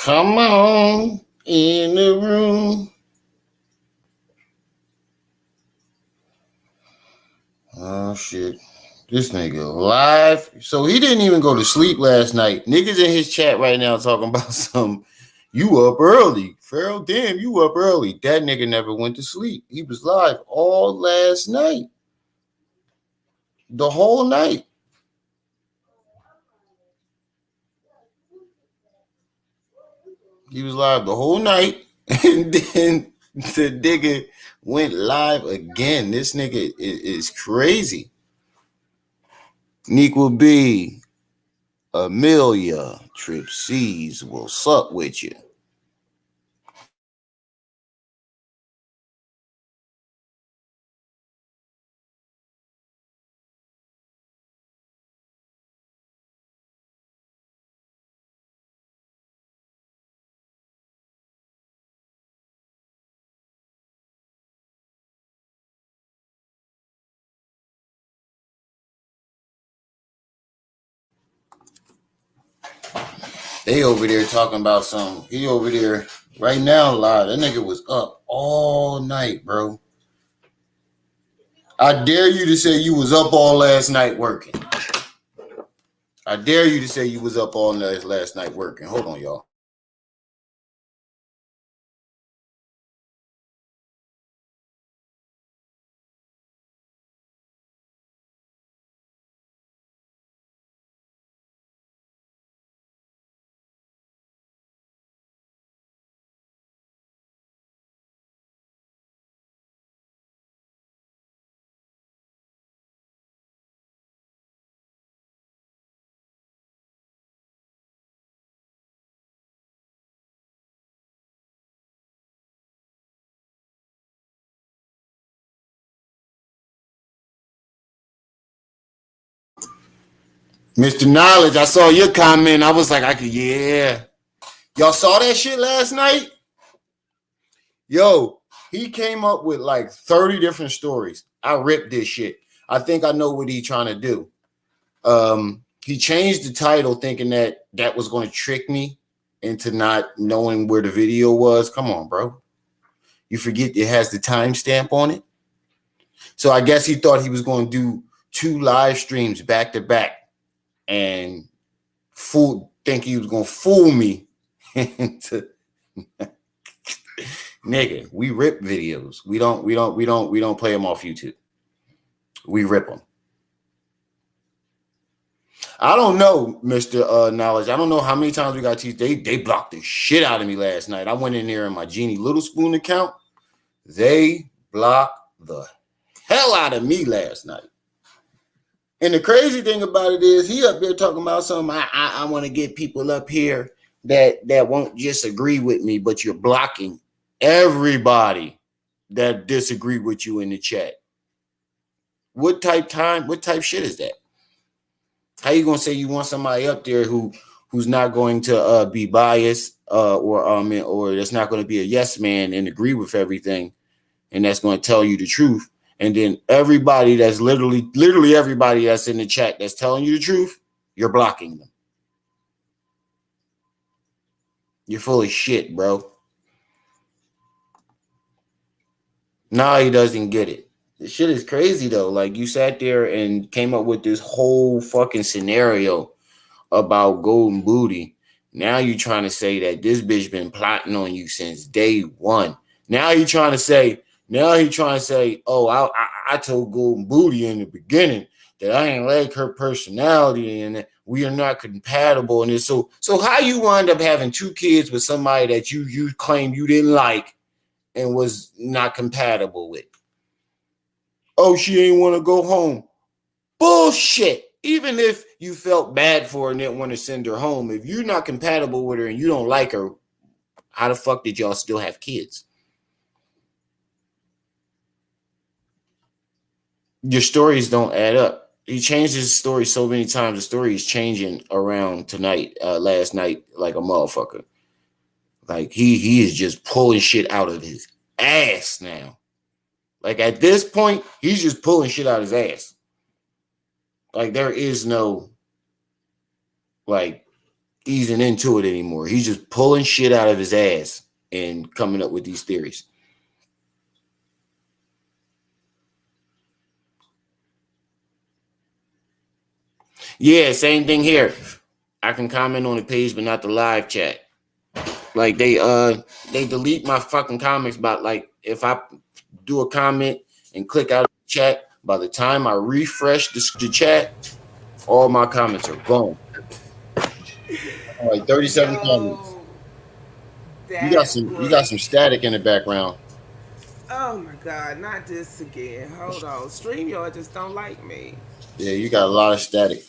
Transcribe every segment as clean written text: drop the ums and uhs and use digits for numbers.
Come on in the room. Oh shit. This nigga live. So he didn't even go to sleep last night. Niggas in his chat right now talking about some you up early. Pharaoh, damn, you up early. That nigga never went to sleep. He was live all last night. The whole night. He was live the whole night. And then the nigga went live again. This nigga is crazy. Neek will be Amelia Trip C's will suck with you. They over there talking about something. He over there right now live. That nigga was up all night, bro. I dare you to say you was up all last night working. I dare you to say you was up all last night working. Hold on, y'all. Mr. Knowledge, I saw your comment. I was like, yeah. Y'all saw that shit last night? Yo, he came up with like 30 different stories. I ripped this shit. I think I know what he's trying to do. He changed the title thinking that was going to trick me into not knowing where the video was. Come on, bro. You forget it has the timestamp on it. So I guess he thought he was going to do 2 live streams back to back and think he was going to fool me into nigga. We rip videos. We don't play them off YouTube. We rip them. I don't know, Mr. Knowledge. I don't know how many times we got teach. They blocked the shit out of me last night. I went in there in my Genie Little Spoon account. They blocked the hell out of me last night. And the crazy thing about it is he up there talking about something. I want to get people up here that won't just agree with me, but you're blocking everybody that disagree with you in the chat. What type shit is that? How you gonna say you want somebody up there who's not going to be biased or that's not going to be a yes man and agree with everything, and that's going to tell you the truth, and then everybody that's literally everybody that's in the chat that's telling you the truth, you're blocking them. You're full of shit, bro. Nah, he doesn't get it. This shit is crazy though. Like you sat there and came up with this whole fucking scenario about golden booty. Now you trying to say that this bitch been plotting on you since day one. Now he trying to say, oh, I told golden booty in the beginning that I ain't like her personality and that we are not compatible. And so how you wind up having 2 kids with somebody that you claim you didn't like and was not compatible with? Oh, she ain't want to go home. Bullshit. Even if you felt bad for her and didn't want to send her home, if you're not compatible with her and you don't like her, how the fuck did y'all still have kids? Your stories don't add up. He changed his story so many times. The story is changing around last night, like a motherfucker. Like he is just pulling shit out of his ass now. Like at this point, he's just pulling shit out of his ass. Like there is no, like, easing into it anymore. He's just pulling shit out of his ass and coming up with these theories. Yeah, same thing here. I can comment on the page, but not the live chat. Like they delete my fucking comments. But like if I do a comment and click out of the chat, by the time I refresh the chat, all my comments are gone. All right, 37 comments. Yo, You got that some was. static in the background. Oh my God, not this again. Hold on. StreamYard just don't like me. Yeah, you got a lot of static.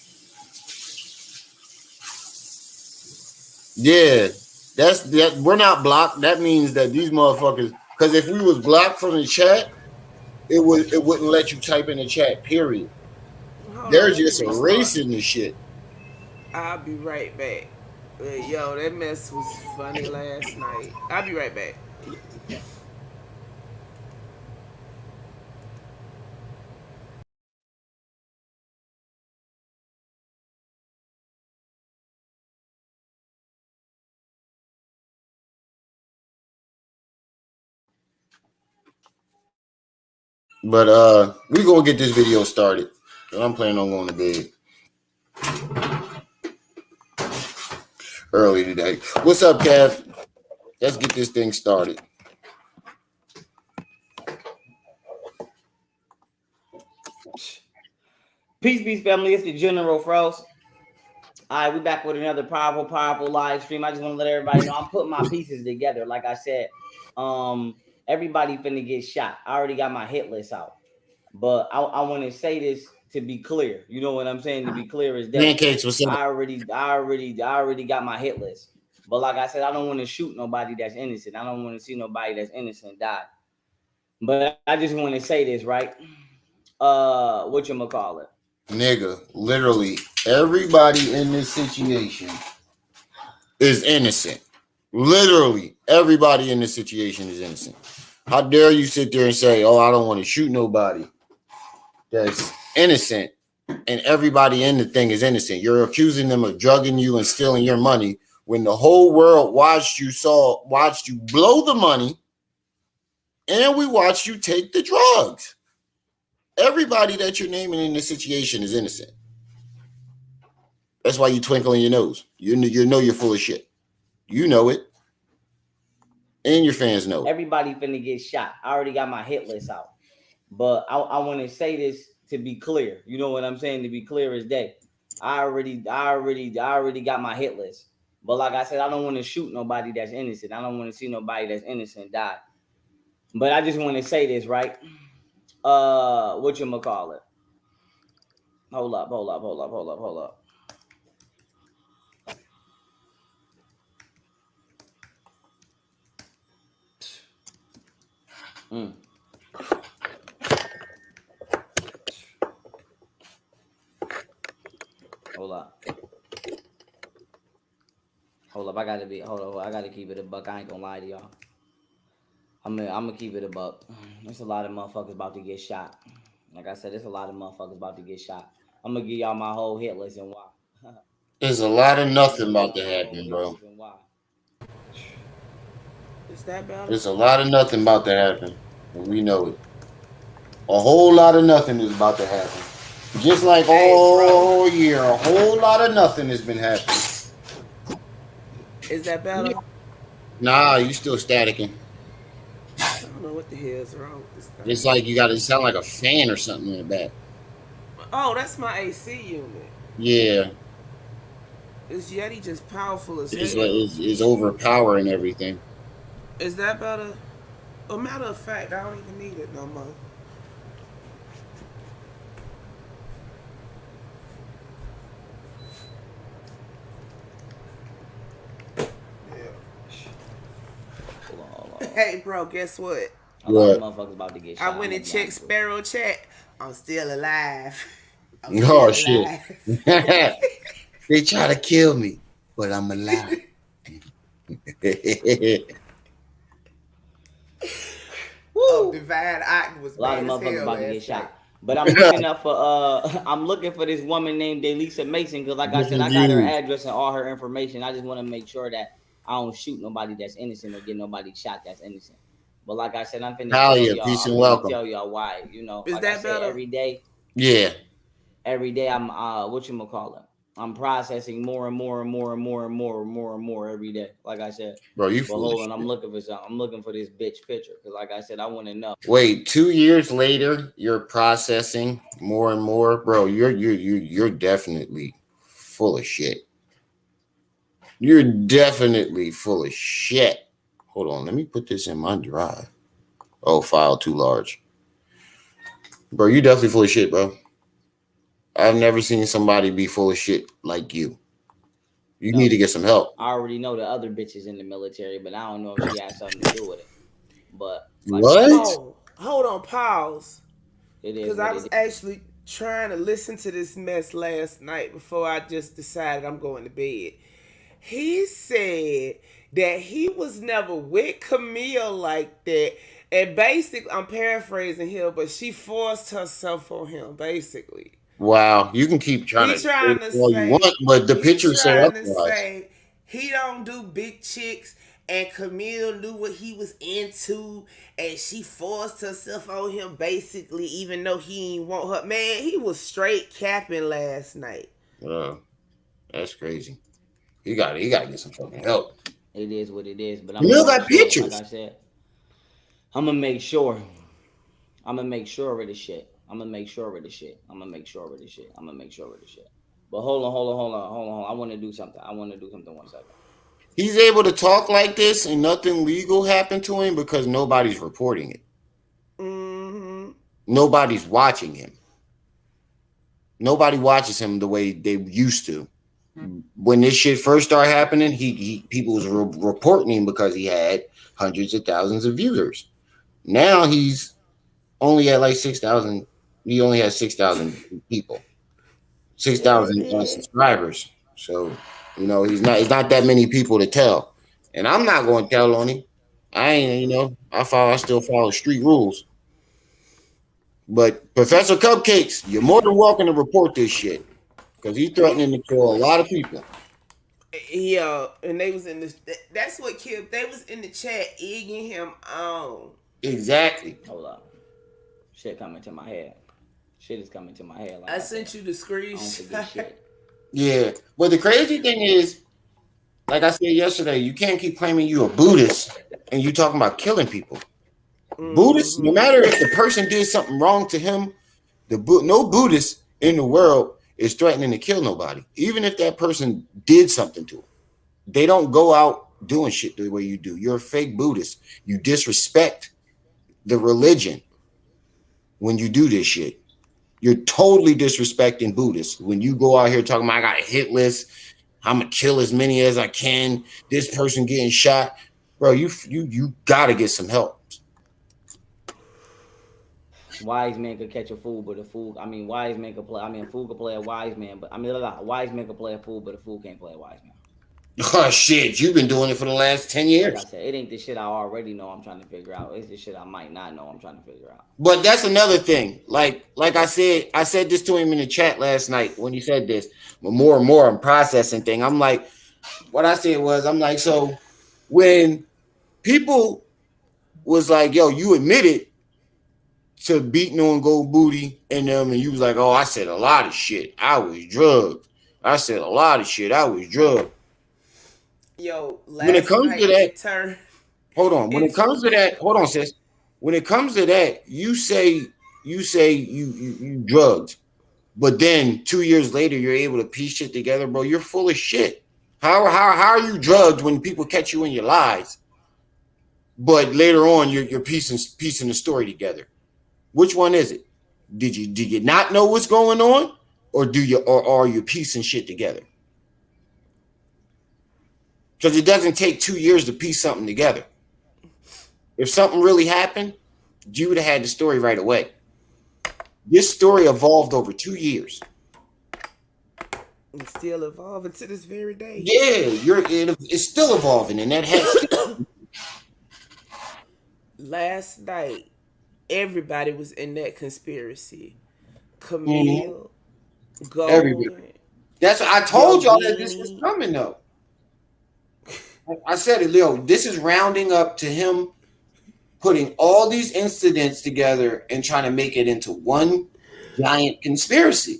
Yeah, that's that. We're not blocked. That means that these motherfuckers. Because if we was blocked from the chat, it wouldn't let you type in the chat. Period. Hold They're on, let me just restart. erasing the shit. I'll be right back. Yo, that mess was funny last night. I'll be right back. But we gonna get this video started. I'm planning on going to bed early today. What's up, Kev? Let's get this thing started. Peace, family. It's the General Frost. All right, we back with another powerful live stream. I just want to let everybody know I'm putting my pieces together. Like I said, everybody finna get shot. I already got my hit list out, but I want to say this to be clear. You know what I'm saying? To be clear as day. Pancakes, what's up? I already got my hit list. But like I said, I don't want to shoot nobody that's innocent. I don't want to see nobody that's innocent die. But I just want to say this, right? Whatchamacallit? Nigga, literally everybody in this situation is innocent. Literally everybody in this situation is innocent. How dare you sit there and say, "Oh, I don't want to shoot nobody that's innocent," and everybody in the thing is innocent. You're accusing them of drugging you and stealing your money when the whole world watched you blow the money, and we watched you take the drugs. Everybody that you're naming in this situation is innocent. That's why you twinkle in your nose. You know you're full of shit. You know it, and your fans know it. Everybody finna get shot. I already got my hit list out, but I want to say this to be clear. You know what I'm saying? To be clear as day. I already got my hit list. But like I said, I don't want to shoot nobody that's innocent. I don't want to see nobody that's innocent die. But I just want to say this, right? Whatchamacallit? Hold up. Mm. Hold up. I gotta keep it a buck. I ain't gonna lie to y'all. I'm gonna keep it a buck. There's a lot of motherfuckers about to get shot. Like I said, there's a lot of motherfuckers about to get shot. I'm gonna give y'all my whole hit list and why. There's a lot of I'm nothing gonna give about y'all to my whole happen, hit bro. list and why. Is that better? There's a lot of nothing about to happen, and we know it. A whole lot of nothing is about to happen. Just like Hey, bro. all year, a whole lot of nothing has been happening. Is that Yeah. better? Nah, you still staticking. I don't know what the hell is wrong with this It's thing. like you got to sound like a fan or something in the back. Oh, that's my AC unit. Yeah, This Yeti just powerful as it's like hell. it's overpowering everything. Is that better? A matter of fact, I don't even need it no more. Hold on. Hey, bro, guess what? A lot of What? motherfuckers about to get I shot. went I'm and gonna be checked honest with you. Sparrow chat. I'm still alive. I'm Oh still shit! alive. They try to kill me, but I'm alive. Oh, Woo! Divine Act was A lot of bad as motherfuckers hell about to get last night. shot. But I'm looking up for I'm looking for this woman named Delisa Mason because like I said, Different I got her views. address and all her information. I just want to make sure that I don't shoot nobody that's innocent or get nobody shot that's innocent. But like I said, Talia, peace and I'm finna welcome. tell y'all why. You know, Is like I that said, better? Yeah, every day I'm what you gonna call it? I'm processing more and more and more and more and more and more and more every day. Like I said. bro, you But full of hold on, I'm shit. looking for something. I'm looking for this bitch picture because, like I said, I want to know. Wait, 2 years later, you're processing more and more, bro. You're definitely full of shit. You're definitely full of shit. Hold on, let me put this in my drive. Oh, file too large, bro. You definitely full of shit, bro. I've never seen somebody be full of shit like you. You need No, to get some help. I already know the other bitches in the military, but I don't know if she has something to do with it. But like I What? said, Oh, hold on, pause. it is Because what I it was is. actually trying to listen to this mess last night before I just decided I'm going to bed. He said that he was never with Camille like that. And basically, I'm paraphrasing here, but she forced herself on him, basically. Wow, you can keep trying He to say trying to all you want, say but the he pictures say trying to otherwise. say he don't do big chicks and Camille knew what he was into and she forced herself on him basically even though he ain't want her. Man, he was straight capping last night. Uh, that's crazy. He got to get some fucking help. It is what it is. But I'm gonna Camille make got sure, like pictures. I said, I'm gonna make sure. I'm gonna make sure of the shit. I'm gonna make sure of the shit. I'm gonna make sure of the shit. I'm gonna make sure of the shit. But hold on. I want to do something. I want to do something. 1 second. He's able to talk like this and nothing legal happened to him because nobody's reporting it. Mm-hmm. Nobody's watching him. Nobody watches him the way they used to. When this shit first started happening, he people was reporting him because he had hundreds of thousands of viewers. Now he's only at like 6,000. He only has 6,000 people, six Yeah, thousand yeah. subscribers. So he's not. It's not that many people to tell, and I'm not going to tell on him. I ain't. I still follow street rules. But Professor Cupcakes, you're more than welcome to report this shit because he's threatening to kill a lot of people. Yeah, and they was in this. That's what killed. They was in the chat egging him on. Exactly. Hold up. Shit coming to my head. Shit is coming to my head. Like I I said, sent you the I don't forget screenshot. shit. Yeah. But the crazy thing is, like I said yesterday, you can't keep claiming you a Buddhist and you talking about killing people. Buddhists, no Mm-hmm. matter if the person did something wrong to him, no Buddhist in the world is threatening to kill nobody, even if that person did something to him. They don't go out doing shit the way you do. You're a fake Buddhist. You disrespect the religion when you do this shit. You're totally disrespecting Buddhists when you go out here talking about I got a hit list. I'm gonna kill as many as I can. This person getting shot, bro. You gotta get some help. Wise man could catch a fool, but a fool. I mean, wise man could play. I mean, a fool could play a wise man, but I mean, a wise man could play a fool, but a fool can't play a wise man. Oh shit, you've been doing it for the last 10 Like I years. said, it ain't the shit I already know. I'm trying to figure out. It's the shit I might not know. I'm trying to figure out. But that's another thing. Like I said this to him in the chat last night when he said this. But more and more I'm processing thing. I'm like, what I said was, I'm like, so when people was like, yo, you admitted to beating on Gold Booty and them, and you was like, oh, I said a lot of shit. I was drugged. I said a lot of shit. I was drugged. Yo, When it last comes to night that, it turned hold on. When it comes into. to that, hold on, sis. When it comes to that, you say you drugged, but then 2 years later you're able to piece shit together, bro. You're full of shit. How are you drugged when people catch you in your lies, but later on you're piecing the story together? Which one is it? Did you not know what's going on, or are you piecing shit together? Because it doesn't take 2 years to piece something together. If something really happened, you would have had the story right away. This story evolved over 2 years. And still evolving to this very day. Yeah, it's still evolving, and that has. Last night, everybody was in that conspiracy. Camille, Everybody. Golden, That's what I told y'all that this was Yogini. coming though. I said it, Leo. This is rounding up to him putting all these incidents together and trying to make it into one giant conspiracy.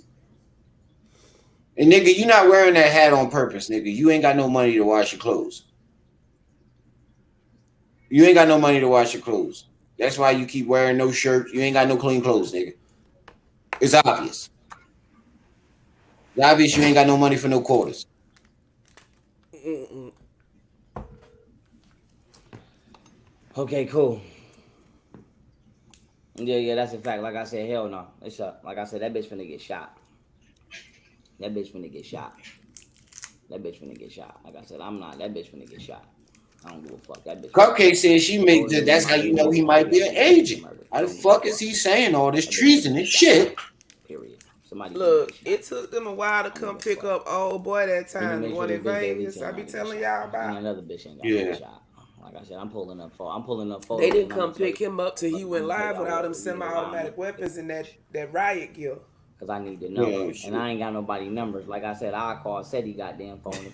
And nigga, you not wearing that hat on purpose, nigga. You ain't got no money to wash your clothes. You ain't got no money to wash your clothes. That's why you keep wearing no shirt. You ain't got no clean clothes, nigga. It's obvious. It's obvious you ain't got no money for no quarters. Mm-mm. Okay, cool. Yeah, that's a fact. Like I said, hell no. It's up. Like I said, that bitch finna get shot. That bitch finna get shot. That bitch finna get shot. Like I said, I'm not. That bitch finna get shot. I don't give a fuck. That bitch. Cupcake says she made that. That's how you know he might be an agent. How the fuck is he saying all this treason and shit? Period. Somebody Look, it took them a while to come pick up old boy that time, the one in Vegas. I be telling y'all about. Another bitch ain't got no shot. Like I said, I'm pulling up photos. They didn't come pick him up till he went live with all them semi-automatic weapons and that riot gear. Cause I need to know, and I ain't got nobody numbers. Like I said, I call SETI goddamn phone.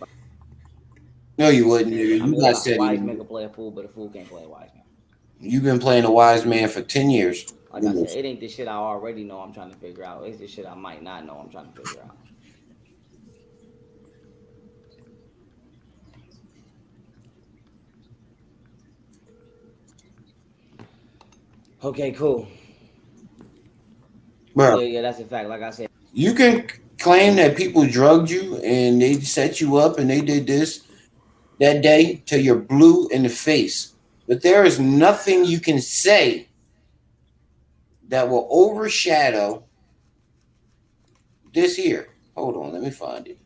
No, you wouldn't, nigga. You got SETI. A wise man can play a fool, but a fool can't play a wise man. You've been playing a wise man for 10 years. Like I said, it ain't the shit I already know I'm trying to figure out. It's the shit I might not know I'm trying to figure out. Okay, cool. Bro, yeah, that's a fact. Like I said, you can claim that people drugged you and they set you up and they did this that day till you're blue in the face. But there is nothing you can say that will overshadow this here. Hold on, let me find it.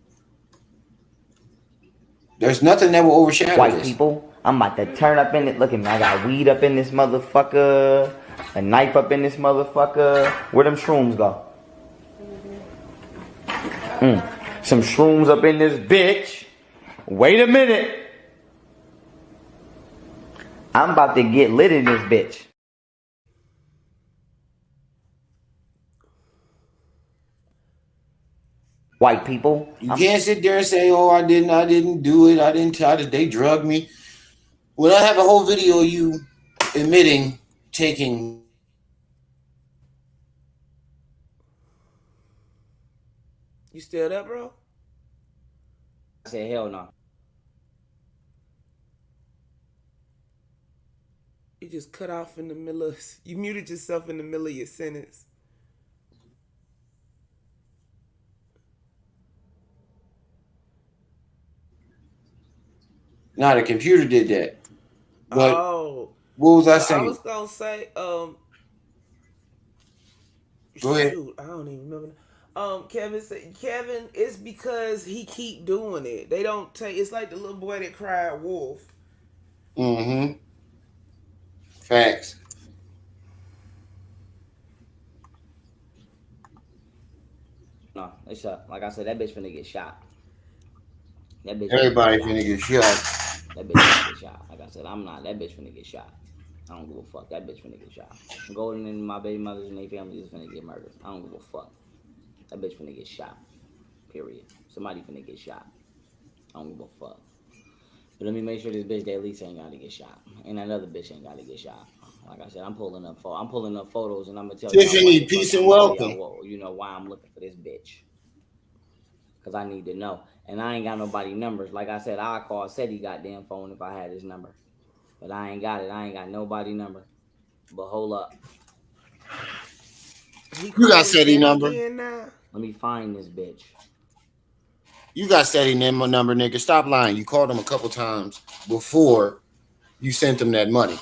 There's nothing that will overshadow white this. people. I'm about to turn up in it. Look at me. I got weed up in this motherfucker. A knife up in this motherfucker. Where them shrooms go? Some shrooms up in this bitch. Wait a minute. I'm about to get lit in this bitch. White people. You can't sit there and say, "Oh, I didn't do it. I didn't try to. They drugged me." When I have a whole video of you admitting taking. You still up, bro? I said, hell no. You just cut off in the middle of. You muted yourself in the middle of your sentence. Nah, the computer did that. But what was I saying? I was gonna say, Go ahead. Shoot, I don't even remember. Kevin said, Kevin, it's because he keep doing it. They don't take. It's like the little boy that cried wolf. Mm-hmm. Facts. No, it's up. Like I said, that bitch finna get shot. That bitch. Everybody finna get shot. That bitch finna get shot. Like I said, I'm not. That bitch finna get shot. I don't give a fuck. That bitch finna get shot. Golden and my baby mothers and their families is finna get murdered. I don't give a fuck. That bitch finna get shot. Period. Somebody finna get shot. I don't give a fuck. But let me make sure this bitch that Lisa ain't gotta get shot, and that other bitch ain't gotta get shot. Like I said, I'm pulling up photos, and I'm gonna tell you. Tiffany, peace and welcome. You know why I'm looking for this bitch? Cause I need to know, and I ain't got nobody numbers. Like I said, I call SETI goddamn phone if I had his number, but I ain't got it. I ain't got nobody number. But hold up, you got SETI number. Let me find this bitch. You got SETI number, nigga. Stop lying. You called him a couple times before you sent him that money.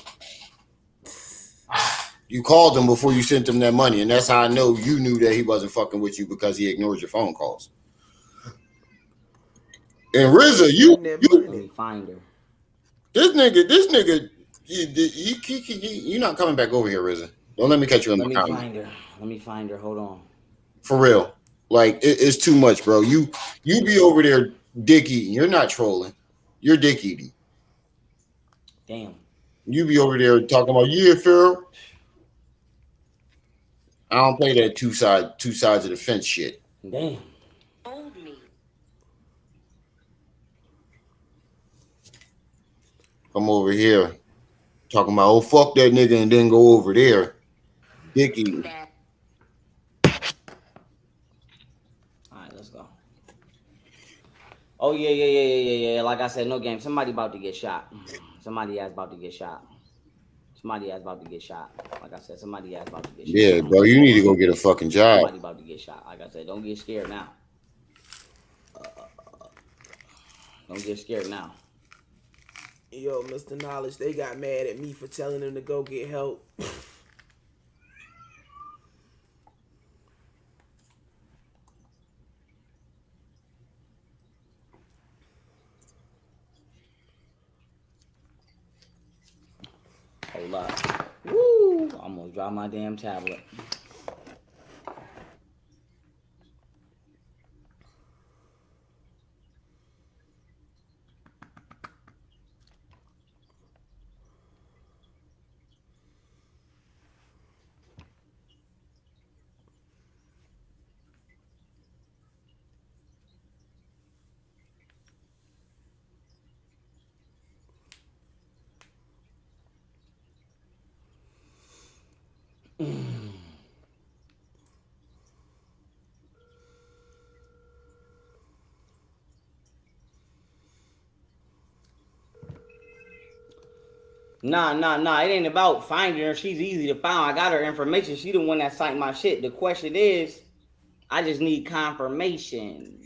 You called him before you sent him that money, and that's how I know you knew that he wasn't fucking with you because he ignored your phone calls. And RZA, let me find her. This nigga, you're not coming back over here, RZA. Don't let me catch you in the comment. Let me find her. Hold on. For real. Like, it's too much, bro. You be over there dick eating. You're not trolling. You're dick eating. Damn. You be over there talking about, yeah, Pharaoh. I don't play that two sides of the fence shit. Damn. Come over here talking about oh fuck that nigga and then go over there. Dicky. All right, let's go. Oh yeah. Like I said, no game. Somebody about to get shot. Somebody ass about to get shot. Somebody ass about to get shot. Like I said, somebody ass about to get shot. Yeah, bro, you need to go get a fucking job. Somebody about to get shot. Like I said, don't get scared now. Don't get scared now. Yo, Mr. Knowledge, they got mad at me for telling them to go get help. Hold up. Woo! Almost dropped my damn tablet. Nah. It ain't about finding her. She's easy to find. I got her information. She the one that signed my shit. The question is, I just need confirmation.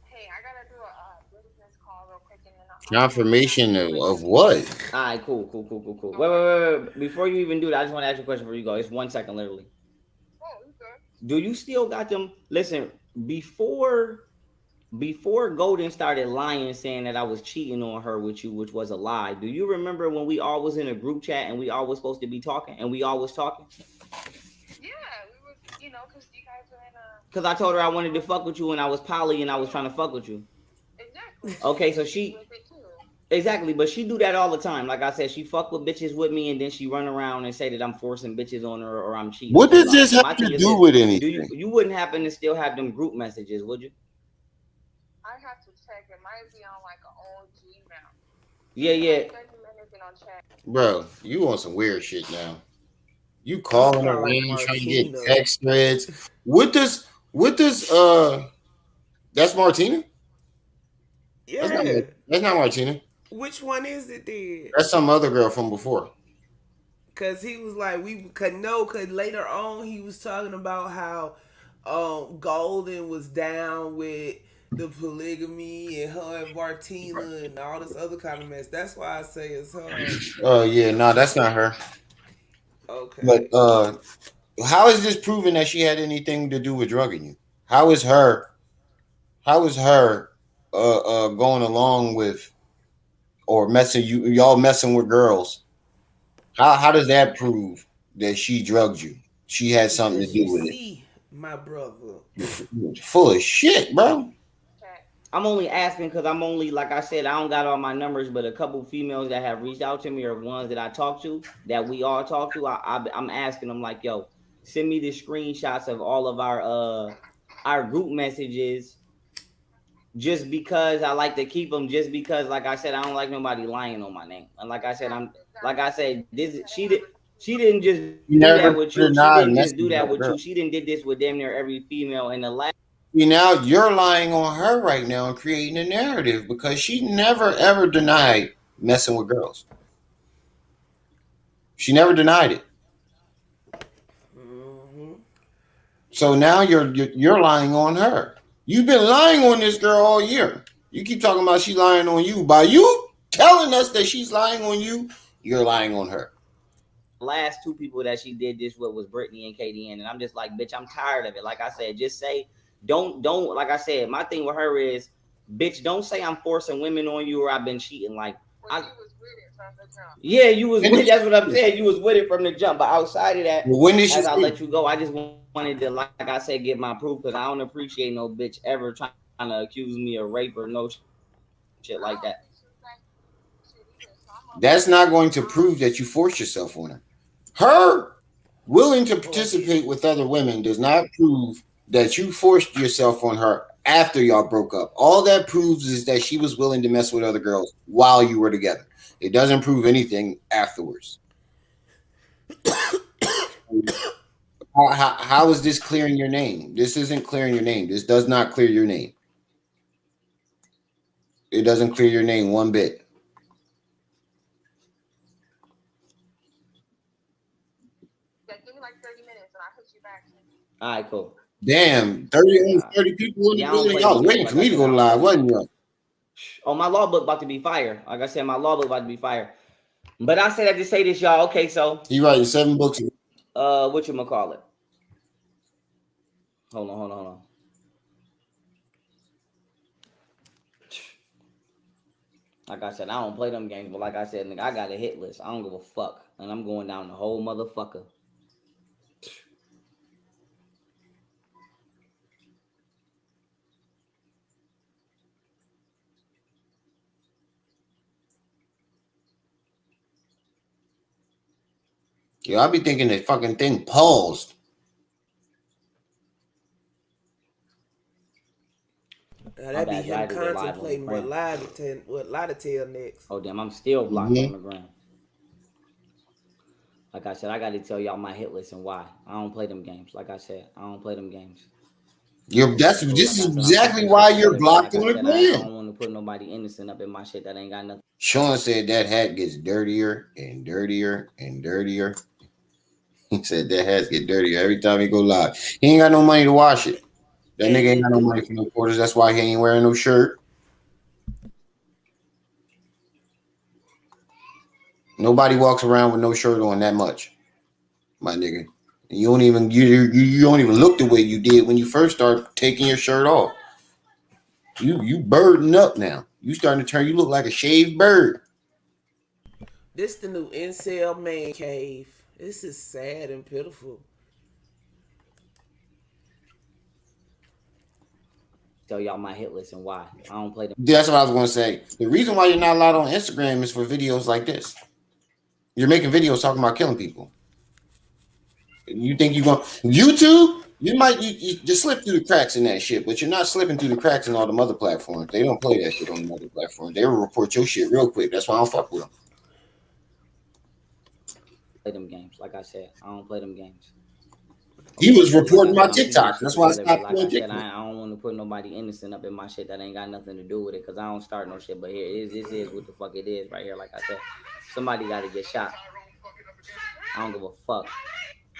Hey, I gotta do a business call real quick and then Confirmation of what? All right, cool. Wait. Before you even do that, I just want to ask you a question before you go. It's 1 second, literally. Oh, you good? Do you still got them? Listen, before Golden started lying, saying that I was cheating on her with you, which was a lie. Do you remember when we all was in a group chat and we all was supposed to be talking and we all was talking? Yeah, we were, because you guys were in a. Because I told her I wanted to fuck with you and I was poly and I was trying to fuck with you. Exactly. Okay, so she. Exactly, but she do that all the time. Like I said, she fuck with bitches with me, and then she run around and say that I'm forcing bitches on her or I'm cheating. What does this have to do with anything? You wouldn't happen to still have them group messages, would you? I have to check. It might be on like an old Gmail. Yeah. Bro, you on some weird shit now. You calling around trying to get text threads. What does that's Martina? Yeah. That's not Martina. Which one is it then? That's some other girl from before. Cause he was like, we could know. Cause later on, he was talking about how Golden was down with the polygamy and her and Martina and all this other kind of mess. That's why I say it's her. Yeah, no, that's not her. Okay. But how is this proving that she had anything to do with drugging you? How is her going along with or y'all messing with girls? How does that prove that she drugged you? She had something to do with it. My brother. Full of shit, bro. I'm only asking because I'm only, like I said, I don't got all my numbers, but a couple females that have reached out to me are ones that I talk to, that we all talk to. I'm asking them like, yo, send me the screenshots of all of our group messages, just because I like to keep them. Just because, like I said, I don't like nobody lying on my name. And like I said, she didn't just do that with you. She didn't just do that with you. She didn't did this with damn near every female in the last. Now you're lying on her right now and creating a narrative because she never ever denied messing with girls. She never denied it. Mm-hmm. So now you're lying on her. You've been lying on this girl all year. You keep talking about she lying on you. By you telling us that she's lying on you, you're lying on her. Last two people that she did this with was Brittany and KDN, and I'm just like, bitch, I'm tired of it. Like I said, just say. Don't like I said, my thing with her is, bitch, don't say I'm forcing women on you or I've been cheating. Like, you was with it from the jump. Yeah, you was with it. That's what I'm saying. You was with it from the jump. But outside of that, as I let you go, I just wanted to, like I said, get my proof because I don't appreciate no bitch ever trying to accuse me of rape or no shit like that. That's not going to prove that you forced yourself on her. Willing to participate with other women does not prove that you forced yourself on her after y'all broke up. All that proves is that she was willing to mess with other girls while you were together. It doesn't prove anything afterwards. How is this clearing your name? This isn't clearing your name. This does not clear your name. It doesn't clear your name one bit. Yeah, give me like 30 minutes and I'll hit you back. All right, cool. Damn, 30 people in the Yeah, I don't building. play I them was games. waiting Like for I me to said, go I don't live, play them wasn't games. you? Oh, my law book about to be fire. Like I said, my law book about to be fire. But I said that to say this, y'all. Okay, so He writing 7 books. what you gonna call it? Hold on. Like I said, I don't play them games, but like I said, nigga, I got a hit list. I don't give a fuck, and I'm going down the whole motherfucker. Yo, I be thinking that fucking thing paused. Now My that be bad, y'all. I him had to go live on the contemplating what gram. lie to tell next. Oh damn, I'm still blocked Mm-hmm. on the gram. Like I said, I got to tell y'all my hit list and why. I don't play them games. Like I said, I don't play them games. This Like is I said, I'm putting exactly some shit why you're together, bro. blocked Like I on the said, I gram. don't want to put nobody innocent up in my shit that ain't got nothing. Sean said that hat gets dirtier and dirtier and dirtier. He said that hat get dirtier every time he go live. He ain't got no money to wash it. That And nigga ain't it got no do. money for no quarters. That's why he ain't wearing no shirt. Nobody walks around with no shirt on that much, my nigga. You don't even look the way you did when you first started taking your shirt off. You burden up now. You starting to turn. You look like a shaved bird. This the new incel man cave. This is sad and pitiful. Tell y'all my hit list and why. I don't play them. That's what I was going to say. The reason why you're not allowed on Instagram is for videos like this. You're making videos talking about killing people. You think you're going YouTube? You just slip through the cracks in that shit, but you're not slipping through the cracks in all them other platforms. They don't play that shit on the other platforms. They will report your shit real quick. That's why I don't fuck with them. Play them games. Like I said, I don't play them games. He was Like I reporting my said, I'm putting some TikToks. shit That's why I together, but stopped like I doing said, TikTok. I don't want to put nobody innocent up in my shit that ain't got nothing to do with it, cause I don't start no shit. But here it is. This is what the fuck it is right here. Like I said, somebody got to get shot. I don't give a fuck.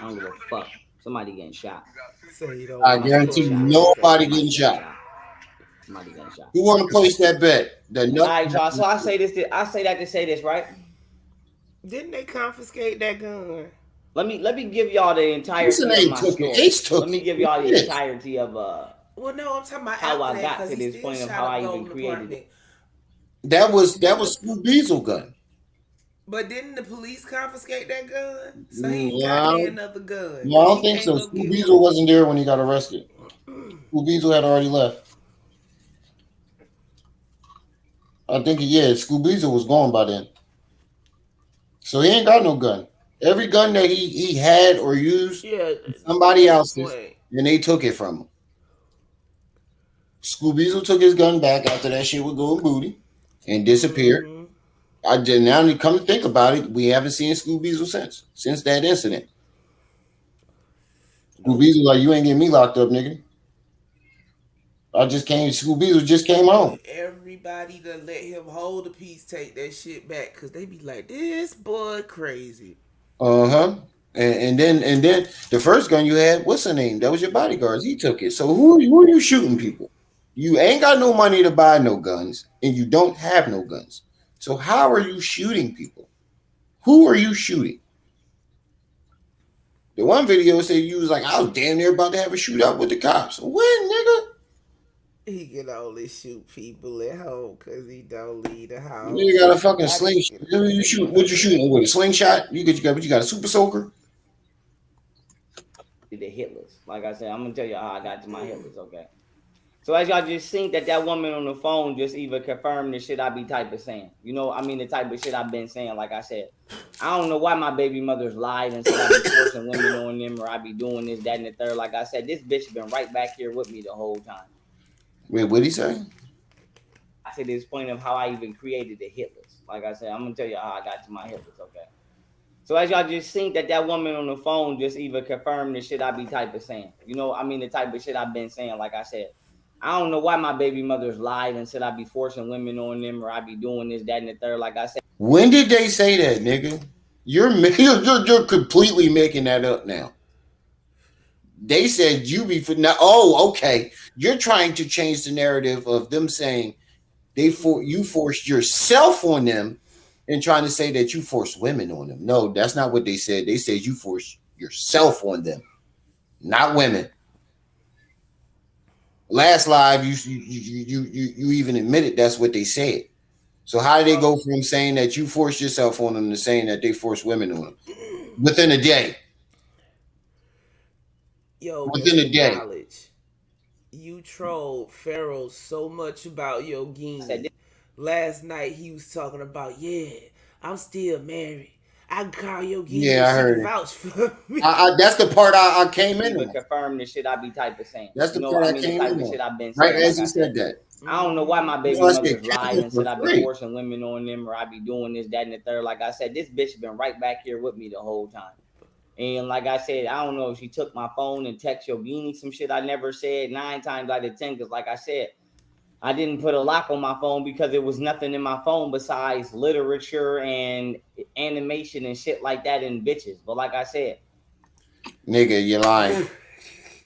I don't give a fuck. Somebody getting shot. So you don't I want Somebody to guarantee getting you, shot. play with the nobody game. getting shot. Somebody getting shot. Who want to place that bet? The All right, y'all. So I say this. I say that to say this, right? Didn't they confiscate that gun? Let me give y'all the What's the entirety of name? my Took it. story. Ace took Let me it. give y'all the Yes. entirety of Well, no, I'm talking about how after I that got because to he this still point of shot how up I even Golden created apartment. it. That was School Beazle gun. But didn't the police confiscate that gun? So he got me No, another gun no, I because don't he think can't so. go School get Beazle one. wasn't there when he got arrested. School Beazle had already left. I think School Beazle was gone by then. So he ain't got no gun. Every gun that he had or used, Yeah, somebody that's the else's, point. and they took it from him. School Beazle took his gun back after that shit with Golden Booty and disappeared. Mm-hmm. I did now to come to think about it, we haven't seen School Beazle since that incident. School Nope. Beazle like, you ain't getting me locked up, nigga. School Beazle just came I home. want everybody to let him hold the piece, take that shit back, cause they be like, this boy crazy. Uh-huh. And then the first gun you had, what's her name? That was your bodyguards. He took it. So who are you shooting people? You ain't got no money to buy no guns, and you don't have no guns. So how are you shooting people? Who are you shooting? The one video said you was like, I was damn near about to have a shootout with the cops. When, nigga? He can only shoot people at home cause he don't leave the You house. got a fucking I need to slingshot. get a You shoot what you shooting with? A slingshot? You got a super soaker? The hit list. Like I said, I'm gonna tell you how I got to my hit list. Okay. So as y'all just seen that woman on the phone just even confirmed the shit I be type of saying. You know, I mean the type of shit I've been saying. Like I said, I don't know why my baby mothers lied and said I be forcing women on them or I be doing this, that, and the third. Like I said, this bitch been right back here with me the whole time. Wait, what'd he say? I said this point of how I even created the hit list. Like I said, I'm gonna tell you how I got to my hit list. Okay. So as y'all just seen that woman on the phone just even confirmed the shit I be type of saying. You know, I mean the type of shit I've been saying. Like I said, I don't know why my baby mothers lied and said I be forcing women on them or I be doing this, that, and the third. Like I said, When did they say that, nigga? You're completely making that up now. They said you be for now. Oh, okay. You're trying to change the narrative of them saying you forced yourself on them and trying to say that you forced women on them. No, that's not what they said. They said you forced yourself on them, not women. Last live, you even admitted that's what they said. So how did they go from saying that you forced yourself on them to saying that they forced women on them within a day? Yo, Within a Mr. day. Knowledge, you trolled Pharaoh so much about your guinea. Last night he was talking about, yeah, I'm still married. I can call your guinea Yeah, I and she heard can it. vouch for me. That's the part I came in even on. confirm the shit I be type of saying. That's the You know, part I I mean the came type in of on. shit I've been Right saying. as Like he I said, said that. I don't know why my baby No, I mothers said lied Kevin and for said I be free. forcing women on them or I be doing this, that, and the third. Like I said, this bitch been right back here with me the whole time. And like I said, I don't know if she took my phone and text Yogini some shit I never said 9 times out of 10. Because like I said, I didn't put a lock on my phone because there was nothing in my phone besides literature and animation and shit like that and bitches. But like I said, Nigga, you're lying.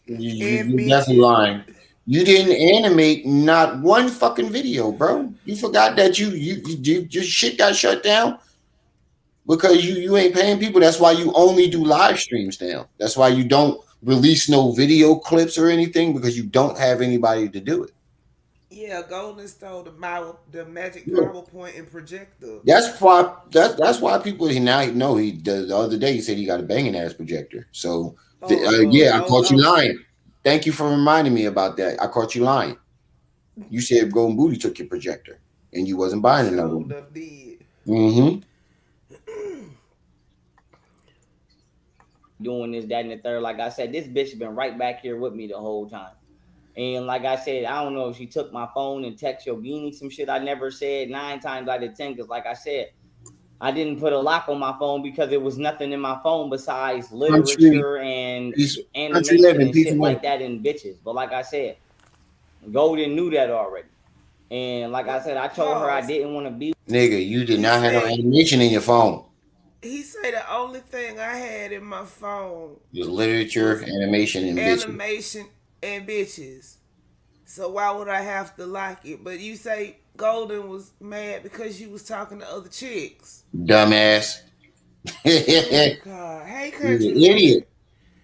And You're definitely bitches. lying. You didn't animate not one fucking video, bro. You forgot that your shit got shut down because you ain't paying people. That's why you only do live streams now. That's why you don't release no video clips or anything because you don't have anybody to do it. Yeah, Golden stole the magic Yeah. PowerPoint and projector. That's why people now know the other day he said he got a banging ass projector. So Oh Lord, yeah, I caught you lying. Thank you for reminding me about that. I caught you lying. You said Golden Booty took your projector and you wasn't buying another showed one. up did. Mm-hmm. doing this, that, and the third. Like I said, this bitch been right back here with me the whole time. And like I said, I don't know if she took my phone and text Yogini some shit I never said 9 times out of 10. Because like I said, I didn't put a lock on my phone because there was nothing in my phone besides Country, literature and peace, country animation living, and peace shit and like work. that and bitches. But like I said, Golden knew that already. And like I said, I told her I Pause. didn't want to be. Nigga, you did He not have no said animation in your phone. he said the only thing I had in my phone Your literature, was animation, and bitches. animation and bitches. So why would I have to like it? But you say Golden was mad because you was talking to other chicks. Dumbass. Oh He's God. Hey an country living. idiot.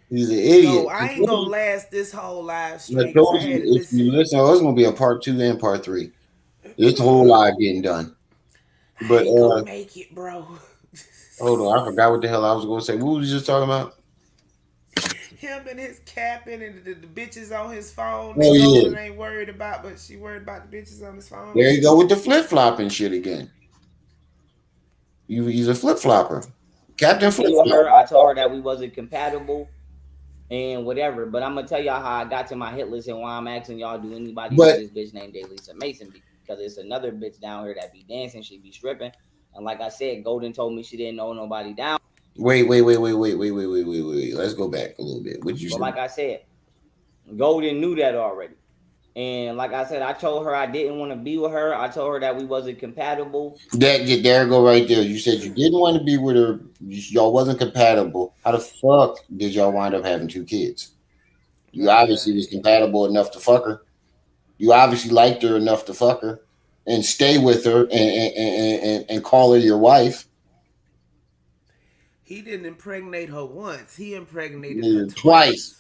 He's an No, idiot. I ain't gonna last this whole live I stream because I told had you to if you listen. listen, oh, it's gonna be a part 2 and part 3. This whole live getting done. I But ain't gonna make it, bro. hold on, I forgot what the hell I was gonna say. What was you just talking about? Him and his capping and the bitches on his phone Oh that yeah. Golden ain't worried about, but she worried about the bitches on his phone. There you go with the flip flopping shit again. He's a flip flopper. Captain Flip Flop. I told her that we wasn't compatible and whatever. But I'm gonna tell y'all how I got to my hit list and why I'm asking y'all, do anybody know But this bitch named Daylisa Mason? Because it's another bitch down here that be dancing, she be stripping. And like I said, Golden told me she didn't know nobody down. wait. Let's go back a little bit. What did you But say? like I said, Golden knew that already. And like I said, I told her I didn't want to be with her. I told her that we wasn't compatible. There go right there. You said you didn't want to be with her. Y'all wasn't compatible. How the fuck did y'all wind up having 2 kids? You obviously was compatible enough to fuck her. You obviously liked her enough to fuck her and stay with her and call her your wife. He didn't impregnate her once. He impregnated her Yeah, twice. twice.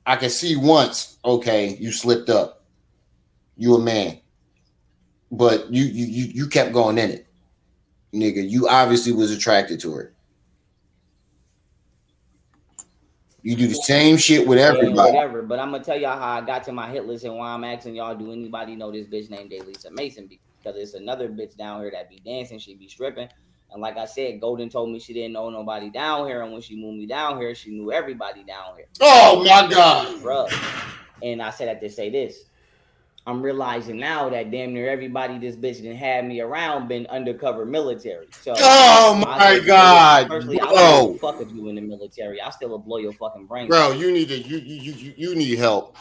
I can see once. Okay, you slipped up. You a man, but you kept going in it, nigga. You obviously was attracted to her. You do the same shit with and everybody. whatever. But I'm gonna tell y'all how I got to my hit list and why I'm asking y'all, do anybody know this bitch named Daylisa Mason? Because it's another bitch down here that be dancing, she be stripping. And like I said, Golden told me she didn't know nobody down here, and when she moved me down here, she knew everybody down here. Oh my God. Drugs. And I said that to say this. I'm realizing now that damn near everybody this bitch done had me around been undercover military. So Oh my God, personally, I don't give a bro. fuck if you in the military. I still will blow your fucking brains Bro, out. you need to you need help.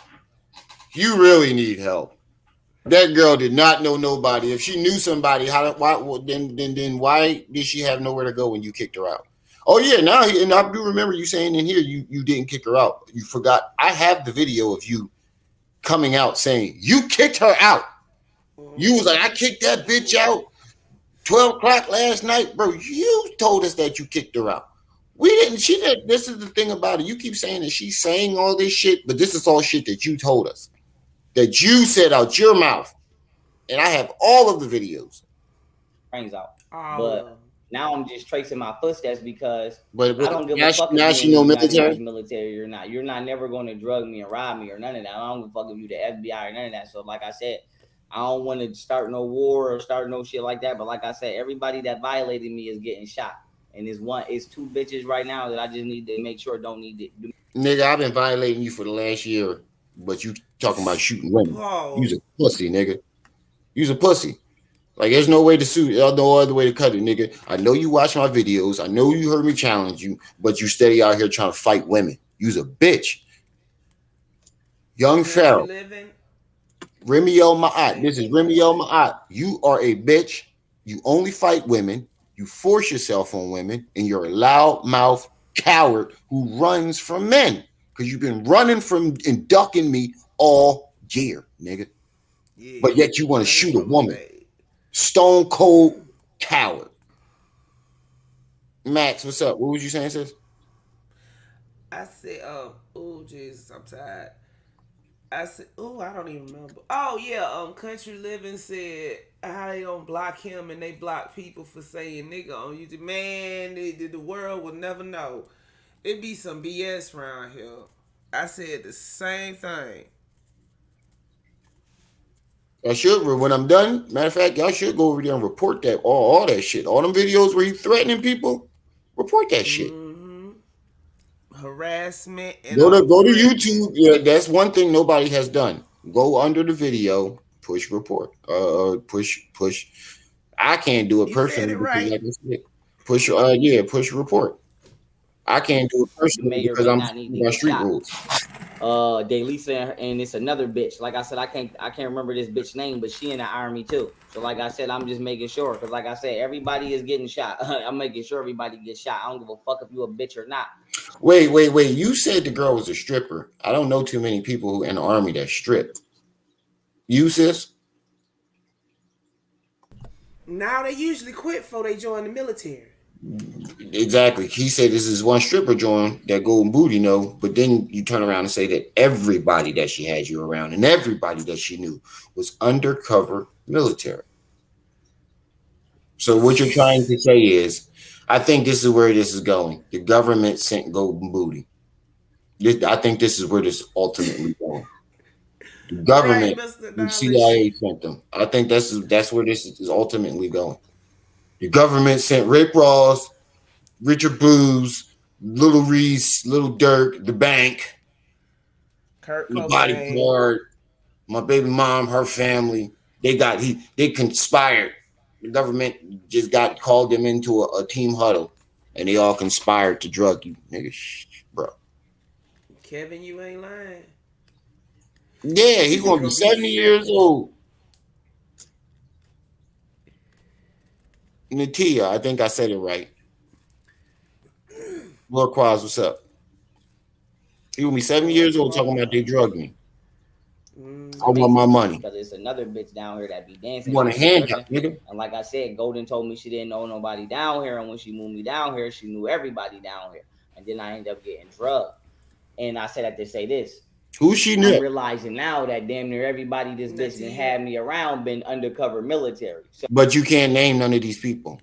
You really need help. That girl did not know nobody. If she knew somebody, then why did she have nowhere to go when you kicked her out? Oh yeah, now and I do remember you saying in here you didn't kick her out. You forgot. I have the video of you coming out saying you kicked her out. You was like, I kicked that bitch out 12 o'clock last night, bro. You told us that you kicked her out. We didn't. She did. This is the thing about it. You keep saying that she's saying all this shit, but this is all shit that you told us, that you said out your mouth, and I have all of the videos. Brains out. All of them. But now I'm just tracing my footsteps because But I don't give a fuck now if she you know in the United military. States military or not. You're not never going to drug me or rob me or none of that. I don't give a fuck if you the FBI or none of that. So like I said, I don't want to start no war or start no shit like that. But like I said, everybody that violated me is getting shot. And it's two bitches right now that I just need to make sure don't need to do. Nigga, I've been violating you for the last year, but you talking about shooting women. You's a pussy, nigga. You's a pussy. Like, there's no way to sue. There's no other way to cut it, nigga. I know you watch my videos. I know you heard me challenge you, but you steady out here trying to fight women. You's a bitch. Young Pharaoh. Remiel Ma'at. This is Remiel Ma'at. You are a bitch. You only fight women. You force yourself on women, and you're a loudmouth coward who runs from men because you've been running from and ducking me all year, nigga. Yeah, but yet you want to shoot a woman. Stone cold coward. Max, what's up? What was you saying, sis? I said, oh Jesus, I'm tired. I said, oh, I don't even remember. Oh yeah, Country Living said how they don't block him and they block people for saying nigga on YouTube. Man, the world will never know. It be some BS around here. I said the same thing. I should, when I'm done, matter of fact, y'all should go over there and report that, all that shit. All them videos where you threatening people, report that shit. Harassment and go to YouTube. Yeah, that's one thing nobody has done. Go under the video, push report. Push. I can't do it personally. Right. Like push push report. I can't do it personally because I'm by street rules. Daylisa and it's another bitch. Like I said, I can't remember this bitch name, but she in the army too. So like I said, I'm just making sure because like I said, everybody is getting shot. I'm making sure everybody gets shot. I don't give a fuck if you a bitch or not. Wait. You said the girl was a stripper. I don't know too many people who in the army that stripped. You, sis? Now they usually quit before they join the military. Exactly. He said this is one stripper join that golden booty but then you turn around and say that everybody that she had you around and everybody that she knew was undercover military. So what you're trying to say is, I think this is where this is going. The government sent golden booty. I think this is where this ultimately going. The government, the CIA sent them. I think that's where this is ultimately going. The government sent Rick Ross, Richard Booz, Little Reese, Little Dirk, the bank, the bodyguard, my baby mom, her family. They conspired. The government just called them into a team huddle, and they all conspired to drug you, nigga, bro. Kevin, you ain't lying. Yeah, he's gonna be 70 years old. Natia, I think I said it right. Lord Quaz, what's up? He will be 70 years old talking about they drugged me. I want my money. Because it's another bitch down here that be dancing. You want a handcuff, nigga? And like I said, Golden told me she didn't know nobody down here. And when she moved me down here, she knew everybody down here. And then I ended up getting drugged. And I said that to say this. Who she knew? I'm realizing now that damn near everybody this bitch that had me around been undercover military. So, but you can't name none of these people.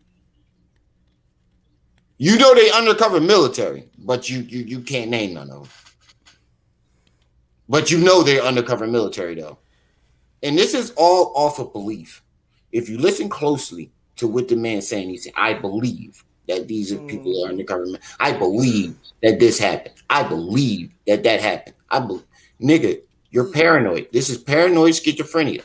You know they undercover military, but you can't name none of them. But you know they're undercover military though. And this is all off of belief. If you listen closely to what the man's saying, he said, I believe that these are people that are undercover. I believe that this happened. I believe that that happened. I believe, nigga, you're paranoid. This is paranoid schizophrenia.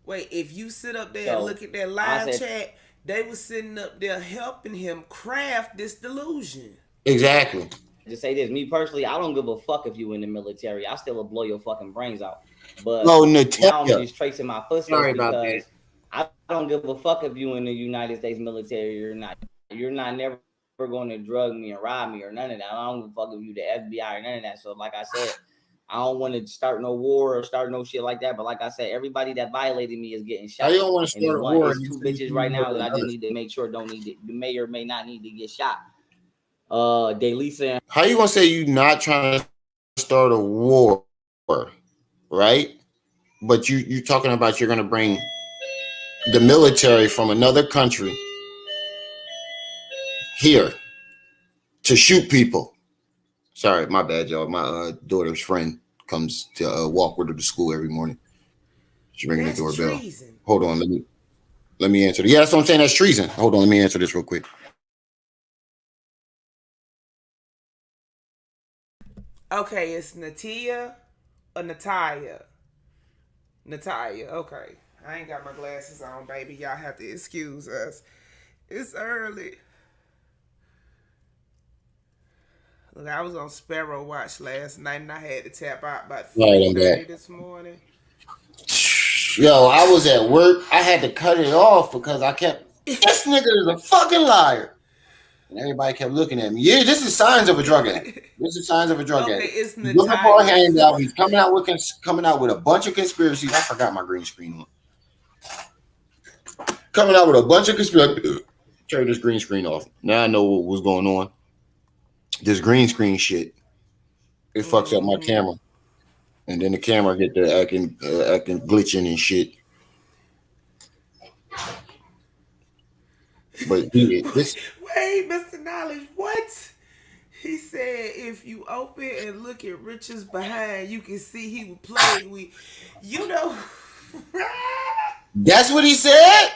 Wait, if you sit up there and So look at that I live said chat, they was sitting up there helping him craft this delusion. Exactly. to say this, me personally, I don't give a fuck if you in the military. I still will blow your fucking brains out. Oh, But now I'm Natalia. just tracing my footsteps Sorry about that. because I don't give a fuck if you in the United States military or not. You're not never going to drug me and rob me or none of that. I don't give a fuck if you the FBI or none of that. So like I said, I don't want to start no war or start no shit like that. But like I said, everybody that violated me is getting How shot. you don't want to And it's start a one, war? it's two bitches right now that I just need to make sure don't need to, may or may not need to get shot. Delisa and How you gonna say you not trying to start a war, right? But you talking about you're gonna bring the military from another country here to shoot people. Sorry, my bad, y'all. My daughter's friend comes to walk with her to school every morning. She's ringing the That's doorbell. treason. Hold on, let me answer. Yeah, that's what I'm saying. That's treason. Hold on, let me answer this real quick. Okay, it's Natia or Natalia. Natalia, okay. I ain't got my glasses on, baby. Y'all have to excuse us. It's early. Look, I was on Sparrow Watch last night and I had to tap out about Right, I'm 3:30 back. this morning. Yo, I was at work. I had to cut it off because I kept. This nigga is a fucking liar. And everybody kept looking at me. Yeah, this is signs of a drug addict. This is signs of a drug Okay, addict. it's He's looking for a Natalia. handout. He's coming out with a bunch of conspiracies. I forgot my green screen on. Coming out with a bunch of conspiracies. Turn this green screen off. Now I know what was going on. This green screen shit. It fucks up my camera, and then the camera get to acting glitching and shit. But this Wait, Mr. Knowledge, what? He said if you open and look at Richard's behind, you can see he was playing with, you know. that's what he said.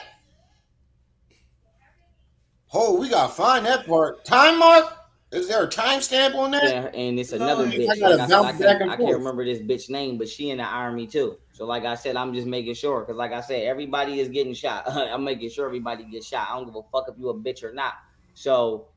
Oh, we gotta find that part. Time mark? Is there a timestamp on that? and it's another Lord, I bitch. Like gotta I said, bounce back and I can't forth. remember this bitch name, but she in the army too. So like I said, I'm just making sure because like I said, everybody is getting shot. I'm making sure everybody gets shot. I don't give a fuck if you a bitch or not. So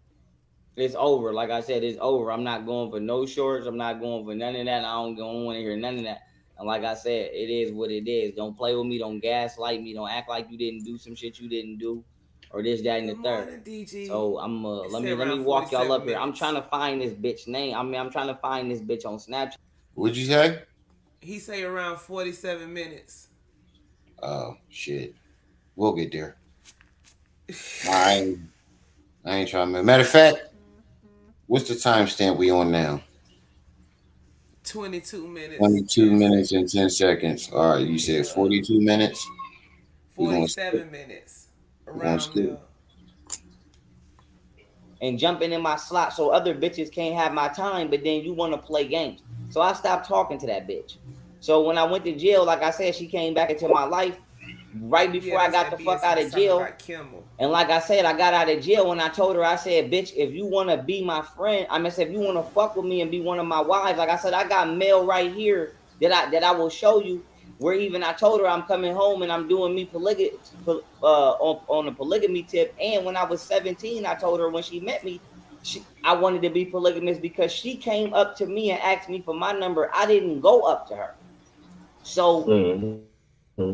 it's over. Like I said, it's over. I'm not going for no shorts. I'm not going for none of that. I don't want to hear none of that. And like I said, it is what it is. Don't play with me. Don't gaslight me. Don't act like you didn't do some shit you didn't do, or this, that, and the good third. morning, DG. So I'm It let said me around walk y'all 47 up here. I'm minutes. trying to find this bitch name. I mean, I'm trying to find this bitch on Snapchat. What'd you say? He say around 47 minutes. Oh shit. We'll get there. I ain't trying to. Matter of fact, what's the timestamp we on now? 22 minutes, 22 10 minutes and seconds. 10 seconds. All right, you said 42 minutes. We're gonna skip. 47 minutes. We're gonna Around skip. there. And jumping in my slot so other bitches can't have my time, but then you want to play games. So I stopped talking to that bitch. So when I went to jail, like I said, she came back into my life right before Yeah, I that's got that the fuck BS out he of was talking jail. about Kimmel. And like I said, I got out of jail when I told her, I said, bitch, if you want to be my friend, I said, if you want to fuck with me and be one of my wives, like I said, I got mail right here that I will show you. Where even I told her I'm coming home and I'm doing me on the polygamy tip. And when I was 17, I told her when she met me, I wanted to be polygamous because she came up to me and asked me for my number. I didn't go up to her. So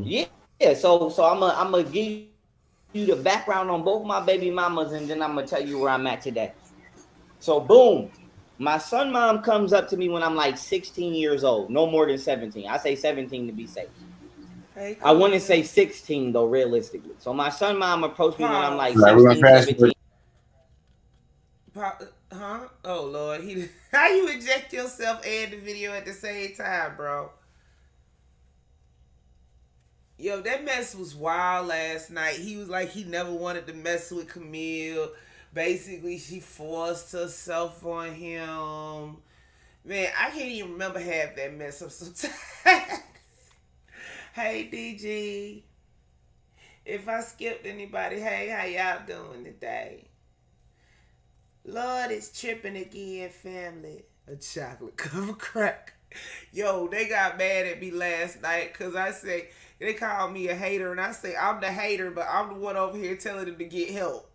yeah, so I'm gonna give you the background on both my baby mamas, and then I'm gonna tell you where I'm at today. So boom, my son mom comes up to me when I'm like 16 years old, no more than 17. I say 17 to be safe. Hey, I want to say Queen. 16 though, realistically. So my son mom approached me when I'm like Pause. All right, we're gonna 16, fast 17. forward. Huh? Oh Lord, how you inject yourself and the video at the same time, bro? Yo, that mess was wild last night. He was like he never wanted to mess with Camille, Basically, she forced herself on him. Man, I can't even remember half that mess up sometimes. Hey, DG. If I skipped anybody, hey, how y'all doing today? Lord, it's tripping again, family. A chocolate covered crack. Yo, they got mad at me last night because I say, they called me a hater, and I say, I'm the hater, but I'm the one over here telling them to get help.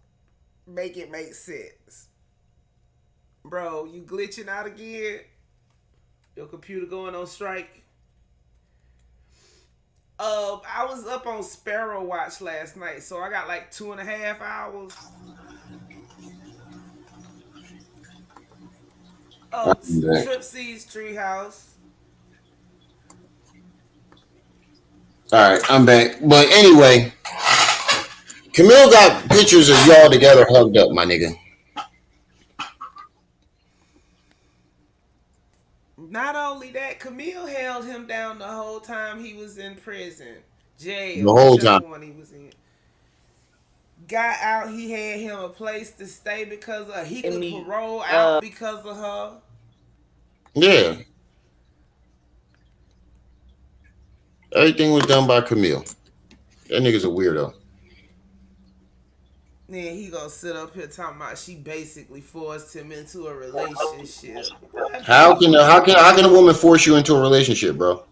Make it make sense. Bro, you glitching out again? Your computer going on strike? I was up on Sparrow Watch last night, so I got like 2.5 hours. Oh, I'm back. Trip C's Treehouse. All right, I'm back. But anyway, Camille got pictures of y'all together hugged up, my nigga. Not only that, Camille held him down the whole time he was in prison, The jail, whole whichever time. one he was in. Got out, he had him a place to stay because of he And could me, parole out because of her. Yeah. Everything was done by Camille. That nigga's a weirdo. Then he gonna sit up here talking about she basically forced him into a relationship. Boy, please. How can a woman force you into a relationship, bro?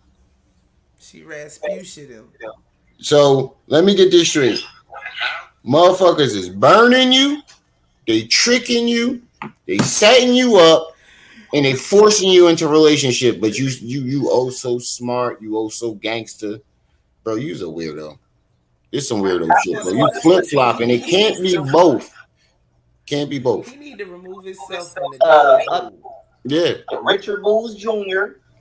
She Rasputin him. So let me get this straight. Motherfuckers is burning you, they tricking you, they setting you up, and they forcing you into a relationship. But you oh so smart, you oh so gangster, bro. You's a weirdo. It's some weirdo shit, bro. You flip flopping. It can't be both. Can't be both. He need to remove himself from the dating up pool. Yeah. Richard Booz Jr.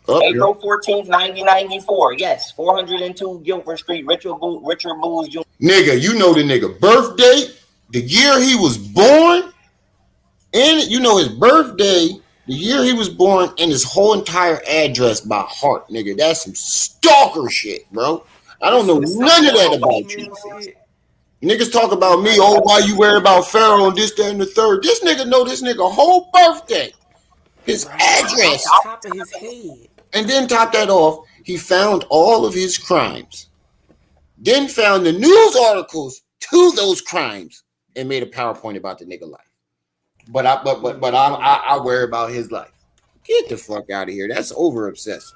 Up here. April 14th, 1994. Yes, 402 Guilford Street. Richard Booz Jr. Nigga, you know the nigga birth date, the year he was born, and you know his birthday, the year he was born, and his whole entire address by heart, nigga. That's some stalker shit, bro. I don't That's know some none of that stalker about you. female shit. Niggas talk about me, oh, why you worry about Pharaoh and this, that, and the third. This nigga know this nigga whole birthday, his Right. Off address. the top of his head. And then top that off, he found all of his crimes. Then found the news articles to those crimes and made a PowerPoint about the nigga life. But I worry about his life. Get the fuck out of here. That's over obsessed.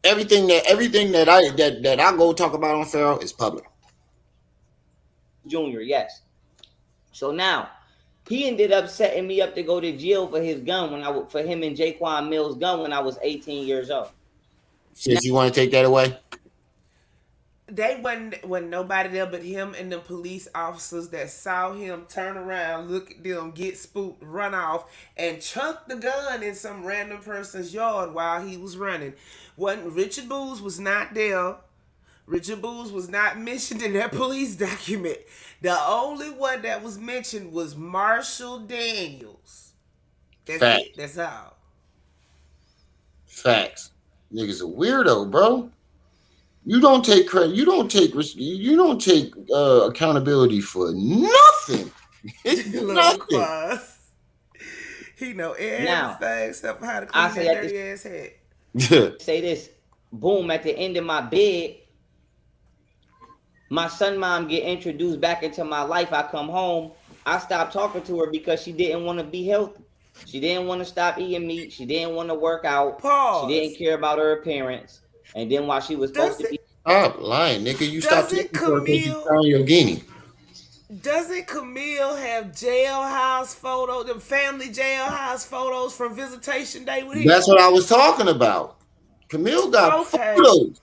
Everything that I go talk about on Pharaoh is public. Jr. Yes. So now he ended up setting me up to go to jail for his gun for him and Jaquan Mills' gun when I was 18 years old. Since you want to take that away, They wasn't nobody there but him and the police officers that saw him turn around, look at them, get spooked, run off, and chunk the gun in some random person's yard while he was running. Wasn't Richard Booz was not there. Richard Booz was not mentioned in that police document. The only one that was mentioned was Marshall Daniels. That's Fact. it. That's all. Facts. Niggas a weirdo, bro. You don't take credit. You don't take accountability for nothing. It's Little nothing. Claus. He know Now, everything except for how to I clean say that at dirty ass head. say this, boom, at the end of my bed, my son mom get introduced back into my life. I come home, I stopped talking to her because she didn't want to be healthy. She didn't want to stop eating meat. She didn't want to work out. Pause. She didn't care about her appearance. And then while she was supposed to be, Stop lying, nigga. You stopped Doesn't taking her because you Camille found your guinea. doesn't Camille have jailhouse photos, the family jailhouse photos from visitation day with him? That's what I was talking about. Camille got Okay. photos.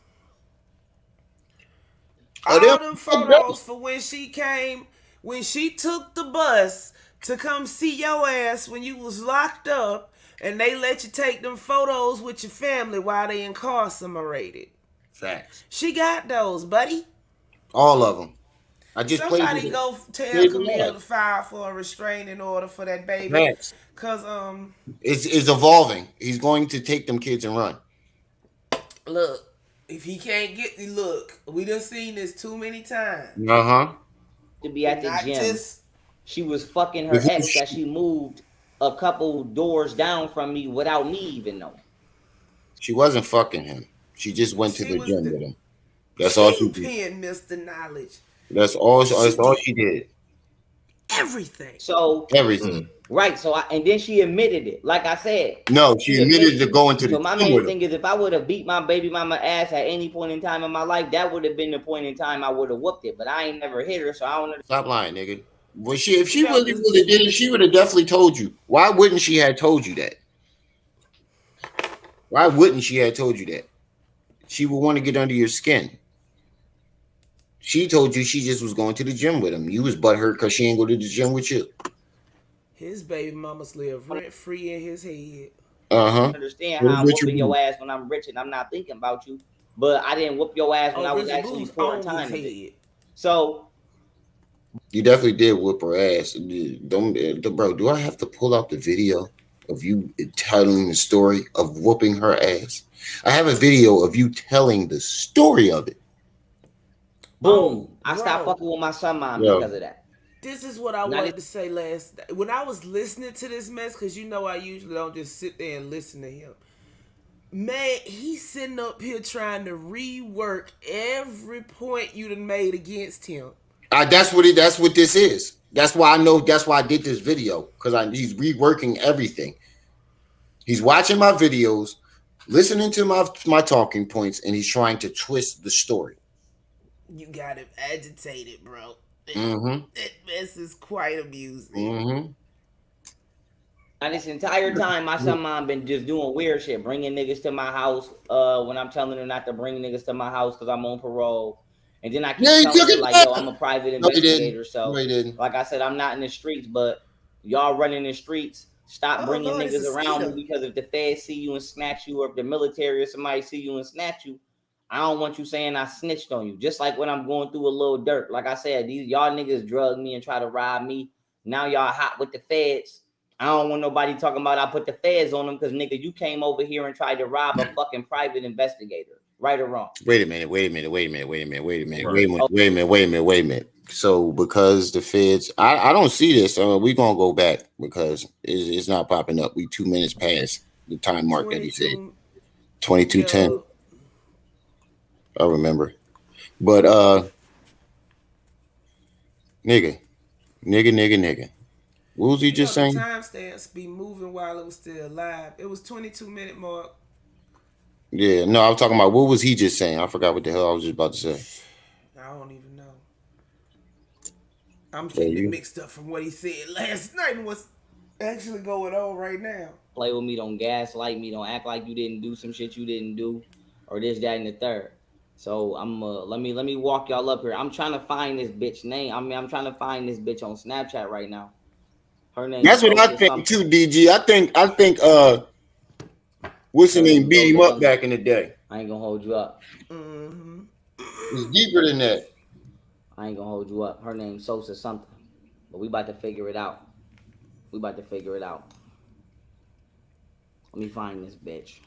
All them them photos for when she took the bus to come see your ass when you was locked up, and they let you take them photos with your family while they incarcerated. Facts. She got those, buddy. All of them. I just Somebody played go tell Played Camille it. to file for a restraining order for that baby. Facts. Cause It's evolving. He's going to take them kids and run. look, if he can't get we done seen this too many times. Uh-huh. to be at the Not gym. just She was fucking her ex that she moved a couple doors down from me without me even knowing. She wasn't fucking him. She just went to She the was gym the with him. That's all she did. kingpin, Mr. Knowledge. That's all she did. Everything. So Everything. right, so and then she admitted it. Like I said, No, she admitted to going to the So my gym main with him. thing is, if I would have beat my baby mama ass at any point in time in my life, that would have been the point in time I would have whooped it. But I ain't never hit her, so I don't know. Stop lying, nigga. Well, if she That really was would have did it, she would have definitely told you. Why wouldn't she have told you that? Why wouldn't she have told you that? She would want to get under your skin. She told you she just was going to the gym with him. You was butthurt because she ain't go to the gym with you. his baby mamas live rent free in his head. Uh-huh. Understand What how is I'm Richard whooping your Boo? ass when I'm rich and I'm not thinking about you. But I didn't whoop your ass when I was Richard actually Boo's pouring on time his in it. head. So You definitely did whoop her ass. Bro, do I have to pull out the video of you telling the story of whooping her ass? I have a video of you telling the story of it. boom, Oh, I stopped bro. fucking with my son mom Yo. because of that. This is what I Now wanted to say last night. When I was listening to this mess, because you know I usually don't just sit there and listen to him. Man, he's sitting up here trying to rework every point you done made against him. That's what this is. That's why I know. That's why I did this video, because he's reworking everything. He's watching my videos, listening to my talking points, and he's trying to twist the story. You got him agitated, bro. Mm-hmm. That mess is quite amusing. Mm-hmm. And this entire time, my son mom been just doing weird shit, bringing niggas to my house when I'm telling her not to bring niggas to my house because I'm on parole. And then I keep Yeah, he telling took her, it like, back. yo, I'm a private No, he didn't. investigator. So, No, he didn't. like I said, I'm not in the streets, but y'all running the streets. Stop Oh, bringing Lord, it's niggas a around me, mosquito. because if the feds see you and snatch you, or if the military or somebody see you and snatch you, I don't want you saying I snitched on you. Just like when I'm going through a little dirt. Like I said, these y'all niggas drug me and try to rob me. Now y'all hot with the feds. I don't want nobody talking about I put the feds on them, because nigga, you came over here and tried to rob a fucking private investigator. Right or wrong? Wait a minute. So because the feds, I don't see this. We gonna go back because it's not popping up. We 2 minutes past the time mark that he said. 22:10. Yo, I remember. But nigga. What was he you know just the saying? timestamps be moving while it was still live. It was 22-minute mark. Yeah, no, I was talking about what was he just saying? I forgot what the hell I was just about to say. I don't even know. I'm Yeah, getting it mixed up from what he said last night and what's actually going on right now. Play with me, don't gaslight me, don't act like you didn't do some shit you didn't do, or this, that, and the third. So I'm let me walk y'all up here. I'm trying to find this bitch name. I'm trying to find this bitch on Snapchat right now. Her name That's what I Sosa think something. too, DG. I think what's her Her name name beat him Sosa up something. back in the day. I ain't gonna hold you up. Mm-hmm. It's deeper than that. I ain't gonna hold you up. Her name Sosa something. But we about to figure it out. Let me find this bitch.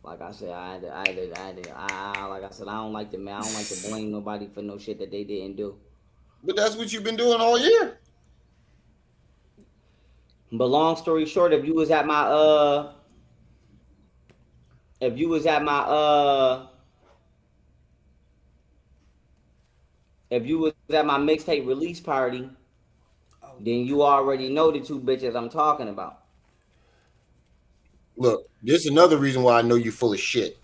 Like I said, like I said, I don't like to blame nobody for no shit that they didn't do. But that's what you've been doing all year. But long story short, if you was at my mixtape release party, then you already know the two bitches I'm talking about. Look, this is another reason why I know you're full of shit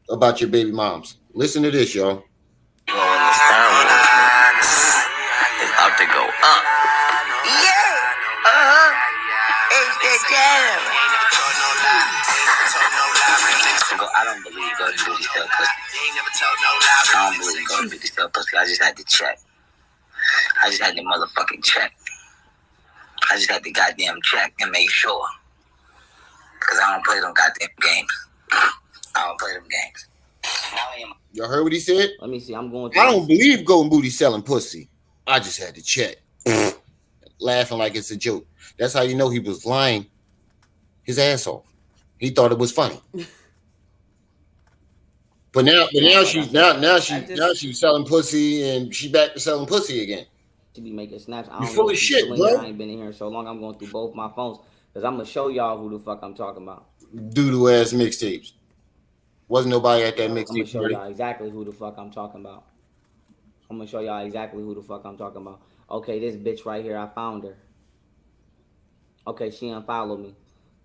about your baby moms. Listen to this, y'all. It's about to go up. Yeah. It's the jam. I don't believe Golden Booty sell pussy. I don't believe Golden Booty sell pussy. I just had to check. I just had the motherfucking check. I just had the goddamn check and make sure. Because I don't play them goddamn games. I don't play them games. Y'all heard what he said? Let me see. I'm going. I don't believe Golden Booty selling pussy. I just had to check. Laughing like it's a joke. That's how you know he was lying his ass off. He thought it was funny. But now Like I she's said, now she's selling pussy and she back to selling pussy again. she be making snaps. I You don't know full if of she's still shit, in here. I bro. ain't been in here so long. I'm going through both my phones because I'm gonna show y'all who the fuck I'm talking about. Doodle ass mixtapes. Wasn't nobody at that I'm gonna mixtape show party. y'all exactly who the fuck I'm talking about. I'm gonna show y'all exactly who the fuck I'm talking about. Okay, this bitch right here, I found her. Okay, she unfollowed me.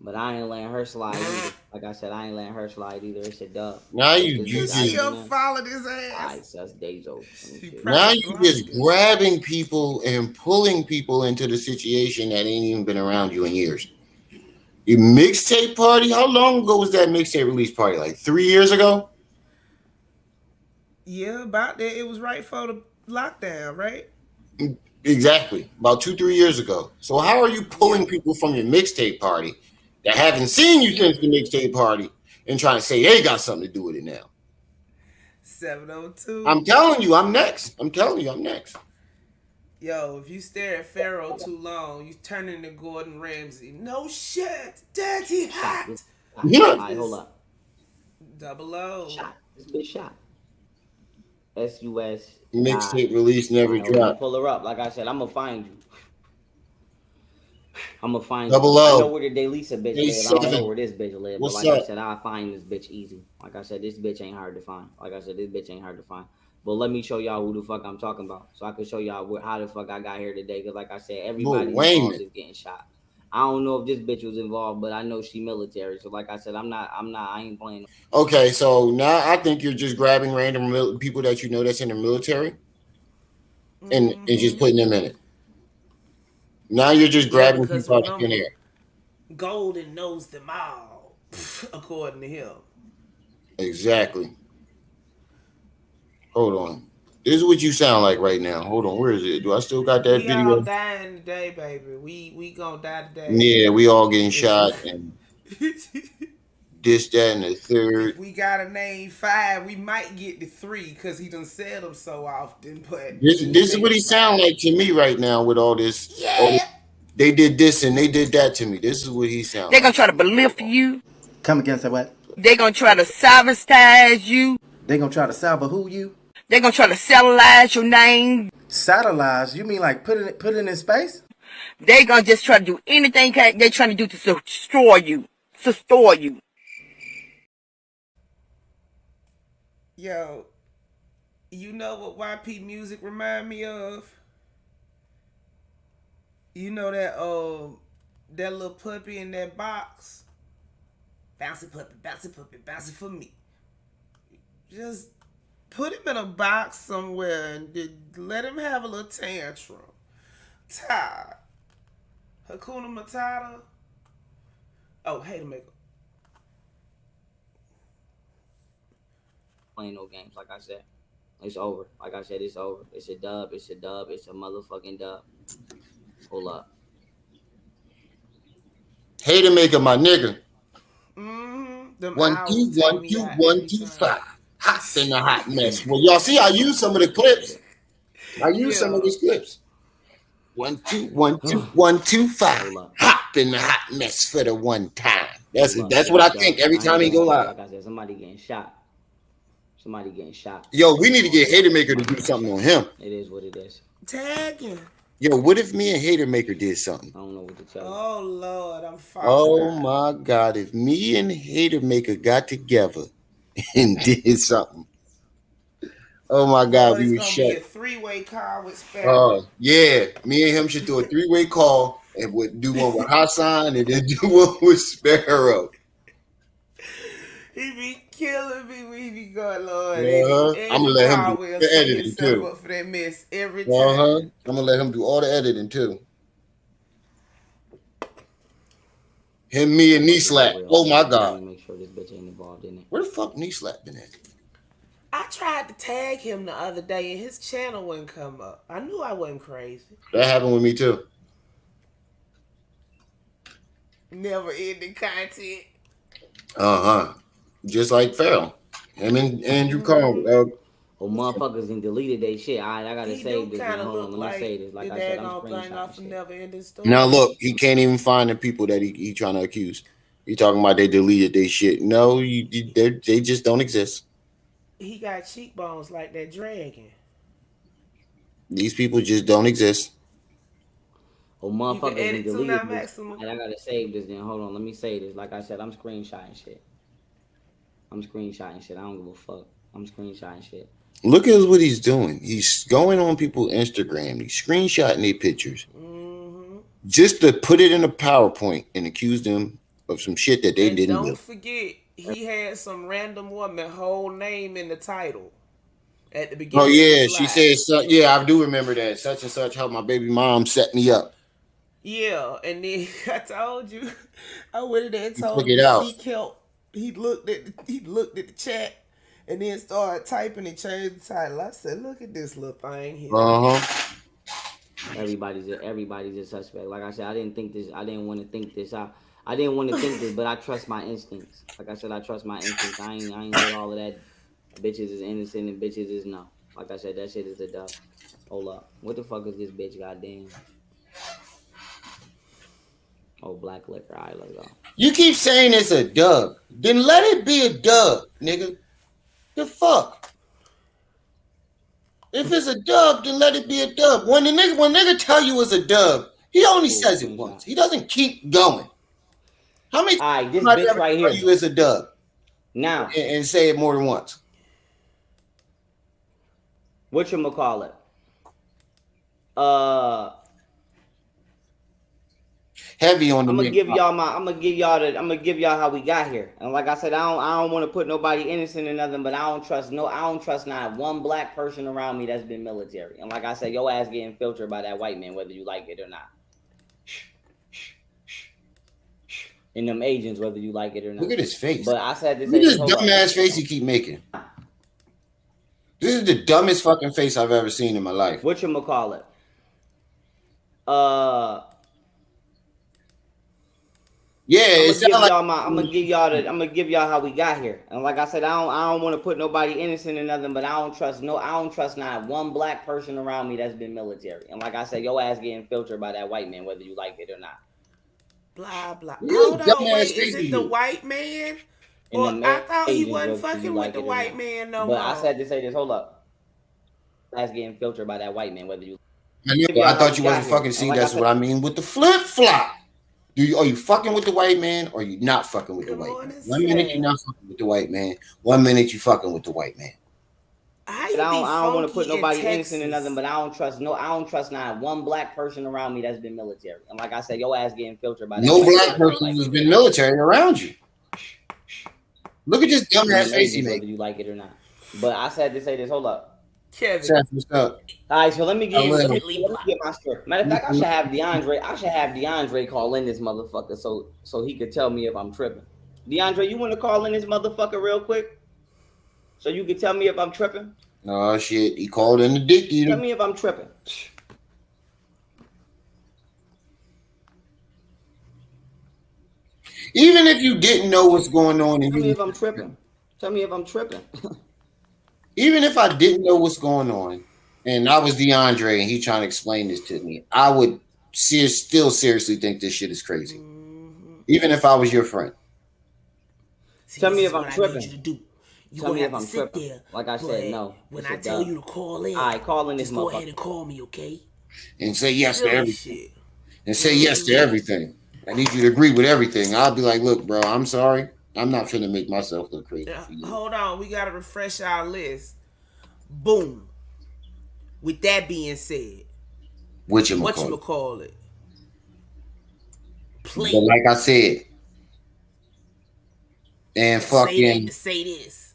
But I ain't letting her slide either. Like I said, I ain't letting her slide either. It's a dub. Now What's you this you bitch She just ID, man? unfollowed his Alright, ass. so that's Dezo. Let me She see. now probably you blocked just him. grabbing people and pulling people into the situation that ain't even been around you in years. Your mixtape party? How long ago was that mixtape release party? Like 3 years ago? Yeah, about that. It was right for the lockdown, right? Exactly. About 2, 3 years ago. So how are you pulling Yep. people from your mixtape party that haven't seen you since the mixtape party and trying to say they got something to do with it now? 702. I'm telling you, I'm next. I'm telling you, I'm next. Yo, if you stare at Pharaoh too long, you turn into Gordon Ramsay. No shit, dirty Shot. This hat. shot. Yeah. Alright, hold Just up. double O. Shot. This bitch shot. SUS die. Mixtape release never Alright, hold on. I'm gonna dropped. pull her up. Like I said, I'm gonna find you. I'm gonna find you. Double I know O. where the Delisa bitch live. I don't know A7. where this bitch live, but What's like I up? said, I'll find this bitch easy. Like I said, this bitch ain't hard to find. Like I said, this bitch ain't hard to find. But let me show y'all who the fuck I'm talking about, so I can show y'all how the fuck I got here today. Cause like I said, Lil everybody involved Wayman. is getting shot. I don't know if this bitch was involved, but I know she military. So like I said, I ain't playing. Okay, so now I think you're just grabbing random people that you know that's in the military and just Mm-hmm. putting them in it. Now you're just Yeah, grabbing because people out of thin remember, air. Golden knows them all, according to him. Exactly. Hold on. This is what you sound like right now. Hold on. Where is it? Do I still got that We all video? dying today, baby. We gonna die today. Yeah, we all getting If shot and this, that, and the if third. we gotta name 5, we might get to 3 because he done said them so often. But we This is what making he sound 5. like to me right now with all this. Oh, Yeah. they did this and they did that to me. This is what he sound They're like. gonna try to belittle you. Come against the what? They're gonna try to sabotage you. They gonna try to salva who you? They're gonna try to cellulize your name. Satellize? You mean like put it in space? They're gonna just try to do anything they're trying to do to destroy you. To store you. Yo, you know what YP music remind me of? You know that little puppy in that box? Bouncy puppy, bouncy for me. Just put him in a box somewhere and let him have a little tantrum. Todd. Hakuna Matata. Oh, hey, to make Playing no games. Like I said, it's over. Like I said, it's over. It's a dub. It's a dub. It's a motherfucking dub. Hold up. Hater maker, my nigga. Them 1 owls 2 take 1 me 2 out 1 every 2 time. 5. Hot in the hot mess. Well, y'all see, I used some of the clips. I used some of Yeah. these clips. 1 2 1 2 1 2 5. Hold up. Hop in the hot mess for the one time. Hold up. That's It's what a I dub. think every I ain't time he gonna go cap. live. Like I said, somebody getting shot. Somebody getting shot. Yo, we need to Hold get up. Hater Maker to do something on him. It is what it is. Tag him. Yo, what if me and Hater Maker did something? I don't know what to tell you. Oh, Lord, I'm falling Oh out. my God, if me and Hater Maker got together and did something. Oh my God, Lord, we it's would going to be shut. a 3-way call with Sparrow. Oh yeah, me and him should do a 3-way call and would do one with Hassan and then do one with Sparrow. He be killing me when he be going, Lord. I'm gonna Andrew let him do Caldwell the set editing himself too. up for that mess every I'm time. gonna let him do all the editing too. Him, me, and knee Fuck is it slap. real? Oh Hold my up. Let God, me make sure this bitch ain't involved in it. where the fuck knee slap been at? I tried to tag him the other day and his channel wouldn't come up. I knew I wasn't crazy. That happened with me too. Never ending content. Just like Pharaoh. Him and Andrew Carl. Mm-hmm. Well, motherfuckers and deleted they shit. I gotta He do save this kind now. of Hold on, look let me like save this. the Like I said, I'm daggone thing screenshotting off of shit. Never Ending Now Story. look, he can't even find the people that he trying to accuse. He talking about they deleted their shit. No, they just don't exist. he got cheekbones like that dragon. These people just don't exist. Oh, You can motherfuckers and edit too now, deleted this. Maximum. And I gotta save this. Then hold on, let me say this. Like I said, I'm screenshotting shit. I'm screenshotting shit. I don't give a fuck. I'm screenshotting shit. Look at what he's doing. He's going on people's Instagram. He's screenshotting their pictures Mm-hmm. just to put it in a PowerPoint and accuse them of some shit that they And didn't don't do. forget, he had some random woman whole name in the title at the Oh beginning of yeah, his she live. says, yeah, I do remember that. Such and such helped my baby mom set me up. Yeah, and then I told you, I went in there and He took told him it to out. seek help. He looked at the chat and then started typing and changed the title. I said, "Look at this little thing here." Uh-huh. Everybody's a suspect. Like I said, I didn't think this. I didn't want to think this out. I didn't want to think this, but I trust my instincts. Like I said, I trust my instincts. I ain't with all of that. Bitches is innocent and bitches is no. Like I said, that shit is a dub. Hold up, what the fuck is this bitch? Goddamn. Oh, black liquor. All right, let's go. You keep saying it's a dub. Then let it be a dub, nigga. The fuck? If it's a dub, then let it be a dub. When nigga tell you it's a dub, he only Cool, says it screenshot. once. He doesn't keep going. How many All right, this times bitch ever right tell here. you it's a dub Now, and say it more than once? whatchamacallit? Heavy on the I'm gonna nigga. give y'all how we got here. And like I said, I don't want to put nobody innocent in nothing, but I don't trust not one black person around me that's been military. And like I said, your ass getting filtered by that white man, whether you like it or not. And them agents, whether you like it or not. Look at his face. But I said Look at this dumbass face he keep making. This is the dumbest fucking face I've ever seen in my life. Whatchamacallit? Yeah, I'm gonna give y'all how we got here. And like I said, I don't want to put nobody innocent in nothing, but I don't trust not one black person around me that's been military. And like I said, your ass getting filtered by that white man, whether you like it or not. Blah blah. Real Hold on, dumbass wait. Is face it he the do. white man? And Or them I thought he agents, wasn't whether you fucking like with the it or white not. man no But more. I said to say this, hold up. Ass getting filtered by that white man, whether you. I thought you wasn't fucking seeing. That's what I mean with the flip flop. Are you fucking with the white man or are you not fucking with the Good white morning, man? 1 minute you're Sam. not fucking with the white man. 1 minute you fucking with the white man. How I you be don't want to put funky in nobody innocent in nothing, Texas? but I don't trust not one black person around me that's been military. And like I said, your ass getting filtered by that No white black man, person like has it or been not. military around you. Look at this And dumbass them face he agents, make. whether you like it or not. But I said to say this, hold up. Kevin, Seth, what's up? All right, so let me get let me instantly blocked. get my story. Matter of fact, I should have DeAndre call in this motherfucker so he could tell me if I'm tripping. DeAndre, you want to call in this motherfucker real quick? So you can tell me if I'm tripping? Oh shit, he called in the dick Tell eater. me if I'm tripping. Even if you didn't know what's going on and Tell me you if I'm tripping. Tell me if I'm tripping. even if I didn't know what's going on and I was DeAndre and he trying to explain this to me, I would still seriously think this shit is crazy. Mm-hmm. Even if I was your friend. See, Tell this me is if I'm what I tripping. need you to do. You Tell gonna me have if to I'm sit tripping. there. Like I said, no. When It's I a tell dub. you to call in, All right, call in this just go ahead motherfucker. and call me, okay? And say yes to Silly everything. shit. And say yes to everything. I need you to agree with everything. I'll be like, look, bro, I'm sorry. I'm not finna make myself look crazy for you. Hold on, we gotta refresh our list. Boom. With that being said, whatchamacallit? Play. But like I said, and Say that fucking to say this.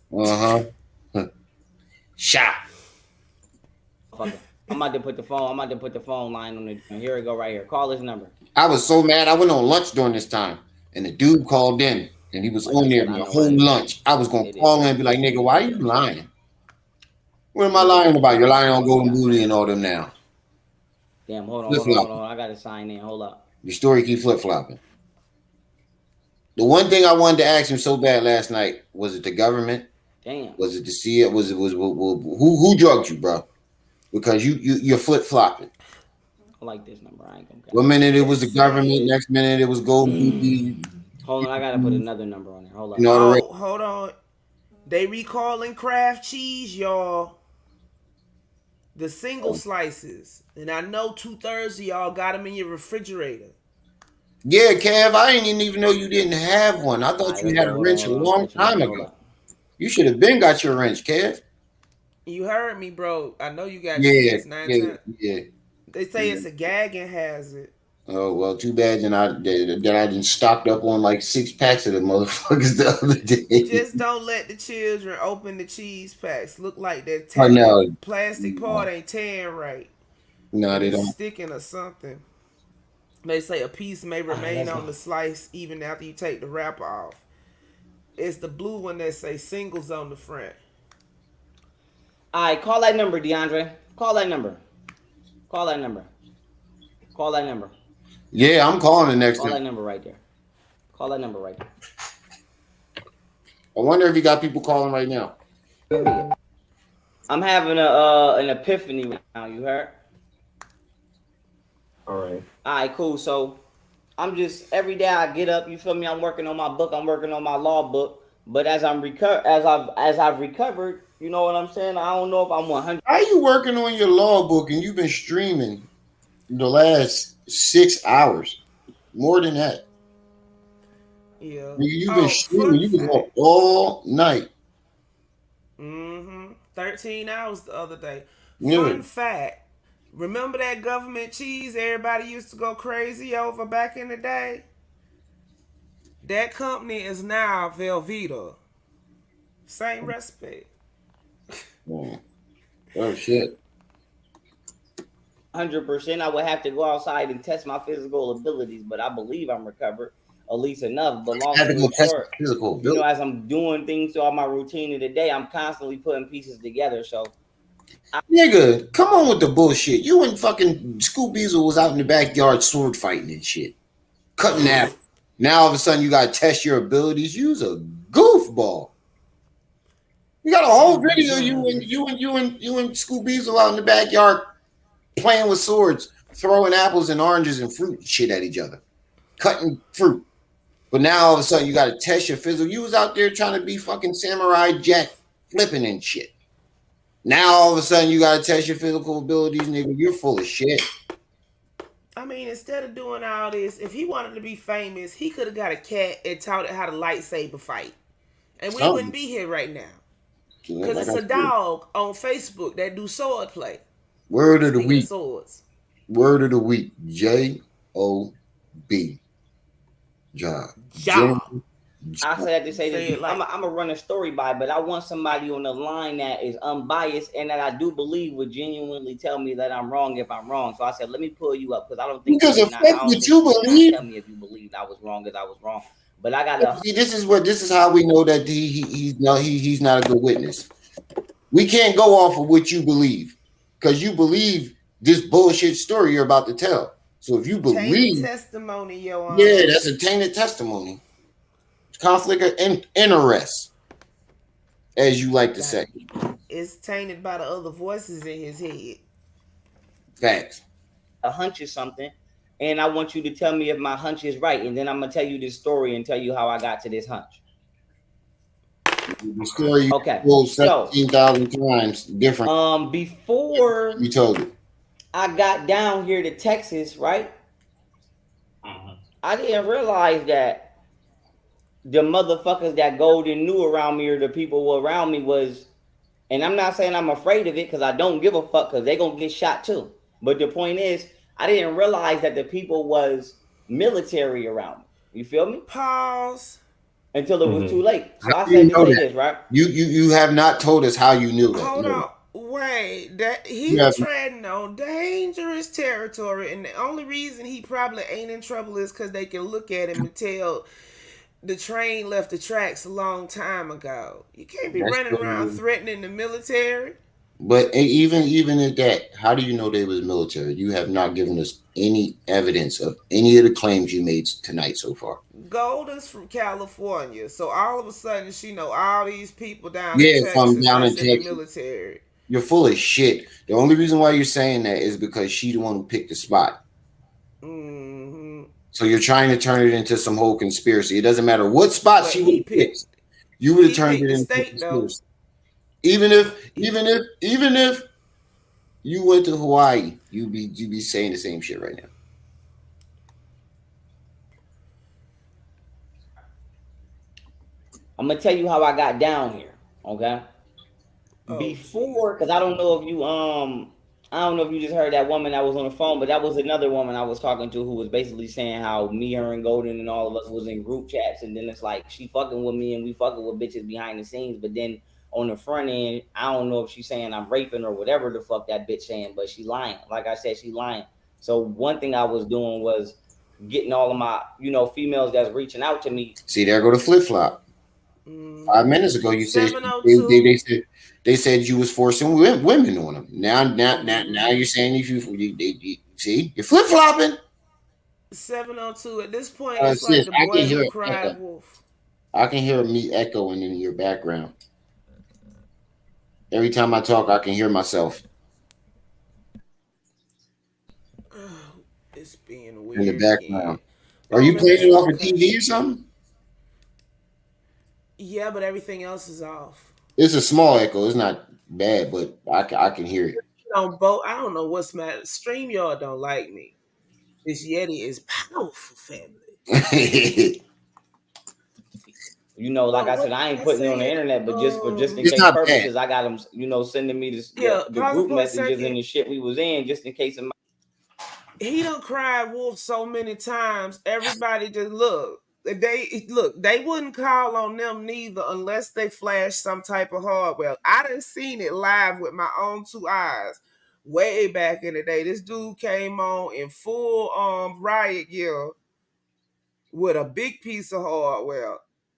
shot. Fucker. I'm about to put the phone line on it. Here we go right here. Call this number. I was so mad. I went on lunch during this time, and the dude called in, and he was Like on I there said, I the know whole it. lunch. I was gonna It call is. in and be like, It nigga, is. why you lying? What am I lying about? You're lying on Golden Booty and all them now. Damn, hold Flip on. flopping. I gotta sign in. Hold up. Your story keep flip flopping. The one thing I wanted to ask him so bad last night was it the government? Damn. Was it the CIA? Was it who drugged you, bro? Because you're flip flopping. I like this number. I ain't gonna. 1 minute it was the government, next minute it was Golden Booty. Hold on, I gotta put another number on there. Hold up. You know the Hold on. They recalling Kraft cheese, y'all. The single slices. And I know 2/3 of y'all got them in your refrigerator. Yeah, Kev, I didn't even know you didn't have one. I All thought right, you let's had go. a Hold on, wrench a hold on. I'm long switching up. time Hold ago. up. You should have been got your wrench, Kev. You heard me, bro. I know you got Yeah, kids 9 times. yeah. They say it's a gagging hazard. Oh well, too bad. Then I didn't stocked up on like 6 packs of the motherfuckers the other day. Just don't let the children open the cheese packs. Look like Oh the no, plastic part no, ain't tearing right. no, And they it's don't. sticking or something. They say a piece may All right, remain let's on go. the slice even after you take the wrapper off. It's the blue one that say singles on the front. All right, call that number, DeAndre. Call that number. Call that number. Call that number. Yeah, I'm calling the next Call that time. number right there. Call that number right there. I wonder if you got people calling right now. I'm having an epiphany right now. You heard? All right. All right, cool. So I'm just every day I get up. You feel me? I'm working on my book. I'm working on my law book. But as I've recovered, you know what I'm saying? I don't know if I'm 100. How you working on your law book and you've been streaming the last 6 hours? More than that. Yeah. You've been Oh, streaming. fun You was fact. up all night. 13 hours the other day. Yeah. Fun fact. Remember that government cheese everybody used to go crazy over back in the day? That company is now Velveeta. Same recipe. Oh, oh shit. 100%. I would have to go outside and test my physical abilities, but I believe I'm recovered at least enough. But long I had to go story test short, the physical you know, ability. as I'm doing things throughout my routine of the day, I'm constantly putting pieces together. So Nigga, come on with the bullshit. You and fucking Scoop Beazle was out in the backyard sword fighting and shit. Cutting apples. Now all of a sudden you gotta test your abilities. You's a goofball. You got a whole video you and Scoop Beazle out in the backyard playing with swords, throwing apples and oranges and fruit and shit at each other. Cutting fruit. But now all of a sudden you gotta test your physical. You was out there trying to be fucking Samurai Jack flipping and shit. Now all of a sudden you gotta test your physical abilities, nigga. You're full of shit. I mean, instead of doing all this, if he wanted to be famous, he could have got a cat and taught it how to lightsaber fight. And we wouldn't be here right now. Because Like it's I a said, dog on Facebook that do sword play. word of the Speaking of week. swords. Word of the week. J-O-B. Job. Job. I said to say Say this. it like- I'm a run a story by, but I want somebody on the line that is unbiased and that I do believe would genuinely tell me that I'm wrong if I'm wrong. So I said, let me pull you up because I don't think Because you of not, I don't what think you you cannot believe. tell me if you believed I was wrong as I was wrong. But I got See, this is how we know that he's not a good witness. We can't go off of what you believe because you believe this bullshit story you're about to tell. So if you Tainted believe, testimony, Your Honor. yeah, that's a tainted testimony. Conflict of interest, as you like to say. It's tainted by the other voices in his head. Facts. a hunch or something, and I want you to tell me if my hunch is right, and then I'm gonna tell you this story and tell you how I got to this hunch. The story you Okay, told so 17,000 times different. before You told it. I got down here to Texas, right? I didn't realize that the motherfuckers that Golden knew around me or the people around me was, and I'm not saying I'm afraid of it because I don't give a fuck because they gonna get shot too. But the point is, I didn't realize that the people was military around me. You feel me? Pause. Until it was too late. So How I do you said to know say that? this, right? You have not told us how you knew that. Hold No. on. Wait. That You he's have- treading on dangerous territory, and the only reason he probably ain't in trouble is because they can look at him and tell the train left the tracks a long time ago. You can't be That's running what around it is. threatening the military. But even at that, how do you know they was military? You have not given us any evidence of any of the claims you made tonight so far. Golden's from California, so all of a sudden she know all these people down Yeah, in from Texas down in that's in the Texas. military. You're full of shit. The only reason why you're saying that is because she the one who picked the spot. Mm-hmm. So you're trying to turn it into some whole conspiracy. It doesn't matter what spot But she he would pick. You would have He turned picked it the into a state though. conspiracy. Even if you went to Hawaii, you'd be saying the same shit right now. I'm gonna tell you how I got down here. Okay. Oh Before, because Jesus. I don't know if you I don't know if you just heard that woman that was on the phone, but that was another woman I was talking to who was basically saying how me, her, and Golden and all of us was in group chats, and then it's like she fucking with me and we fucking with bitches behind the scenes, but then on the front end, I don't know if she's saying I'm raping or whatever the fuck that bitch saying, but she lying. Like I said, she lying. So one thing I was doing was getting all of my, females that's reaching out to me. See, there go the flip flop. 5 minutes ago, you said they 702. said you was forcing women on them. Now you're saying if see you're flip flopping. 702. At this point, it's like Sis, the I can boy hear who an echo. cried wolf. I can hear me echoing in your background. Every time I talk, I can hear myself Oh, it's being in the weird background. again. Are Oh, you let me playing it off a okay. TV or something? Yeah, but everything else is off. It's a small echo. It's not bad, but I can hear it. On both, I don't know what's matter. StreamYard don't like me. This Yeti is powerful, family. Like Oh, I what said, I ain't I putting it on the said? internet, but just in It's case not bad. purposes, I got them, sending me this, Yeah, the pause group for a messages and second. the shit we was in, just in case of He done cried wolf so many times. Everybody just look. They wouldn't call on them neither unless they flash some type of hardware. I done seen it live with my own two eyes way back in the day. This dude came on in full riot gear with a big piece of hardware.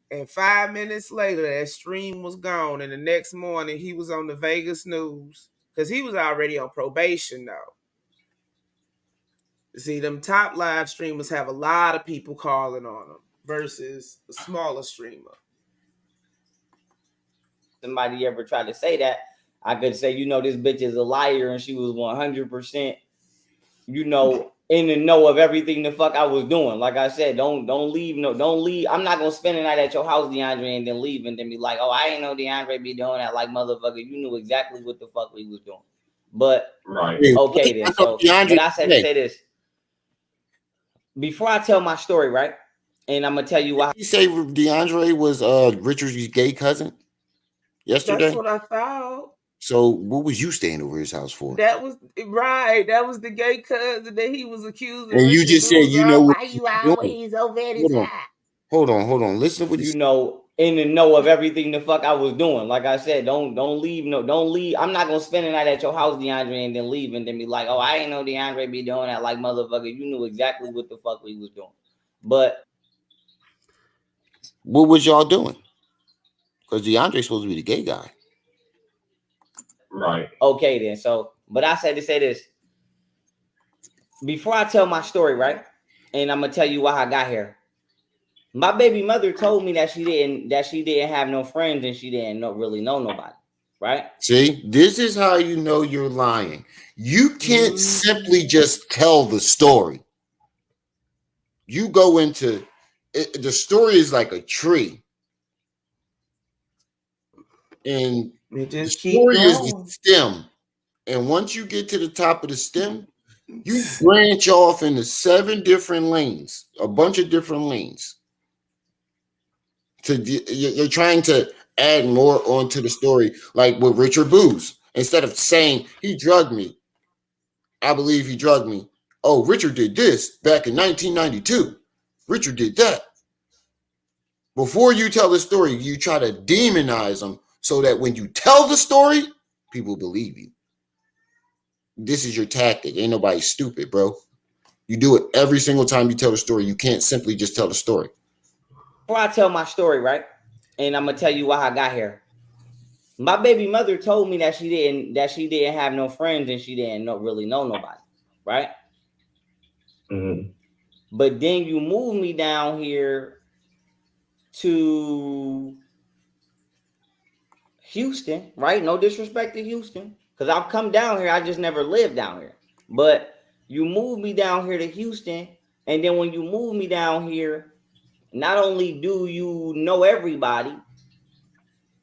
And 5 minutes later, that stream was gone. And the next morning, he was on the Vegas news because he was already on probation now. See, them top live streamers have a lot of people calling on them versus a smaller streamer. somebody ever tried to say that, I could say, this bitch is a liar and she was 100%, in the know of everything the fuck I was doing. Like I said, don't leave. No, don't leave. I'm not gonna spend the night at your house, DeAndre, and then leave and then be like, oh, I ain't know DeAndre be doing that. Like, motherfucker, you knew exactly what the fuck we was doing. But okay then. So, but DeAndre I said to say this before I tell my story, right? And I'm gonna tell you why. you say DeAndre was Richard's gay cousin That's yesterday? what I thought. So what was you staying over his house for? That was right. That was the gay cousin that he was accusing And you Richard just said Lewis you know of. what Why he you was doing. always over at his Hold on, house? hold on. Listen to what he said. In the know of everything the fuck I was doing. Like I said, don't leave. No, don't leave. I'm not gonna spend the night at your house, DeAndre, and then leave and then be like, oh, I ain't know DeAndre be doing that. Like, motherfucker, you knew exactly what the fuck we was doing. But What was y'all doing? Because DeAndre's supposed to be the gay guy. okay then. So, but I said to say this before I tell my story, right? And I'm gonna tell you why I got here. My baby mother told me that she didn't have no friends and she didn't really know nobody, right? See, this is how you know you're lying. You can't simply just tell the story. You go into it, the story is like a tree, and They the just keep story is the growing. stem. And once you get to the top of the stem, you branch off into 7 different lanes, a bunch of different lanes. You're trying to add more onto the story, like with Richard Booz. Instead of saying he drugged me, I believe he drugged me. Oh, Richard did this back in 1992. Richard did that. Before you tell the story, you try to demonize them so that when you tell the story, people believe you. This is your tactic. Ain't nobody stupid, bro. You do it every single time you tell the story. You can't simply just tell the story. Before I tell my story, right? And I'm gonna tell you why I got here. My baby mother told me that she didn't have no friends and she didn't really know nobody, right? Mm-hmm. But then you move me down here to Houston, right? No disrespect to Houston, because I've come down here. I just never lived down here. But you move me down here to Houston, and then when you move me down here, not only do you know everybody,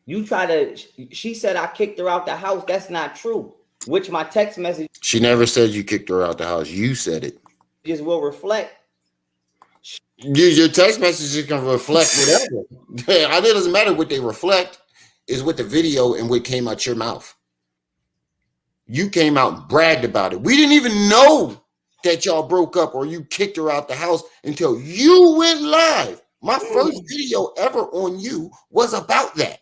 You try to. She said I kicked her out the house. That's not true. Which my text message. She never said you kicked her out the house. You said it. Just will reflect. Your text messages can reflect whatever. It doesn't matter what they reflect. Is what the video and what came out your mouth. You came out and bragged about it. We didn't even know that y'all broke up or you kicked her out the house until you went live. My first video ever on you was about that.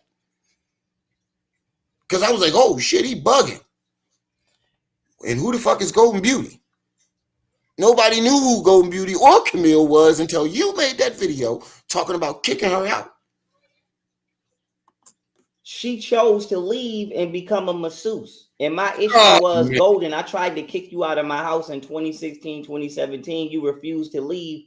Because I was like, oh shit, he bugging. And who the fuck is Golden Beauty? Nobody knew who Golden Beauty or Camille was until you made that video talking about kicking her out. She chose to leave and become a masseuse. And my issue was, man. Golden, I tried to kick you out of my house in 2016, 2017. You refused to leave,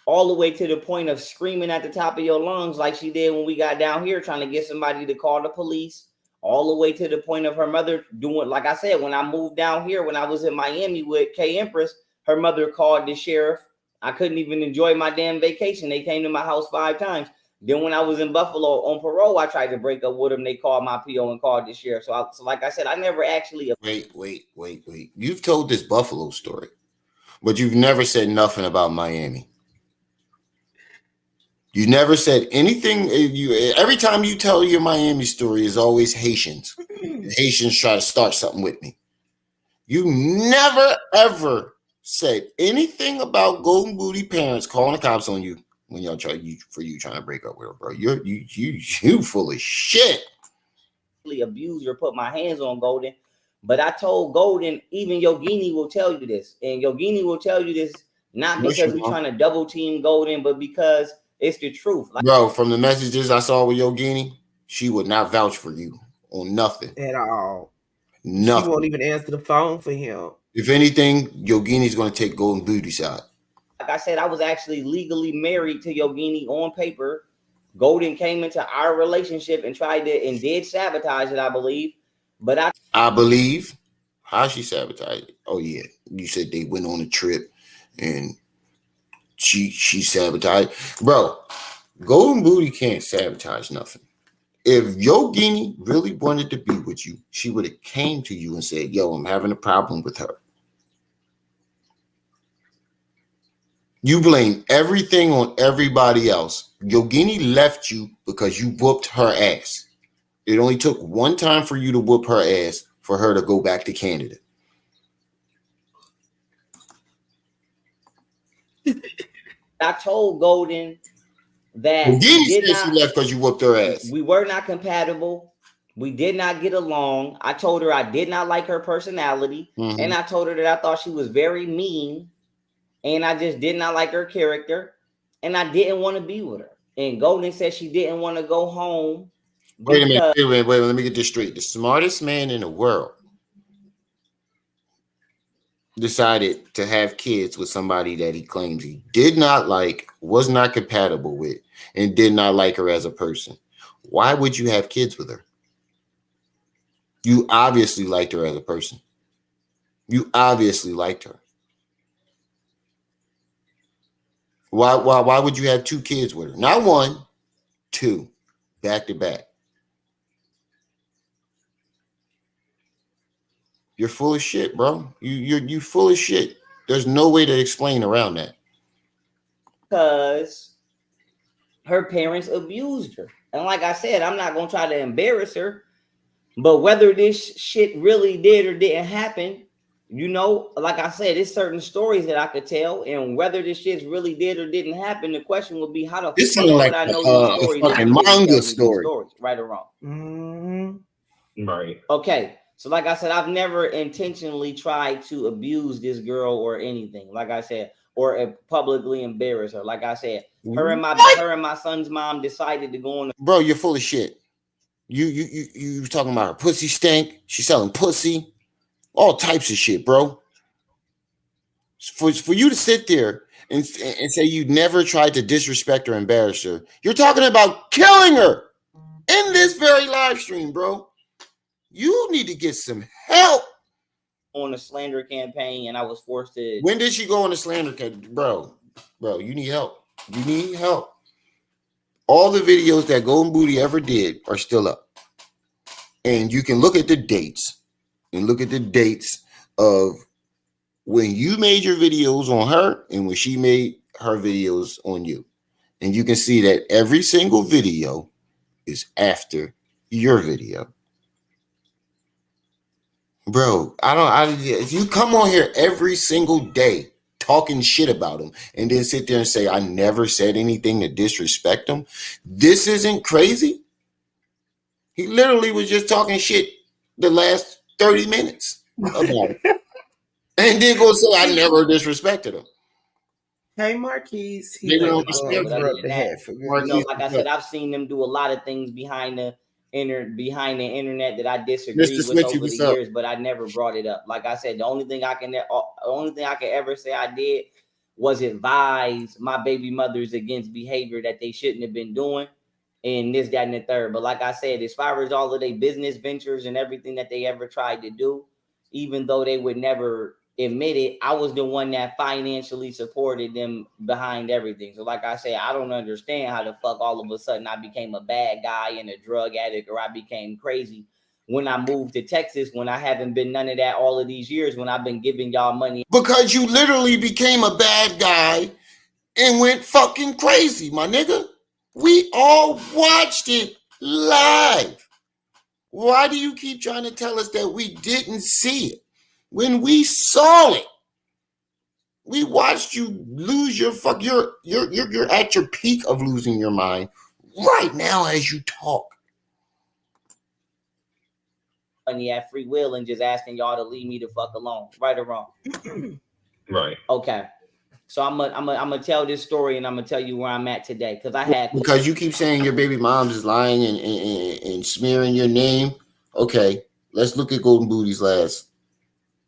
all the way to the point of screaming at the top of your lungs like she did when we got down here trying to get somebody to call the police, all the way to the point of her mother doing, like I said, when I moved down here, when I was in Miami with K Empress, her mother called the sheriff. I couldn't even enjoy my damn vacation. They came to my house 5 times. Then when I was in Buffalo on parole, I tried to break up with them. They called my PO and called the sheriff. So like I said, I never actually. Wait. You've told this Buffalo story, but you've never said nothing about Miami. You never said anything. Every time you tell your Miami story is always Haitians. Haitians try to start something with me. You never, ever said anything about Golden Booty parents calling the cops on you. When y'all trying to break up with her, bro. You full of shit. Abuse or put my hands on Golden, but I told Golden, even Yogini will tell you this, and Yogini will tell you this not because we're trying to double team Golden, but because it's the truth. Like, bro, from the messages I saw with Yogini, she would not vouch for you on nothing at all. Nothing. She won't even answer the phone for him. If anything, Yogini's going to take Golden Booty's side. Like I said, I was actually legally married to Yogini on paper. Golden came into our relationship and tried to and did sabotage it, I believe. But I believe how she sabotaged it. Oh yeah, you said they went on a trip and she sabotaged. Bro, Golden Booty can't sabotage nothing. If Yogini really wanted to be with you, she would have came to you and said, "Yo, I'm having a problem with her." You blame everything on everybody else. Yogini left you because you whooped her ass. It only took one time for you to whoop her ass for her to go back to Canada. I told Golden that Yogini said she left because you whooped her ass. We were not compatible. We did not get along. I told her I did not like her personality. Mm-hmm. And I told her that I thought she was very mean. And I just did not like her character. And I didn't want to be with her. And Golden said she didn't want to go home. Wait a minute. Let me get this straight. The smartest man in the world decided to have kids with somebody that he claims he did not like, was not compatible with, and did not like her as a person. Why would you have kids with her? You obviously liked her as a person. You obviously liked her. Why would you have 2 kids with her? Not 1, 2, back to back. You're full of shit, bro. You full of shit. There's no way to explain around that. Because her parents abused her. And like I said, I'm not going to try to embarrass her. But whether this shit really did or didn't happen, you know, like I said, there's certain stories that I could tell, and whether this shit really did or didn't happen, the question would be, how the fuck would I know these stories? Fucking manga story, right or wrong? Mm-hmm. Right. Okay, so like I said, I've never intentionally tried to abuse this girl or anything. Like I said, or publicly embarrass her. Like I said, her and my son's mom decided to go on. Bro, you're full of shit. You talking about her pussy stank? She's selling pussy. All types of shit, bro. For you to sit there and say you never tried to disrespect or embarrass her, you're talking about killing her in this very live stream, bro. You need to get some help. On a slander campaign, and I was forced to. When did she go on a slander campaign? Bro, you need help. You need help. All the videos that Golden Booty ever did are still up. And you can look at the dates and look at the dates of when you made your videos on her and when she made her videos on you. And you can see that every single video is after your video. Bro, if you come on here every single day talking shit about him and then sit there and say, I never said anything to disrespect him, this isn't crazy. He literally was just talking shit the last 30 minutes about it. And then go say, I never disrespected him. Hey, Marquise. He Maybe went on to the go spirit, interrupt the hat for good. Like I said, I've seen them do a lot of things behind the internet that I disagreed Mr. with Switchy, over what's the up? years, but I never brought it up. Like I said, the only thing I can ever say I did was advise my baby mothers against behavior that they shouldn't have been doing, and this, that, and the third. But like I said, as far as all of their business ventures and everything that they ever tried to do, even though they would never admit it, I was the one that financially supported them behind everything. So like I say, I don't understand how the fuck all of a sudden I became a bad guy and a drug addict, or I became crazy when I moved to Texas, when I haven't been none of that all of these years, when I've been giving y'all money. Because you literally became a bad guy and went fucking crazy, my nigga. We all watched it live. Why do you keep trying to tell us that we didn't see it? When we saw it, we watched you lose your fuck. You're at your peak of losing your mind right now as you talk. Money at free will and just asking y'all to leave me the fuck alone, right or wrong? Right. Okay. So I'm gonna tell this story and I'm gonna tell you where I'm at today because you keep saying your baby moms is lying and smearing your name. Okay, let's look at Golden Booty's last.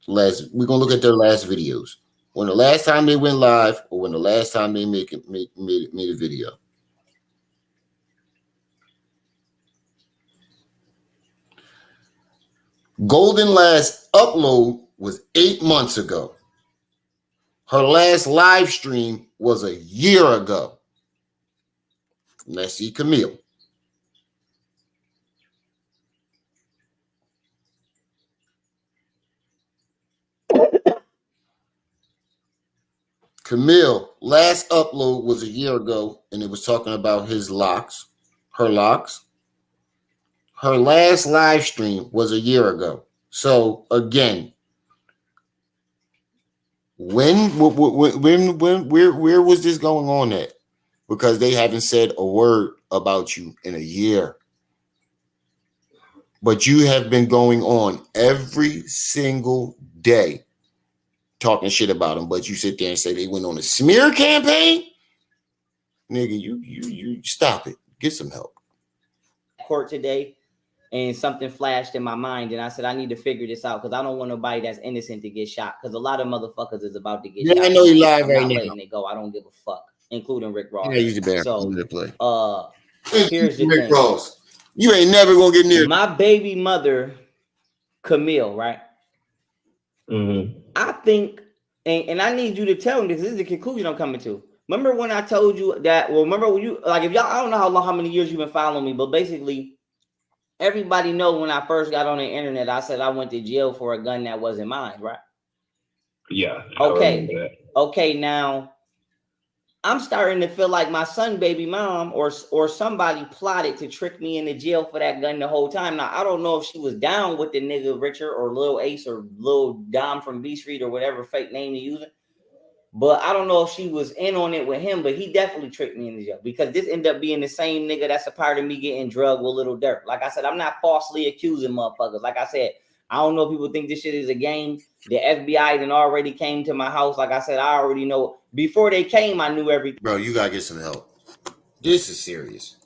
We're gonna look at their last videos. When the last time they went live, or when the last time they made a video. Golden last upload was 8 months ago. Her last live stream was a year ago. Let's see Camille. Camille, last upload was a year ago, and it was talking about his locks, her locks. Her last live stream was a year ago. So again, where was this going on at? Because they haven't said a word about you in a year. But you have been going on every single day talking shit about them. But you sit there and say they went on a smear campaign? Nigga, you stop it. Get some help. Court today, and something flashed in my mind, and I said I need to figure this out because I don't want nobody that's innocent to get shot. Because a lot of motherfuckers is about to get shot. I know you live I'm right not now. letting it go. I don't give a fuck, including Rick Ross. Yeah, use the bear. So play. Here's the Rick thing. Ross. You ain't never gonna get near my baby mother, Camille, right? Mm-hmm. I think, and I need you to tell me this is the conclusion I'm coming to. Remember when I told you that? Well, remember when you if y'all, I don't know how many years you've been following me, but basically, everybody know when I first got on the internet, I said I went to jail for a gun that wasn't mine, right? Yeah. Okay. Okay. Now, I'm starting to feel like my son, baby mom, or somebody plotted to trick me into jail for that gun the whole time. Now, I don't know if she was down with the nigga Richard or Lil Ace or Lil Dom from B Street or whatever fake name they using. But I don't know if she was in on it with him, but he definitely tricked me into jail because this ended up being the same nigga that's a part of me getting drugged with Little Dirt. Like I said, I'm not falsely accusing motherfuckers. Like I said, I don't know if people think this shit is a game. The FBI then already came to my house. Like I said, I already know. Before they came, I knew everything. Bro, you gotta get some help. This is serious.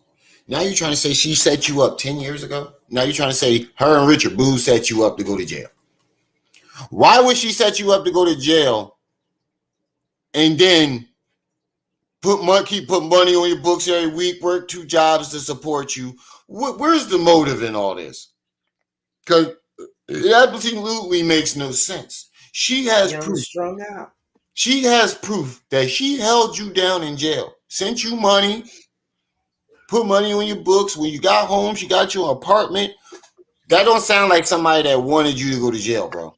Now you're trying to say she set you up 10 years ago? Now you're trying to say her and Richard Boo set you up to go to jail. Why would she set you up to go to jail and then keep putting money on your books every week, work 2 jobs to support you? Where's the motive in all this? Because it absolutely makes no sense. She has proof. Strung out. She has proof that she held you down in jail, sent you money, put money on your books. When you got home, she got you an apartment, That don't sound like somebody that wanted you to go to jail, bro.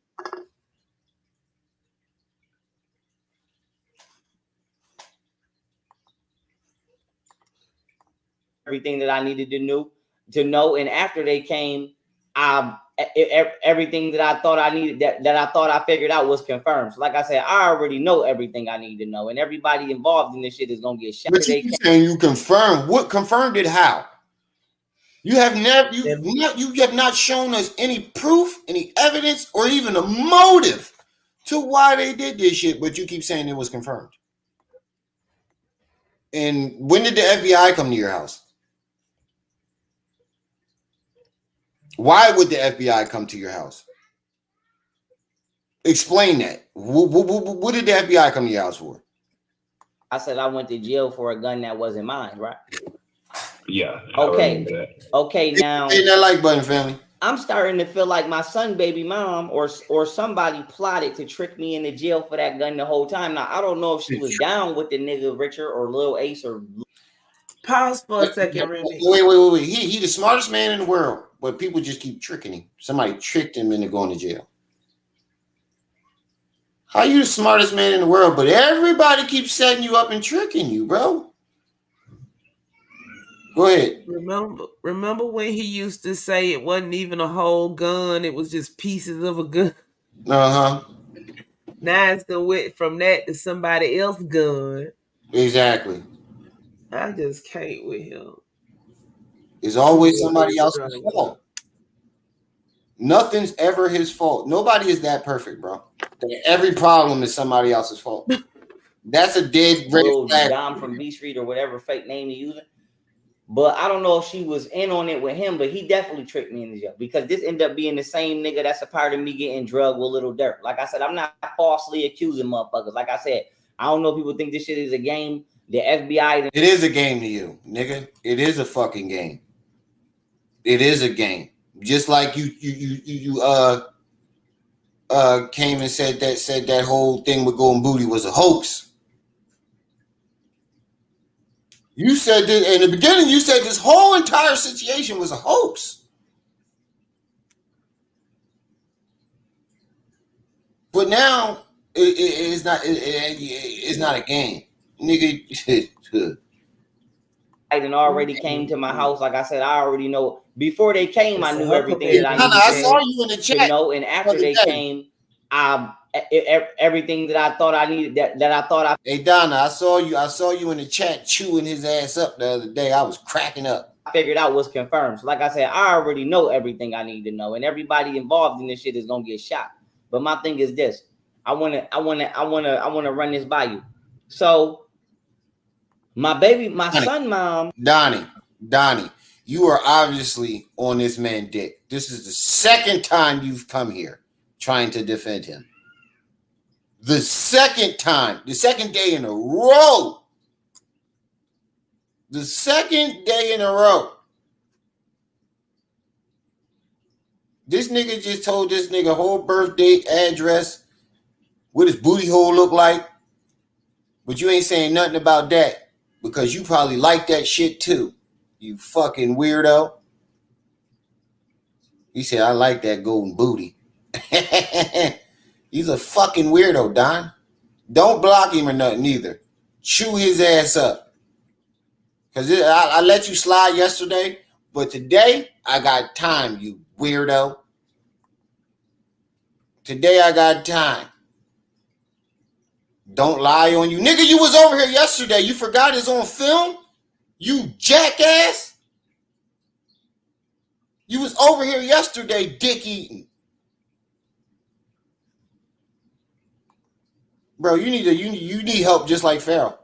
Everything that I needed to know, and after they came, everything that I thought I needed, that I thought I figured out, was confirmed. So like I said, I already know everything I need to know, and everybody involved in this shit is gonna get shot. But you saying you confirmed? What confirmed it? How? You have never you have not shown us any proof, any evidence, or even a motive to why they did this shit. But you keep saying it was confirmed. And when did the FBI come to your house? Why would the FBI come to your house? Explain that. What did the FBI come to your house for? I said I went to jail for a gun that wasn't mine, right? Yeah. Okay. Okay. Now, hit that like button, family. I'm starting to feel like my son, baby mom, or somebody plotted to trick me into jail for that gun the whole time. Now, I don't know if she was down with the nigga Richard or Lil Ace or. Pause for a second, Remy. Wait. He the smartest man in the world, but people just keep tricking him. Somebody tricked him into going to jail. How you the smartest man in the world, but everybody keeps setting you up and tricking you, bro? Go ahead. Remember when he used to say it wasn't even a whole gun, it was just pieces of a gun? Uh-huh. Now it's the went from that to somebody else's gun. Exactly. I just can't with him. It's always somebody else's fault. Nothing's ever his fault. Nobody is that perfect, bro. Every problem is somebody else's fault. That's a dead red flag. Dom from B Street or whatever fake name he using. But I don't know if she was in on it with him, but he definitely tricked me into jail, because this ended up being the same nigga that's a part of me getting drugged with Little Dirt. Like I said, I'm not falsely accusing motherfuckers. Like I said, I don't know if people think this shit is a game. The FBI. It is a game to you, nigga. It is a fucking game. It is a game. Just like you came and said that whole thing with Golden Booty was a hoax. You said that in the beginning. You said this whole entire situation was a hoax. But now it's not. It's not a game, nigga. And already came to my house. Like I said, I already know. Before they came, I knew everything that I needed. I saw you in the chat. You know, and after they came, everything that I thought I needed, that I thought I. Hey Donna, I saw you in the chat chewing his ass up the other day. I was cracking up. I figured out was confirmed. So like I said, I already know everything I need to know, and everybody involved in this shit is gonna get shot. But my thing is this: I wanna run this by you. So my son mom, Donnie, you are obviously on this man's dick. This is the second time you've come here trying to defend him. The second time, the second day in a row. The second day in a row. This nigga just told this nigga whole birth date, address, what his booty hole look like. But you ain't saying nothing about that because you probably like that shit too. You fucking weirdo. He said, I like that golden booty. He's a fucking weirdo, Don. Don't block him or nothing either. Chew his ass up. Because I let you slide yesterday, but today I got time, you weirdo. Today I got time. Don't lie on you. Nigga, you was over here yesterday. You forgot it's on film? You jackass. You was over here yesterday, dick eating. Bro, you need help just like Pharaoh.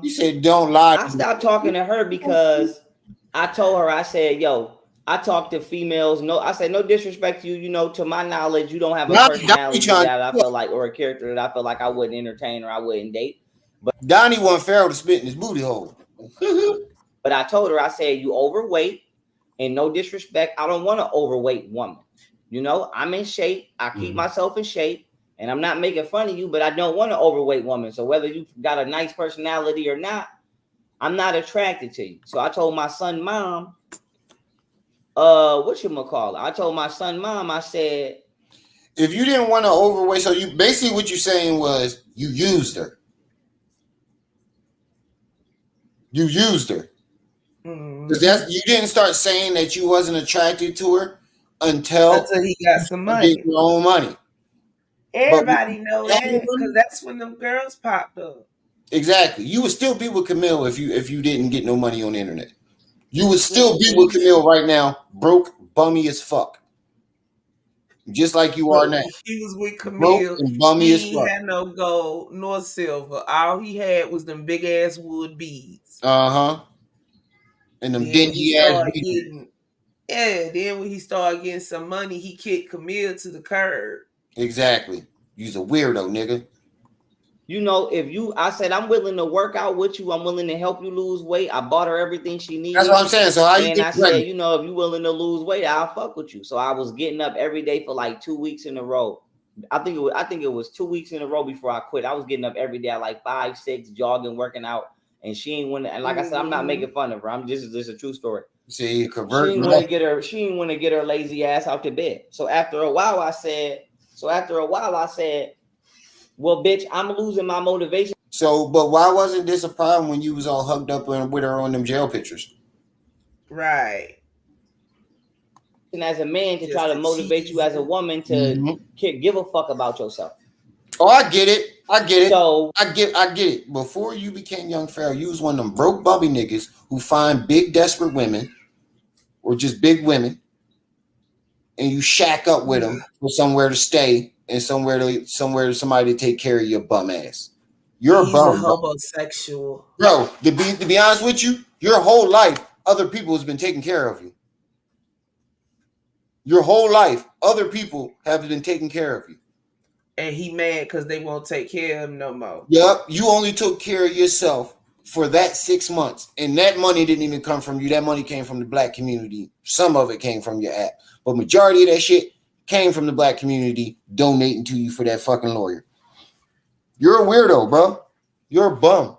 You said don't lie. I stopped talking to her because I told her, I said, yo, I talk to females. No, I said, no disrespect to you. You know, to my knowledge, you don't have a personality that I feel like, or a character that I feel like I wouldn't entertain or I wouldn't date. But Donnie want Pharaoh to spit in his booty hole. But I told her, I said, you overweight, and no disrespect, I don't want an overweight woman. You know, I'm in shape. I keep myself in shape, and I'm not making fun of you, but I don't want an overweight woman. So whether you got a nice personality or not, I'm not attracted to you. So I told my son mom, whatchamacallit? I told my son mom, I said, if you didn't want to overweight, so you basically what you're saying was you used her. You used her. Because you didn't start saying that you wasn't attracted to her until he got some money. Get your own money. Everybody know that because that's when them girls popped up. Exactly. You would still be with Camille if you didn't get no money on the internet. You would still be with Camille right now, broke, bummy as fuck. Just like you are now. He was with Camille. Broke and bummy as fuck. He had no gold nor silver. All he had was them big ass wood beads. And them dingy ass beads. Then when he started getting some money, he kicked Camille to the curb. Exactly. You's a weirdo, nigga. You know, I said I'm willing to work out with you. I'm willing to help you lose weight. I bought her everything she needed. That's what I'm saying. So I said, you know, if you willing to lose weight, I'll fuck with you. So I was getting up every day for like 2 weeks in a row. I think it was 2 weeks in a row before I quit. I was getting up every day at like 5, 6, jogging, working out, and she ain't want to. And like I said, I'm not making fun of her. This is a true story. See, she didn't want to get her lazy ass out the bed. So after a while, I said, well, bitch, I'm losing my motivation. So, but why wasn't this a problem when you was all hugged up with her on them jail pictures? Right. And as a man to try to motivate you as a woman to give a fuck about yourself. Oh, I get it. So I get it. Before you became Young Pharaoh, you was one of them broke bubby niggas who find big desperate women or just big women, and you shack up with them for somewhere to stay and somewhere to somebody to take care of your bum ass. You're a bum, a homosexual. Bro, to be honest with you, your whole life, other people has been taking care of you. Your whole life, other people have been taking care of you. And he mad because they won't take care of him no more. Yep, you only took care of yourself for that 6 months. And that money didn't even come from you. That money came from the black community. Some of it came from your app. But majority of that shit came from the black community donating to you for that fucking lawyer. You're a weirdo, bro. You're a bum.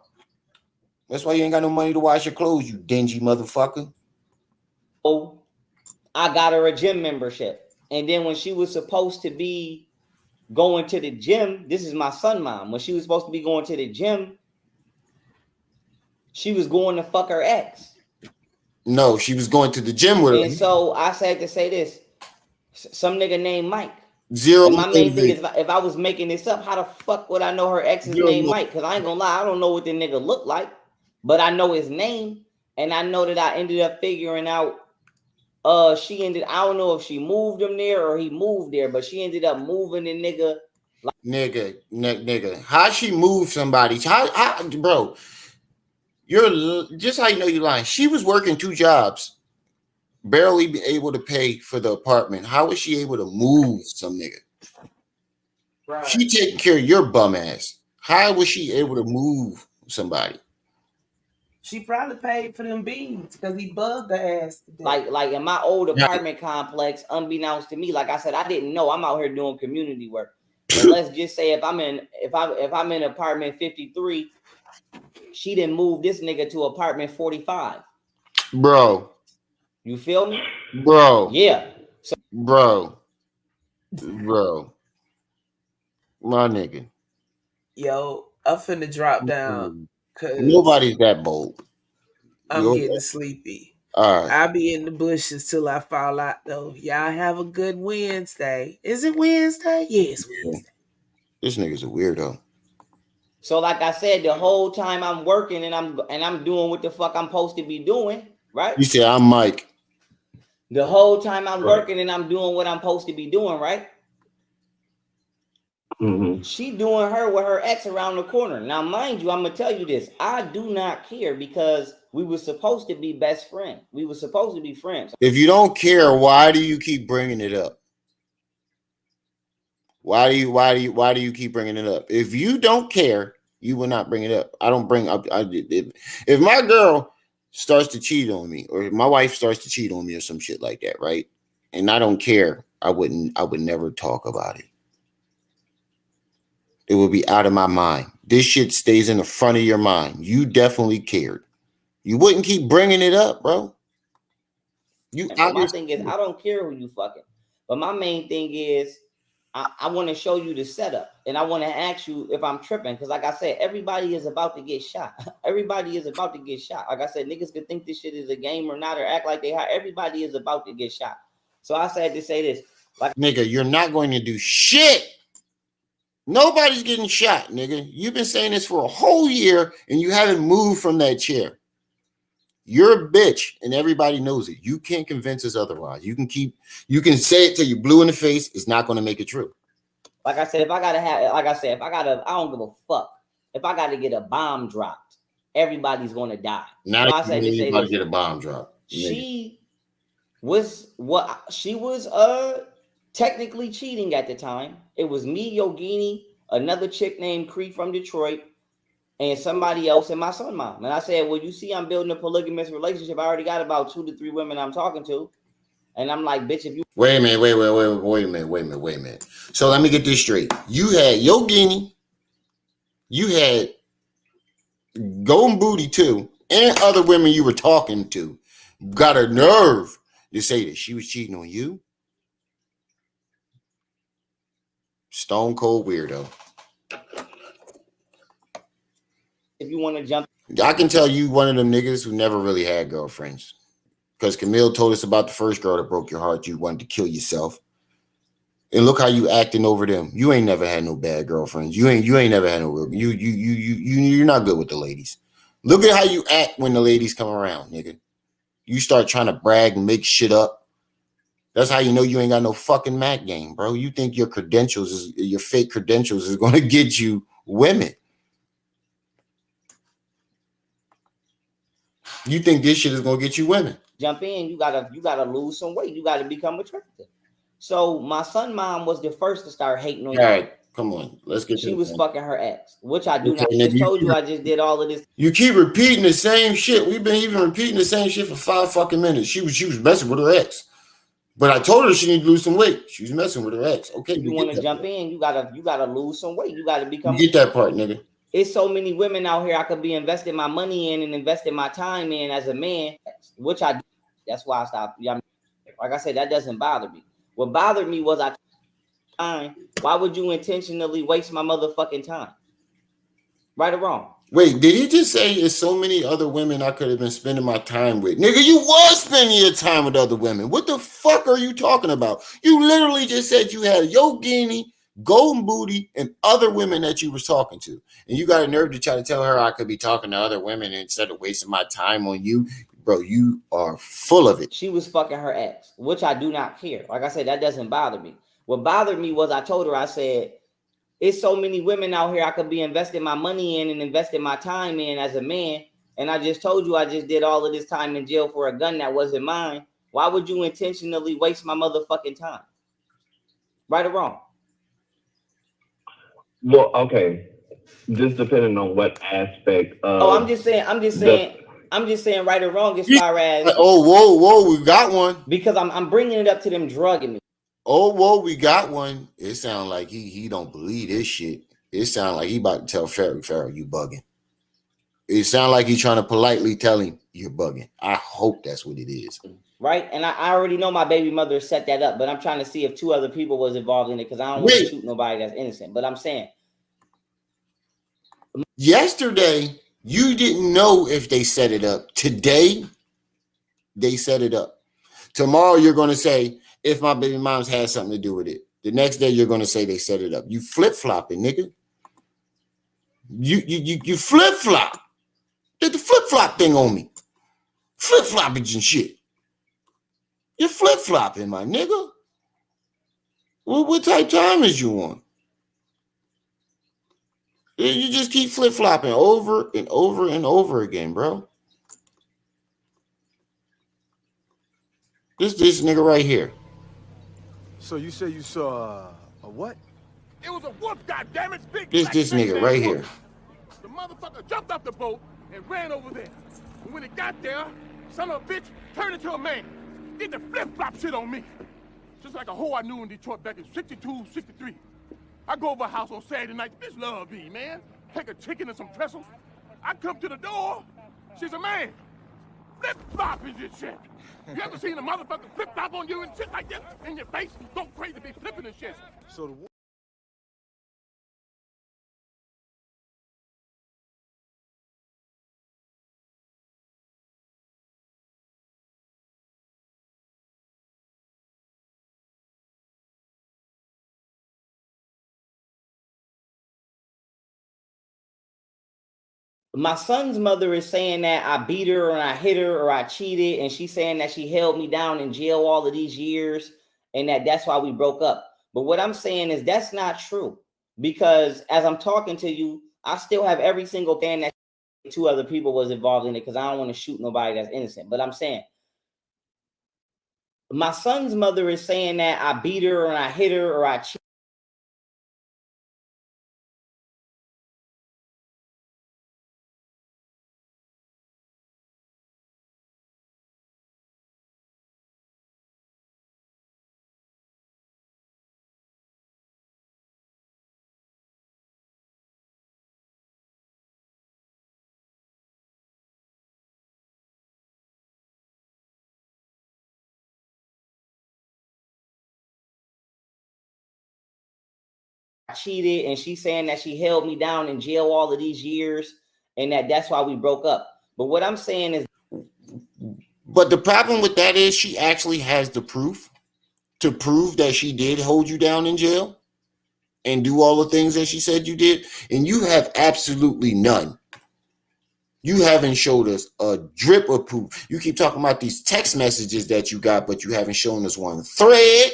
That's why you ain't got no money to wash your clothes, you dingy motherfucker. Oh, I got her a gym membership. And then when she was supposed to be going to the gym, this is my son mom. When she was supposed to be going to the gym, she was going to fuck her ex. No, she was going to the gym with her. And so I said to say this, some nigga named Mike. Zero. And my main thing is, if I was making this up, how the fuck would I know her ex's name Mike? Because I ain't gonna lie, I don't know what the nigga looked like, but I know his name, and I know that I ended up figuring out. I don't know if she moved him there or he moved there, but she ended up moving the nigga. Nigga, how she moved somebody? How bro? You're just how you know you're lying. She was working 2 jobs, barely be able to pay for the apartment. How was she able to move some nigga? Right. She taking care of your bum ass. How was she able to move somebody? She probably paid for them beans because he bugged her ass to death. Like in my old apartment complex, unbeknownst to me, like I said, I didn't know. I'm out here doing community work. But let's just say if I'm in apartment 53, she didn't move this nigga to apartment 45. Bro. You feel me? Bro. Yeah. So, bro. My nigga. Yo, I'm finna drop down. Cause nobody's that bold. I'm getting sleepy. All right. I'll be in the bushes till I fall out though. Y'all have a good Wednesday. Is it Wednesday? Yes, Wednesday. This nigga's a weirdo. So like I said, the whole time I'm working and I'm doing what the fuck I'm supposed to be doing, right? You say I'm Mike. The whole time I'm working and I'm doing what I'm supposed to be doing, right? Mm-hmm. She doing her with her ex around the corner. Now, mind you, I'm gonna tell you this. I do not care because we were supposed to be best friends. We were supposed to be friends. If you don't care, why do you keep bringing it up? Why do you keep bringing it up? If you don't care, you will not bring it up. I don't bring up. If my girl starts to cheat on me, or if my wife starts to cheat on me, or some shit like that, right? And I don't care. I would never talk about it. It will be out of my mind. This shit stays in the front of your mind. You definitely cared. You wouldn't keep bringing it up, bro. You So my thing is, I don't care who you fucking, but my main thing is, I want to show you the setup, and I want to ask you if I'm tripping, because like I said, everybody is about to get shot. Everybody is about to get shot. Like I said, niggas could think this shit is a game or not, or act like they high. Everybody is about to get shot. So I said to say this, like, nigga, you're not going to do shit. Nobody's getting shot, nigga. You've been saying this for a whole year, and you haven't moved from that chair. You're a bitch, and everybody knows it. You can't convince us otherwise. You can say it till you're blue in the face. It's not going to make it true. Like I said, if I don't give a fuck. If I gotta get a bomb dropped, everybody's gonna die. Now so I said to say this, get a bomb drop. She was technically cheating at the time. It was me, Yogini, another chick named Cree from Detroit, and somebody else, and my son mom. And I said, well, you see, I'm building a polygamous relationship. I already got about 2 to 3 women I'm talking to. And I'm like, bitch, if you wait a minute. So let me get this straight. You had Yogini, you had Golden Booty too, and other women you were talking to got a nerve to say that she was cheating on you. Stone cold weirdo. If you want to jump, I can tell you one of them niggas who never really had girlfriends. Because Camille told us about the first girl that broke your heart. You wanted to kill yourself. And look how you acting over them. You ain't never had no bad girlfriends. You ain't never had no real. You're not good with the ladies. Look at how you act when the ladies come around, nigga. You start trying to brag and make shit up. That's how you know you ain't got no fucking Mac game, bro. You think your fake credentials is going to get you women. You think this shit is going to get you women. Jump in, you gotta lose some weight. You gotta become attractive. So my son mom was the first to start hating on you. All right, come on. Let's get She was fucking her ex, which I do not. I just told you I just did all of this. You keep repeating the same shit. We've been even repeating the same shit for 5 fucking minutes. She was messing with her ex. But I told her she needed to lose some weight. She was messing with her ex. Okay. You want to jump in, you gotta lose some weight. You gotta become. You get that part, nigga. It's so many women out here I could be investing my money in and investing my time in as a man, which I do. That's why I stopped. Like I said, that doesn't bother me. What bothered me was why would you intentionally waste my motherfucking time? Right or wrong? Wait, did he just say there's so many other women I could have been spending my time with? Nigga, you was spending your time with other women. What the fuck are you talking about? You literally just said you had Yogini, Golden Booty, and other women that you was talking to. And you got a nerve to try to tell her I could be talking to other women instead of wasting my time on you. Bro, you are full of it. She was fucking her ex, which I do not care. Like I said, that doesn't bother me. What bothered me was I told her, I said, it's so many women out here I could be investing my money in and investing my time in as a man. And I just told you I just did all of this time in jail for a gun that wasn't mine. Why would you intentionally waste my motherfucking time? Right or wrong? Well, okay. Just depending on what aspect of... Oh, I'm just saying right or wrong as far as... Oh, whoa, we got one. Because I'm bringing it up to them drugging me. Oh, whoa, we got one. It sounds like he don't believe this shit. It sounds like he about to tell Pharaoh, you bugging. It sounds like he's trying to politely tell him you're bugging. I hope that's what it is. Right? And I already know my baby mother set that up, but I'm trying to see if 2 other people was involved in it because I don't want to shoot nobody that's innocent. But I'm saying... Yesterday, you didn't know if they set it up. Today, they set it up. Tomorrow, you're going to say, if my baby mom's had something to do with it. The next day, you're going to say they set it up. You flip-flopping, nigga. You flip-flop. Did the flip-flop thing on me. Flip-flopping and shit. You're flip-flopping, my nigga. Well, what type of time is you on? You just keep flip-flopping over and over and over again, bro. This nigga right here. So you say you saw a what? It was a wolf, goddammit! Big This nigga right here. The motherfucker jumped off the boat and ran over there. And when he got there, son of a bitch turned into a man. Did the flip-flop shit on me. Just like a hoe I knew in Detroit back in 62, 63. I go over a house on Saturday night. Bitch love me, man. Take a chicken and some pretzels. I come to the door. She's a man. flip-flopping and shit. You ever seen a motherfucker flip-flop on you and shit like this in your face? Go crazy, be flipping and shit. So the My son's mother is saying that I beat her or I hit her or I cheated, and she's saying that she held me down in jail all of these years and that's why we broke up. But what I'm saying is that's not true, because as I'm talking to you, I still have every single thing that 2 other people was involved in it, because I don't want to shoot nobody that's innocent. But I'm saying my son's mother is saying that I beat her or I hit her or I cheated. And she's saying that she held me down in jail all of these years and that's why we broke up. But what I'm saying is, but the problem with that is she actually has the proof to prove that she did hold you down in jail and do all the things that she said you did, and you have absolutely none. You haven't showed us a drip of proof. You keep talking about these text messages that you got, but you haven't shown us one thread.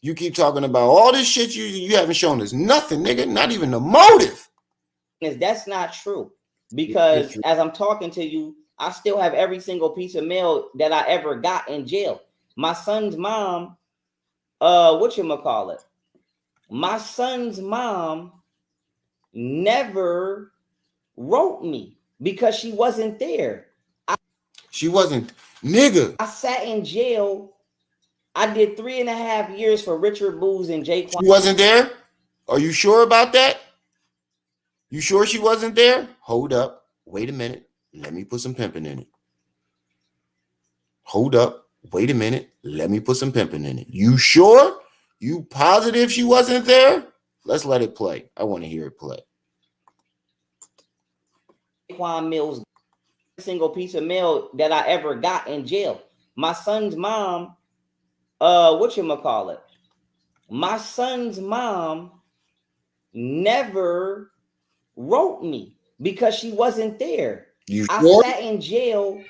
You keep talking about all this shit. You haven't shown us nothing, nigga. Not even the motive. That's not true, because as I'm talking to you, I still have every single piece of mail that I ever got in jail. My son's mom, whatchamacallit? My son's mom never wrote me because she wasn't there. She wasn't, nigga. I sat in jail. I did 3.5 years for Richard Booz and Jay. She wasn't there? Are you sure about that? You sure she wasn't there? Hold up. Wait a minute. Let me put some pimping in it. Hold up. Wait a minute. Let me put some pimping in it. You sure? You positive she wasn't there? Let's let it play. I want to hear it play. Mills, single piece of mail that I ever got in jail. My son's mom, whatchamacallit? My son's mom never wrote me because she wasn't there. You I sure? sat in jail.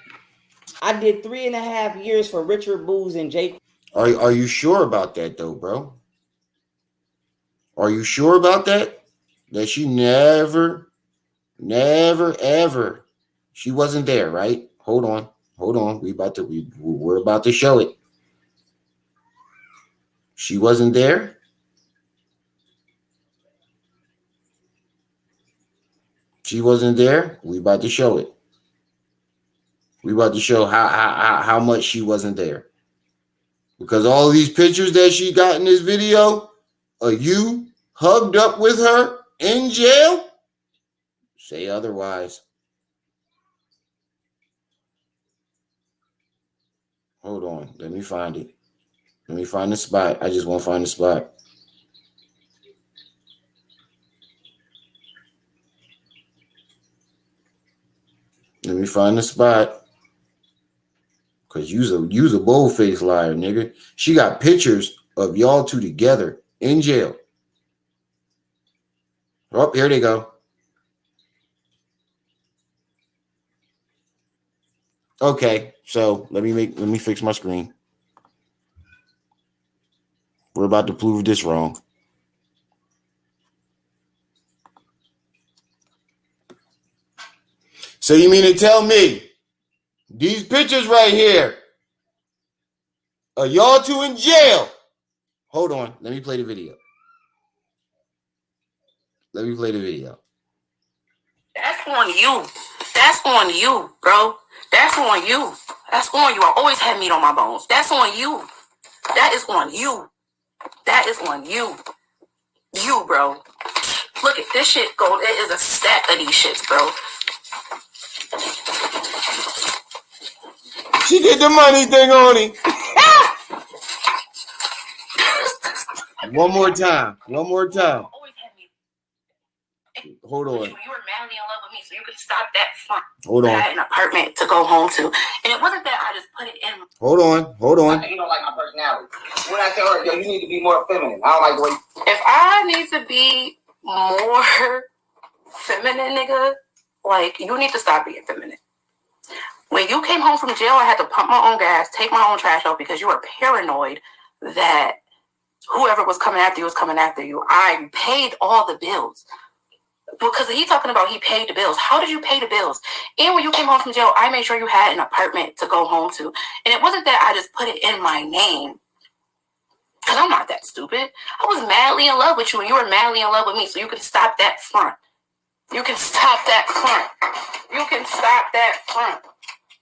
I did 3.5 years for Richard Booz and Jay. Are you sure about that though, bro? Are you sure about that? That she never, ever, she wasn't there, right? Hold on. We're about to show it. She wasn't there. She wasn't there. We about to show it. We about to show how much she wasn't there. Because all of these pictures that she got in this video are you hugged up with her in jail? Say otherwise. Hold on. Let me find it. Let me find the spot. I just want to find the spot. Let me find the spot. Because you's a bold-faced liar, nigga. She got pictures of y'all two together in jail. Oh, here they go. Okay, so let me fix my screen. We're about to prove this wrong. So you mean to tell me these pictures right here are y'all two in jail? Hold on, let me play the video. Let me play the video. That's on you. That's on you, bro. That's on you. That's on you. I always had meat on my bones. That's on you. That is on you. That is on you. You, bro. Look at this shit, go. It is a stack of these shits, bro. She did the money thing on him. One more time. Hold on. You were madly in love with me, so you could stop that front. Hold on. I had an apartment to go home to, and it wasn't that I just put it in. Hold on. You don't like my personality. When I tell her, yo, you need to be more feminine. I don't like the way. If I need to be more feminine, nigga, like you need to stop being feminine. When you came home from jail, I had to pump my own gas, take my own trash out because you were paranoid that whoever was coming after you was coming after you. I paid all the bills. Because he's talking about he paid the bills. How did you pay the bills? And when you came home from jail, I made sure you had an apartment to go home to. And it wasn't that I just put it in my name. Because I'm not that stupid. I was madly in love with you and you were madly in love with me. So you can stop that front. You can stop that front. You can stop that front.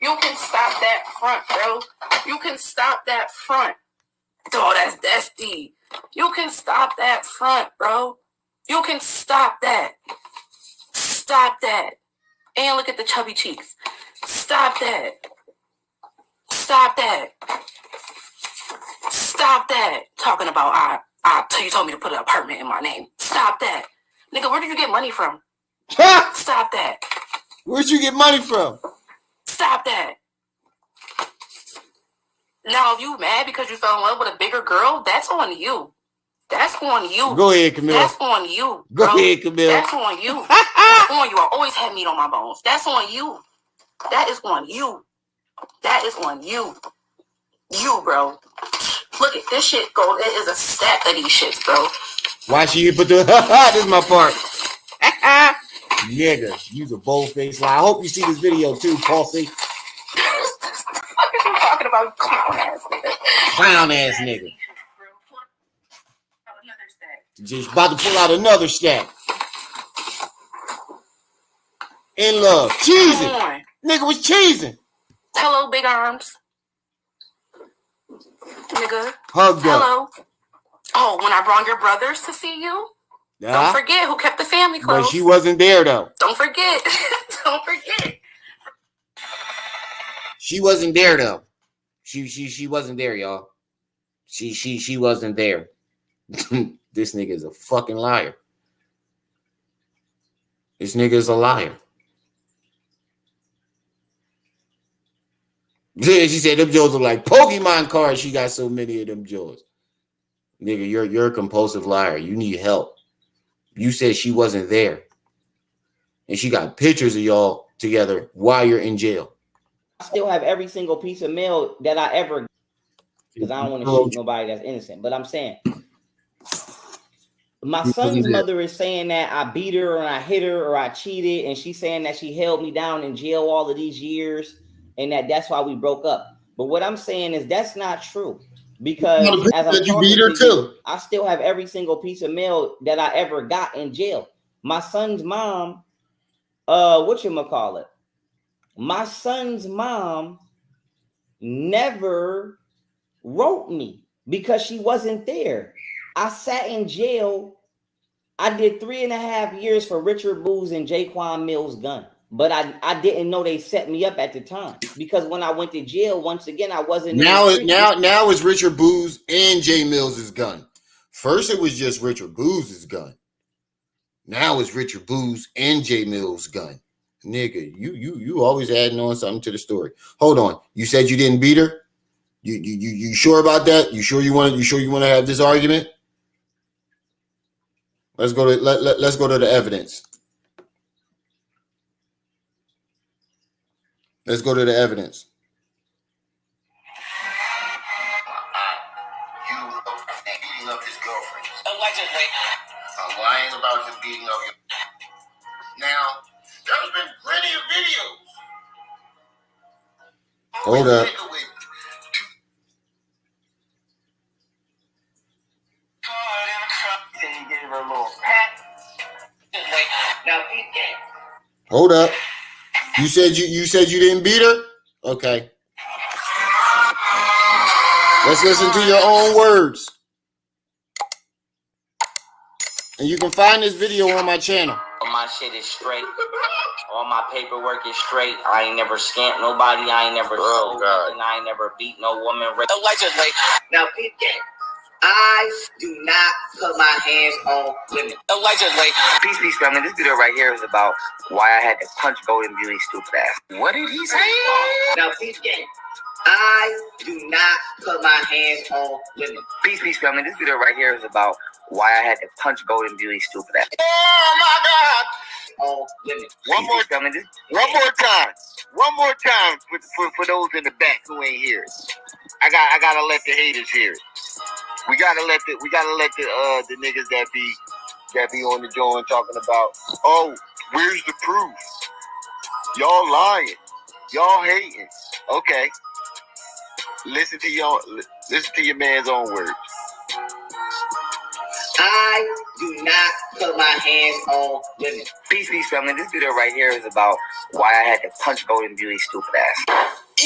You can stop that front, bro. You can stop that front. Oh, that's deep. You can stop that front, bro. You can stop that. Stop that. And look at the chubby cheeks. Stop that. Stop that. Stop that. Talking about you told me to put an apartment in my name. Stop that. Nigga, where did you get money from? Stop that. Where'd you get money from? Stop that. Now, if you mad because you fell in love with a bigger girl, that's on you. That's on you. Go ahead, Camille. That's on you. Bro. Go ahead, Camille. That's on you. That's on you. I always had meat on my bones. That's on you. That is on you. That is on you. You, bro. Look at this shit, go. It is a stack of these shits, bro. Why should you put the this is my part. Nigga, use a bold face lie. I hope you see this video too, Palsy. What are you talking about, clown ass nigga? Clown ass nigga. Just about to pull out another stack. In love. Cheesing. Nigga was cheesing. Hello, big arms. Nigga. Hugged up. Hello. Oh, when I brought your brothers to see you? Don't forget who kept the family close. But she wasn't there though. Don't forget. Don't forget. She wasn't there though. She wasn't there, y'all. She wasn't there. This nigga is a fucking liar. This nigga is a liar. Yeah, she said them Joes are like Pokemon cards. She got so many of them Joes. Nigga, you're a compulsive liar. You need help. You said she wasn't there. And she got pictures of y'all together while you're in jail. I still have every single piece of mail that I ever, because I don't want to shoot nobody that's innocent. But I'm saying, my son's mother is saying that I beat her or I hit her or I cheated. And she's saying that she held me down in jail all of these years and that's why we broke up. But what I'm saying is that's not true. Because as I'm you beat her too. I still have every single piece of mail that I ever got in jail. My son's mom, whatchamacallit? My son's mom never wrote me because she wasn't there. I sat in jail. I did 3.5 years for Richard Booz and Jaquan Mills' gun. But I didn't know they set me up at the time because when I went to jail, once again, I wasn't. Now it's Richard Booz and Jay Mills' gun. First, it was just Richard Booz's gun. Now it's Richard Booz and Jay Mills' gun. Nigga, you always adding on something to the story. Hold on. You said you didn't beat her? You sure about that? You sure you want to have this argument? Let's go to the evidence. Let's go to the evidence. You beating up his girlfriend. Allegedly. I'm lying about you beating up your. Now, there's been plenty of videos. Hold up. Hold up. You said you didn't beat her? Okay. Let's listen to your own words. And you can find this video on my channel. My my shit is straight. All my paperwork is straight. I ain't never scammed nobody. I ain't never stole nothing. I ain't never beat no woman. Allegedly. Now, peep game. I do not put my hands on women. Allegedly. Peace, family. This video right here is about why I had to punch Golden Beauty's stupid ass. What did he say? Now, peace game. I do not put my hands on women. Peace, family. This video right here is about why I had to punch Golden Beauty's stupid ass. Oh my God! On women. One more time. One more time for those in the back who ain't here. I gotta let the haters hear it. We gotta let the niggas that be on the joint talking about, oh, where's the proof? Y'all lying. Y'all hating. Okay. Listen to your man's own words. I do not put my hands on women. Peace, family. This video right here is about why I had to punch Golden Beauty's stupid ass.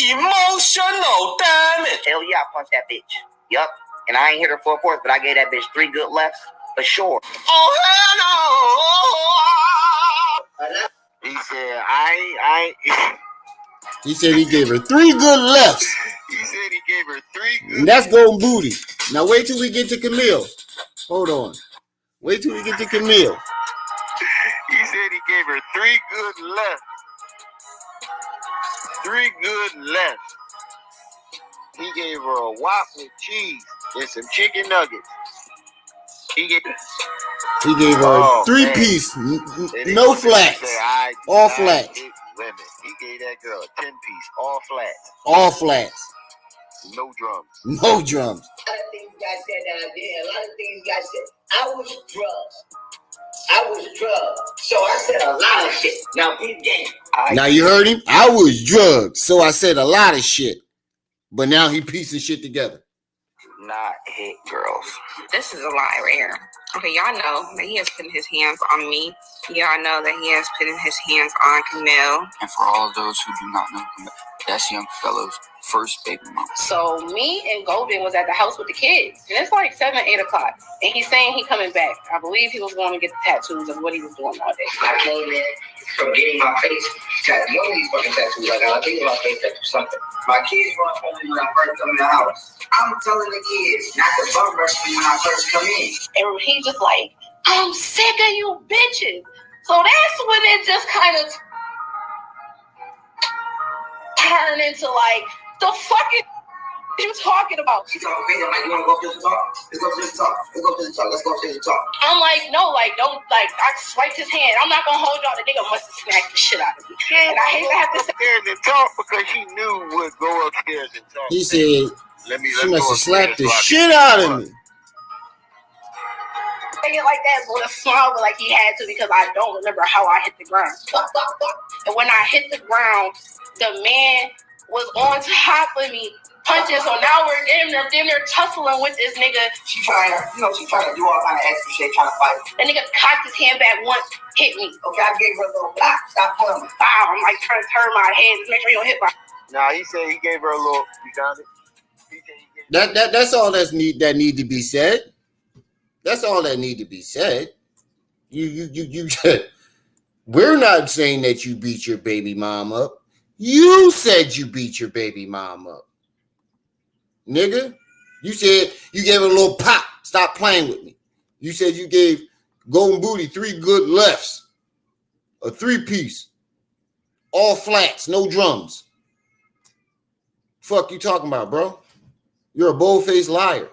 Emotional damage. Hell yeah, I punched that bitch. Yup. And I ain't hit her full force, but I gave that bitch 3 good lefts for sure. Oh hell no! He said He said he gave her 3 good lefts. He said he gave her 3 good. And that's Golden Booty. Now wait till we get to Camille. Hold on. Wait till we get to Camille. He said he gave her 3 good lefts. 3 good lefts. He gave her a whop with cheese and some chicken nuggets. He gave her 3-piece, no flats, all flats. Women. He gave that girl a 10-piece, all flats. All flats. No drums. No drums. A lot of things guys said that I did. A lot of things guys said. I was drugged. So I said a lot of shit. Now, big game. Now you heard him? I was drugged. So I said a lot of shit. But now he piecing shit together. Not hit girls. This is a lie right here. Okay, y'all know that he has put his hands on me. Y'all know that he has put his hands on Camille. And for all of those who do not know Camille, that's young fellow's first baby mom. So me and Golden was at the house with the kids. And it's like 7, 8 o'clock. And he's saying he coming back. I believe he was going to get the tattoos of what he was doing all day. I came in from getting my face tattooed. One of these fucking tattoos I got. I think my face tattoo something. My kids run home when I first come in the house. I'm telling the kids not to bum rush me when I first come in. And he's just like, I'm sick of you bitches. So that's when it just kind of turned into like, the fucking you talking about? She talking crazy. I'm like, you want to go upstairs and talk? Let's go upstairs and talk. Let's go upstairs and talk. Let's go upstairs and talk. I'm like, no, like, don't, like, I swiped his hand. I'm not going to hold y'all. The nigga must have smacked the shit out of me. And I hate to have to say upstairs and talk because he knew would go upstairs and talk. He said, she must have slapped the shit out of me. Say it like that with a smile, but like he had to because I don't remember how I hit the ground. And when I hit the ground, the man was on top of me, punching. So now we're damn near tussling with this nigga. She trying to do all kind of extra shit, trying to fight. The nigga cocked his hand back once, hit me. Okay, I gave her a little block. Stop pulling me. Bow. I'm like trying to turn my head, just make sure you don't hit my. Nah, he said he gave her a little. You got it. That's all that need to be said. That's all that need to be said. You we're not saying that you beat your baby mom up. You said you beat your baby mom up. Nigga, you said you gave her a little pop. Stop playing with me. You said you gave Golden Booty 3 good lefts. A 3-piece. All flats, no drums. Fuck you talking about, bro? You're a bold-faced liar.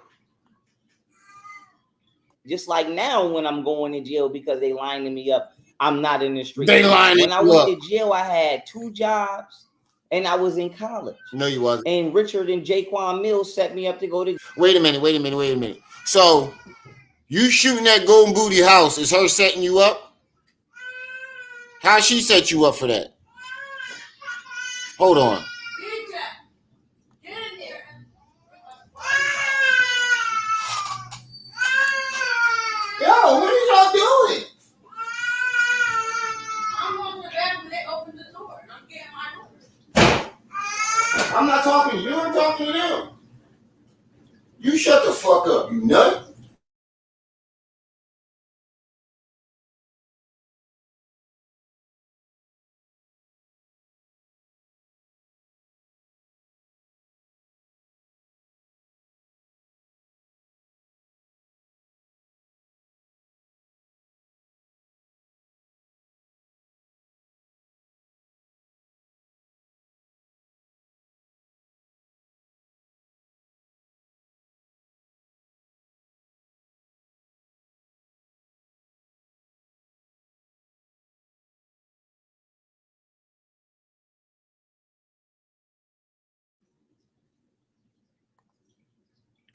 Just like now when I'm going to jail because they lining me up, I'm not in the street. They lining When I went to jail, I had 2 jobs and I was in college. No, you wasn't. And Richard and Jaquan Mills set me up to go to. Wait a minute. So you shooting that Golden Booty house is her setting you up? How she set you up for that? Hold on. Yo, what are y'all doing? I'm going to the bathroom. They opened the door. And I'm getting my room. I'm not talking to you. I'm talking to them. You shut the fuck up, you nut.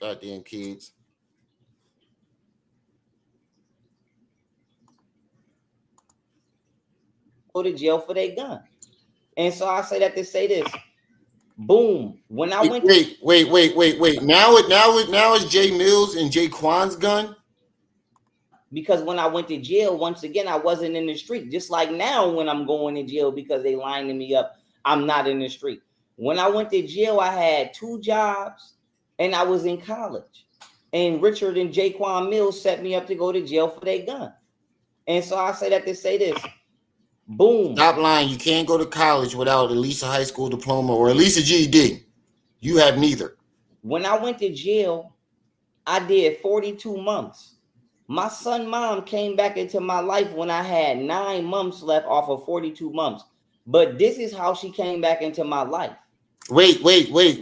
Goddamn kids. Go to jail for their gun. And so I say that to say this. Boom. When I went Wait. Now it's Jay Mills and Jay Quan's gun. Because when I went to jail, once again, I wasn't in the street. Just like now when I'm going to jail because they lining me up, I'm not in the street. When I went to jail, I had 2 jobs and I was in college. And Richard and Jaquan Mills set me up to go to jail for their gun. And so I say that to say this. Boom. Stop lying. You can't go to college without at least a high school diploma or at least a GED. You have neither. When I went to jail, I did 42 months. My son mom came back into my life when I had 9 months left off of 42 months. But this is how she came back into my life. Wait.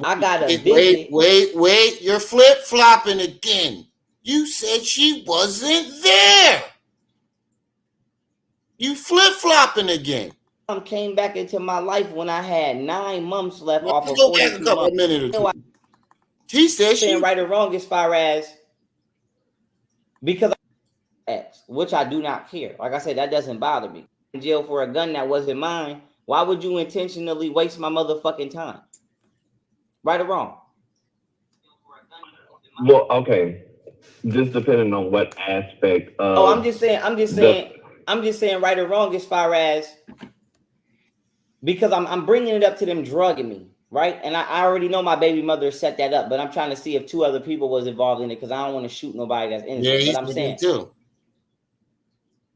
I got a visit. Wait. You're flip-flopping again. You said she wasn't there. You flip-flopping again. Mom came back into my life when I had 9 months left off of Go 42 back a couple months. minutes or two. He said she right or wrong as far as because which I do not care. Like I said, that doesn't bother me. In jail for a gun that wasn't mine. Why would you intentionally waste my motherfucking time? Right or wrong? Well, okay. Just depending on what aspect of. Oh, I'm just saying right or wrong as far as because I'm bringing it up to them drugging me, right? And I already know my baby mother set that up, but I'm trying to see if 2 other people was involved in it because I don't want to shoot nobody that's innocent. Yeah, but I'm saying too.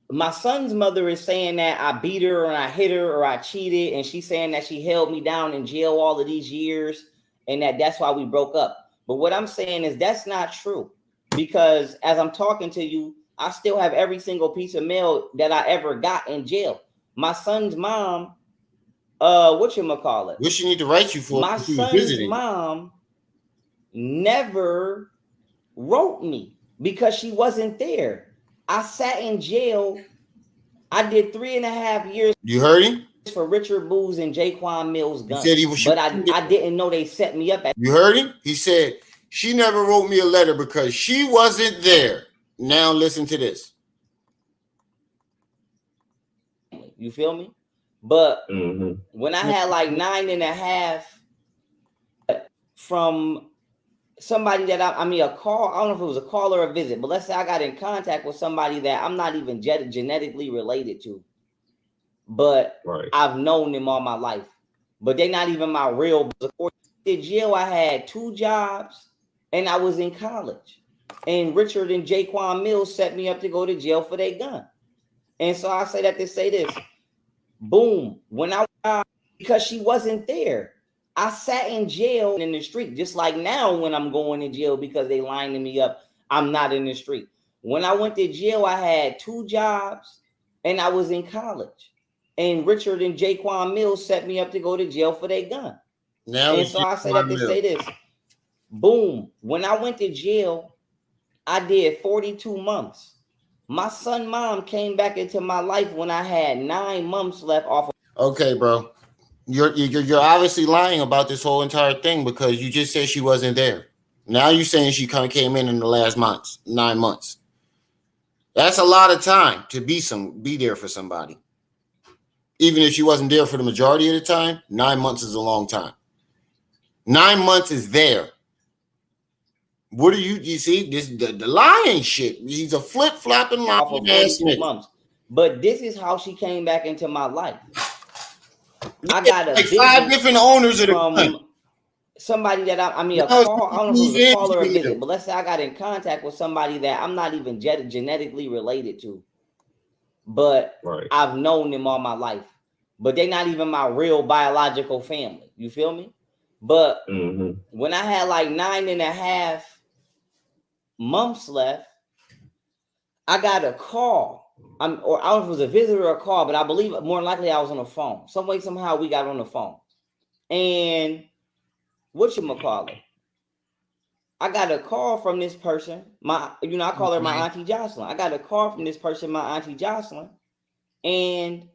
My son's mother is saying that I beat her or I hit her or I cheated, and she's saying that she held me down in jail all of these years and that's why we broke up. But what I'm saying is that's not true because as I'm talking to you, I still have every single piece of mail that I ever got in jail. My son's mom, whatchamacallit? What she need to write you for? My son's mom never wrote me because she wasn't there. I sat in jail. I did 3.5 years. You heard him? For Richard Booz and Jaquan Mills' gun. He said he was but I didn't know they set me up. You heard him? He said she never wrote me a letter because she wasn't there. Now listen to this. You feel me? But when I had like 9.5 from somebody that a call, I don't know if it was a call or a visit, but let's say I got in contact with somebody that I'm not even genetically related to, but I've known them all my life, but they're not even my real. In jail, I had 2 jobs and I was in college, and Richard and Jaquan Mills set me up to go to jail for their gun. And so I say that to say this. Boom. When because she wasn't there. I sat in jail in the street, just like now when I'm going to jail because they lining me up, I'm not in the street. When I went to jail, I had 2 jobs and I was in college. And Richard and Jaquan Mills set me up to go to jail for their gun. And so I say that to say this. Boom. When I went to jail, I did 42 months. My son mom came back into my life when I had 9 months left off. Okay, bro. You're obviously lying about this whole entire thing because you just said she wasn't there. Now you're saying she kind of came in the last 9 months. That's a lot of time to be there for somebody. Even if she wasn't there for the majority of the time, 9 months is a long time. 9 months is there. What do you see? This the lying shit. He's a flip-flopping lying ass nigga. But this is how she came back into my life. I got like 5 different owners of the gun. Somebody that a call. I don't know if it was a call or a visit, but let's say I got in contact with somebody that I'm not even genetically related to, but I've known them all my life, but they're not even my real biological family. You feel me? But when I had like 9.5 months left, I got a call. Or I don't know if it was a visit or a call, but I believe more than likely I was on the phone. Some way, somehow we got on the phone. And whatchamacallit? I got a call from this person. I call her my Auntie Jocelyn. I got a call from this person, my Auntie Jocelyn. And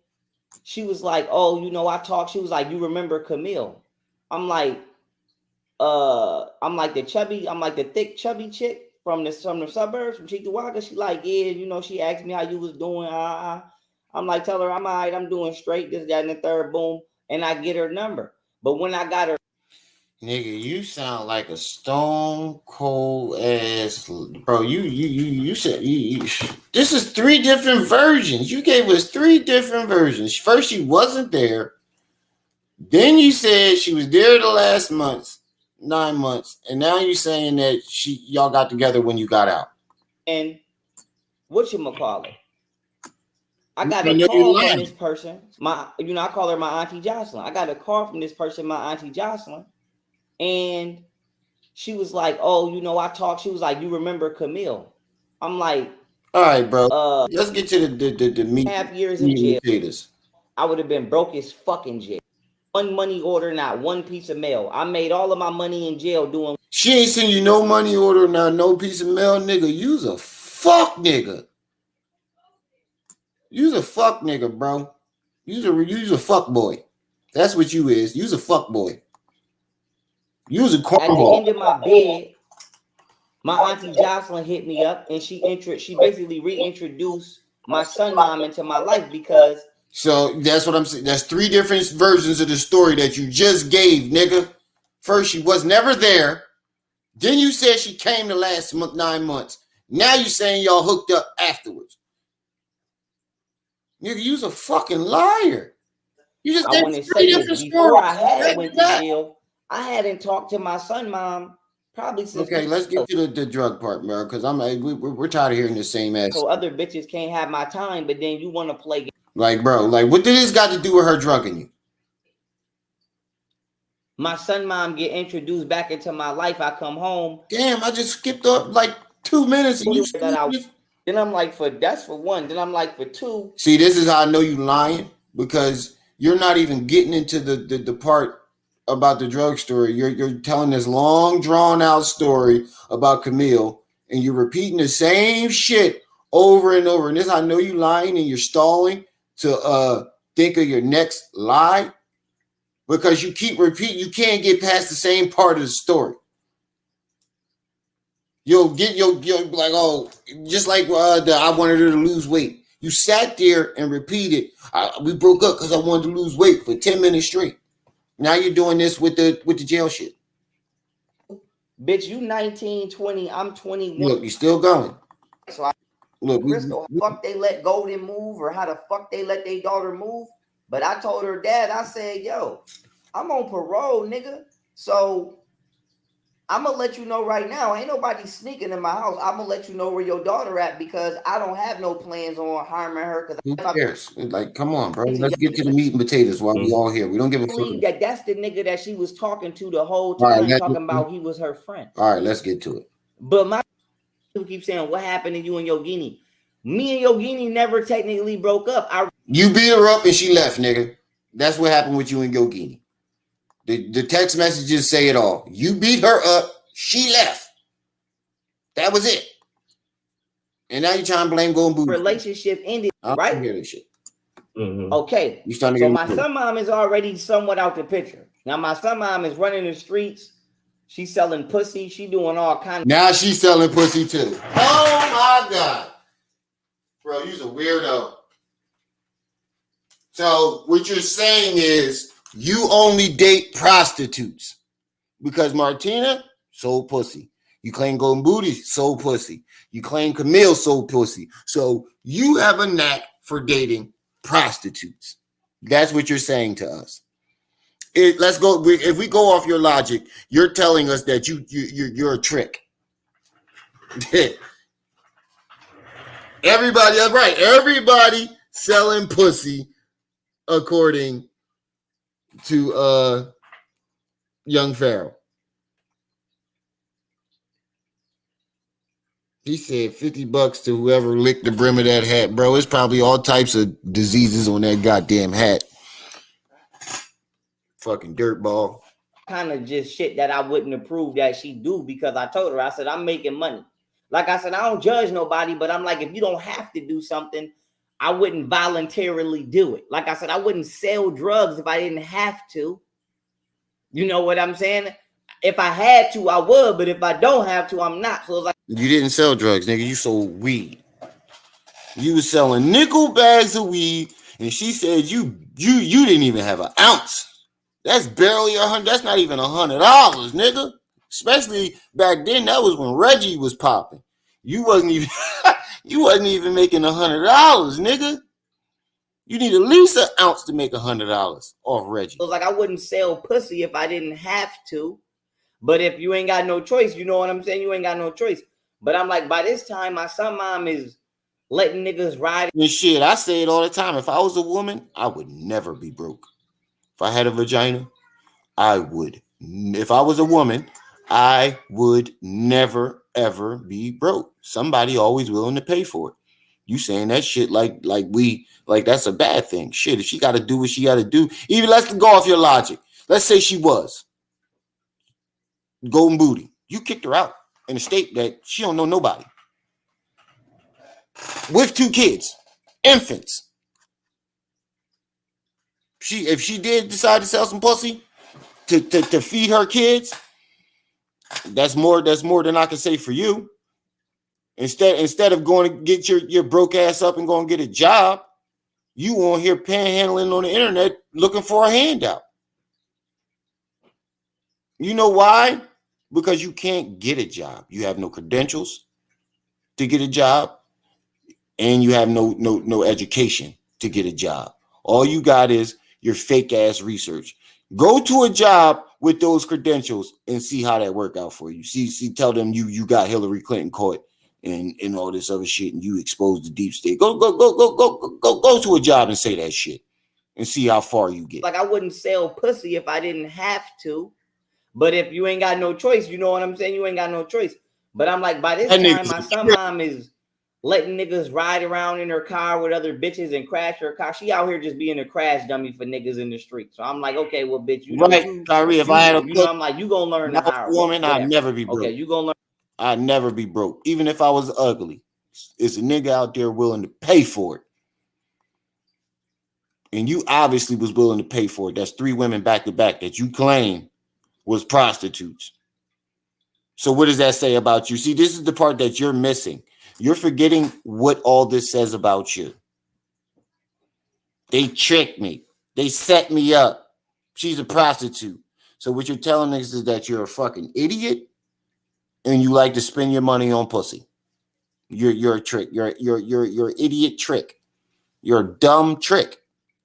she was like, oh, I talked. She was like, you remember Camille? I'm like, I'm like the thick chubby chick from the suburbs from Cheektowaga. She like, yeah, she asked me how you was doing. I'm like, tell her I'm all right, I'm doing straight, this, that, and the third, boom. And I get her number. But when I got her, nigga, you sound like a stone cold ass bro. You said this is 3 different versions. You gave us 3 different versions. First, she wasn't there. Then you said she was there the last 9 months, and now you're saying that y'all got together when you got out. And whatchamacallit? I got a call from this person. I call her my Auntie Jocelyn. I got a call from this person, my Auntie Jocelyn, and she was like, "Oh, I talked." She was like, "You remember Camille?" I'm like, "All right, bro. Let's get to the meat." 2.5 years in jail. I would have been broke as fucking jail. One money order, not one piece of mail. I made all of my money in jail doing. She ain't send you no money order, not no piece of mail, nigga. You's a fuck nigga. You's a fuck nigga, bro. You's a fuck boy. That's what you is. You's a fuck boy. You's a cornball. At the end of my bed, my Auntie Jocelyn hit me up, and she basically reintroduced my son mom into my life because. So that's what I'm saying. That's 3 different versions of the story that you just gave, nigga. First, she was never there. Then you said she came the last 9 months. Now you saying y'all hooked up afterwards. Nigga, you's a fucking liar. You just I want to say this. Before I had went to jail, I hadn't talked to my son mom probably since. Okay, let's get to the drug part, bro, because we're tired of hearing the same ass. So other bitches can't have my time, but then you want to play. Like, bro, what did this got to do with her drugging you? My son mom get introduced back into my life. I come home. Damn, I just skipped up like 2 minutes. And then I'm like, that's for one. Then I'm like, for 2. See, this is how I know you lying, because you're not even getting into the part about the drug story. You're telling this long, drawn out story about Camille, and you're repeating the same shit over and over. And this, I know you lying, and you're stalling to think of your next lie, because you keep repeating. You can't get past the same part of the story. You'll be like, oh, just like I wanted her to lose weight. You sat there and repeated, we broke up because I wanted to lose weight for 10 minutes straight. Now you're doing this with the jail shit. Bitch, you 19, 20, I'm 21. Look, you still going. So Crystal, how the fuck they let Golden move, or how the fuck they let their daughter move? But I told her dad, I said, yo, I'm on parole, nigga. So I'm going to let you know right now, ain't nobody sneaking in my house. I'm going to let you know where your daughter at, because I don't have no plans on harming her. Who cares? Like, come on, bro. Let's get to the meat and potatoes while we all here. We don't give a fuck. That's the nigga that she was talking to the whole time, talking about he was her friend. All right, let's get to it. But my people keep saying, what happened to you and Yogini? Me and Yogini never technically broke up. You beat her up and she left, nigga. That's what happened with you and Yogini. The text messages say it all. You beat her up, she left. That was it. And now you're trying to blame Golden Booty. Relationship ended, right? I hear this shit. Mm-hmm. Okay. So my son mom is already somewhat out the picture. Now my son mom is running the streets. She's selling pussy. She doing all kinds. Now she's selling pussy too. Oh my God. Bro, you's a weirdo. So what you're saying is you only date prostitutes, because Martina sold pussy. You claim Golden Booty sold pussy. You claim Camille sold pussy. So you have a knack for dating prostitutes. That's what you're saying to us. Let's go. If we go off your logic, you're telling us that you're a trick. Everybody, right? Everybody selling pussy, according to young Pharaoh. He said $50 to whoever licked the brim of that hat, bro. It's probably all types of diseases on that goddamn hat. Fucking dirtball. Kind of just shit that I wouldn't approve that she do, because I told her, I said, I'm making money. Like I said, I don't judge nobody, but I'm like, if you don't have to do something, I wouldn't voluntarily do it. Like I said, I wouldn't sell drugs if I didn't have to. You know what I'm saying? If I had to, I would, but if I don't have to, I'm not. So it's like You didn't sell drugs, nigga. You sold weed. You was selling nickel bags of weed, and she said you didn't even have an ounce. That's barely $100. That's not even $100, nigga. Especially back then, that was when Reggie was popping. You wasn't even making $100, nigga. You need at least an ounce to make $100 off Reggie. It was like I wouldn't sell pussy if I didn't have to. But if you ain't got no choice, you know what I'm saying? You ain't got no choice. But I'm like, by this time, my son mom is letting niggas ride. And shit, I say it all the time. If I was a woman, I would never be broke. If I had a vagina, I would. If I was a woman, I would never, ever be broke. Somebody always willing to pay for it. You saying that shit like that's a bad thing. Shit, if she got to do what she got to do, even let's go off your logic. Let's say she was golden booty. You kicked her out in a state that she don't know nobody. With 2 kids, infants. If she did decide to sell some pussy to feed her kids, that's more than I can say for you. Instead of going to get your broke ass up and going to get a job, you on here panhandling on the internet looking for a handout. You know why? Because you can't get a job. You have no credentials to get a job, and you have no education to get a job. All you got is your fake ass research. Go to a job with those credentials and see how that work out for you. See, tell them you got Hillary Clinton caught and all this other shit, and you exposed the deep state. Go to a job and say that shit and see how far you get. Like I wouldn't sell pussy if I didn't have to. But if you ain't got no choice, you know what I'm saying? You ain't got no choice. But I'm like, by this time, my son mom is letting niggas ride around in her car with other bitches and crash her car. She out here just being a crash dummy for niggas in the street. So I'm like, okay, well, bitch, you right, Kyrie. If I had a I'm like, you gonna learn the hard woman, I'd never be broke. Okay, you gonna learn. I'd never be broke, even if I was ugly. It's a nigga out there willing to pay for it. And you obviously was willing to pay for it. That's 3 women back to back that you claim was prostitutes. So what does that say about you? See, this is the part that you're missing. You're forgetting what all this says about you. They tricked me. They set me up. She's a prostitute. So what you're telling us is that you're a fucking idiot and you like to spend your money on pussy. You're a trick. You're idiot trick. You're a dumb trick.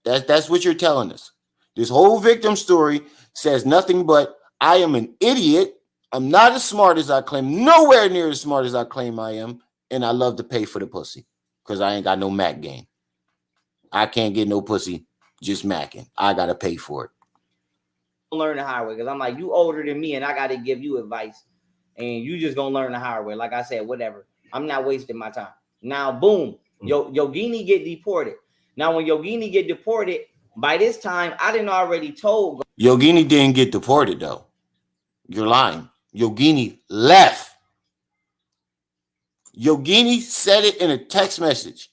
That's what you're telling us. This whole victim story says nothing but I am an idiot. I'm not as smart as I claim, nowhere near as smart as I claim I am, and I love to pay for the pussy because I ain't got no Mac game. I can't get no pussy just macking. I got to pay for it. Learn the hard way because I'm like, you older than me and I got to give you advice and you just going to learn the hard way. Like I said, whatever. I'm not wasting my time. Now, boom, Yogini get deported. Now, when Yogini get deported, by this time, I didn't already told. Yogini didn't get deported, though. You're lying. Yogini left. Yogini said it in a text message.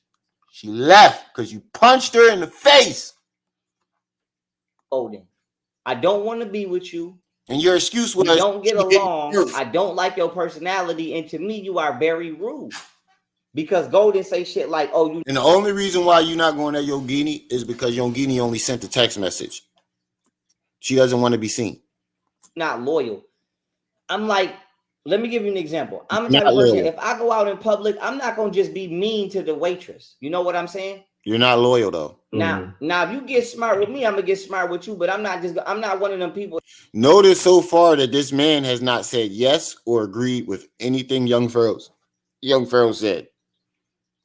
She left because you punched her in the face. Golden, I don't want to be with you. And your excuse was we don't get along. I don't like your personality. And to me, you are very rude. Because Golden say shit like, oh, you. And the only reason why you're not going at Yogini is because Yogini only sent the text message. She doesn't want to be seen. Not loyal. I'm like, let me give you an example. I'm the type of person, if I go out in public, I'm not going to just be mean to the waitress. You know what I'm saying? You're not loyal, though. Now, if you get smart with me, I'm going to get smart with you, but I'm not one of them people. Notice so far that this man has not said yes or agreed with anything Young Pharaoh said.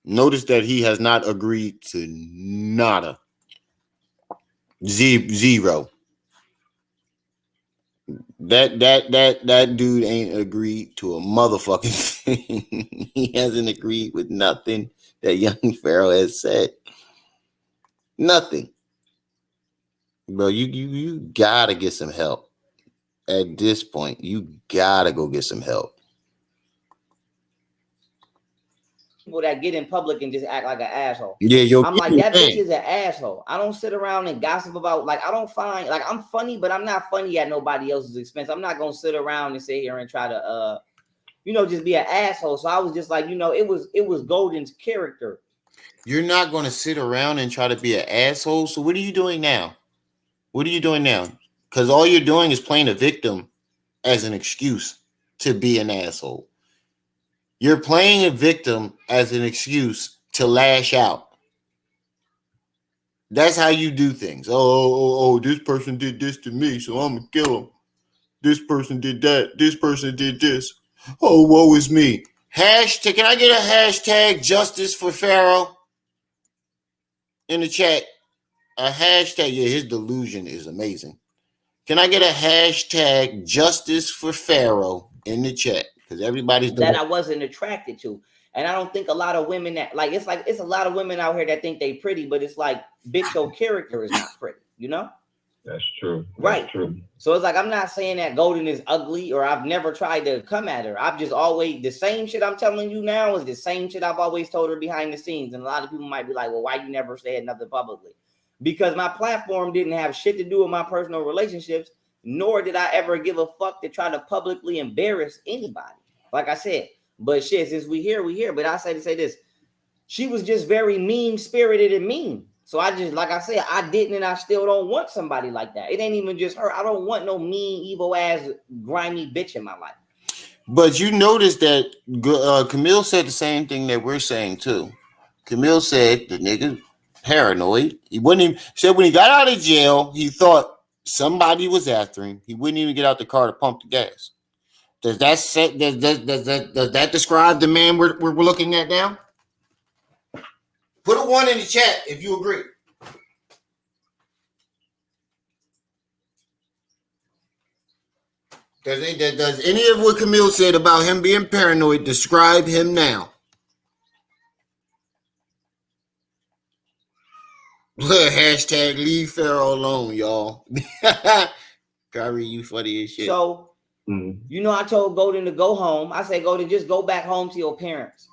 Notice that he has not agreed to nada. Zero. That dude ain't agreed to a motherfucking thing. He hasn't agreed with nothing that Young Pharaoh has said. Nothing. Bro, you gotta get some help. At this point, you gotta go get some help. people that get in public and just act like an asshole. Yeah, yo, I'm like, that bitch is an asshole. I don't sit around and gossip about, like, I don't find, like, I'm funny, but I'm not funny at nobody else's expense. I'm not gonna sit around and sit here and try to just be an asshole. So I was just like, it was Golden's character. You're not gonna sit around and try to be an asshole. So what are you doing now? What are you doing now? Because all you're doing is playing a victim as an excuse to be an asshole. You're playing a victim as an excuse to lash out. That's how you do things. Oh, this person did this to me, so I'm gonna kill him. This person did that. This person did this. Oh, woe is me. Hashtag, can I get a hashtag justice for Pharaoh in the chat? A hashtag, yeah, his delusion is amazing. Can I get a hashtag justice for Pharaoh in the chat? Because everybody's that I wasn't attracted to. And I don't think a lot of women that it's a lot of women out here that think they pretty, but it's like, bitch, your character is not pretty, That's true. Right. That's true. So it's like, I'm not saying that Golden is ugly, or I've never tried to come at her. I've just always, the same shit I'm telling you now is the same shit I've always told her behind the scenes. And a lot of people might be like, well, why you never said nothing publicly? Because my platform didn't have shit to do with my personal relationships, nor did I ever give a fuck to try to publicly embarrass anybody. Like I said, but shit, since we here. But I say to say this, she was just very mean-spirited and mean. So I just, like I said, I didn't, and I still don't want somebody like that. It ain't even just her. I don't want no mean, evil-ass, grimy bitch in my life. But you notice that Camille said the same thing that we're saying too. Camille said the nigga paranoid. He wouldn't even, said when he got out of jail, he thought somebody was after him. He wouldn't even get out the car to pump the gas. Does that describe the man we're looking at now? Put a 1 in the chat if you agree. Does any of what Camille said about him being paranoid describe him now? Hashtag leave Pharaoh alone, y'all. Kyrie, you funny as shit. So, I told Golden to go home. I said, Golden, just go back home to your parents.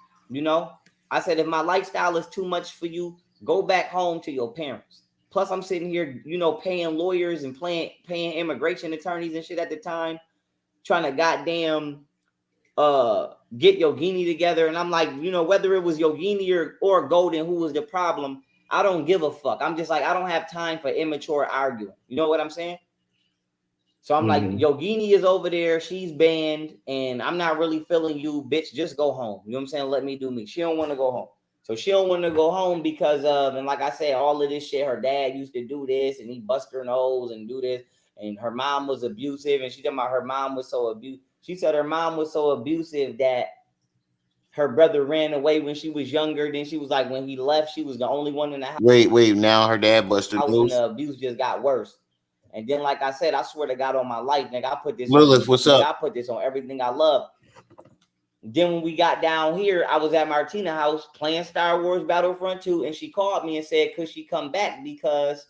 I said, if my lifestyle is too much for you, go back home to your parents. Plus, I'm sitting here, paying lawyers and paying immigration attorneys and shit at the time, trying to goddamn get Yogini together. And I'm like, whether it was Yogini or Golden who was the problem, I don't give a fuck. I'm just like, I don't have time for immature arguing. You know what I'm saying? So I'm like, Yogini is over there. She's banned, and I'm not really feeling you, bitch. Just go home. You know what I'm saying? Let me do me. She don't want to go home. So she don't want to go home because of, and like I said, all of this shit, her dad used to do this, and he bust her nose and do this, and her mom was abusive, and she talking about her mom was so abusive. She said her mom was so abusive that her brother ran away when she was younger. Then she was like, when he left, she was the only one in the house. Wait, now her dad busted house and the abuse just got worse. And then, like I said, I swear to God on my life, nigga, I put this Lilith, on, what's up? I put this on everything I love. Then when we got down here, I was at Martina's house playing Star Wars Battlefront 2, and she called me and said, could she come back because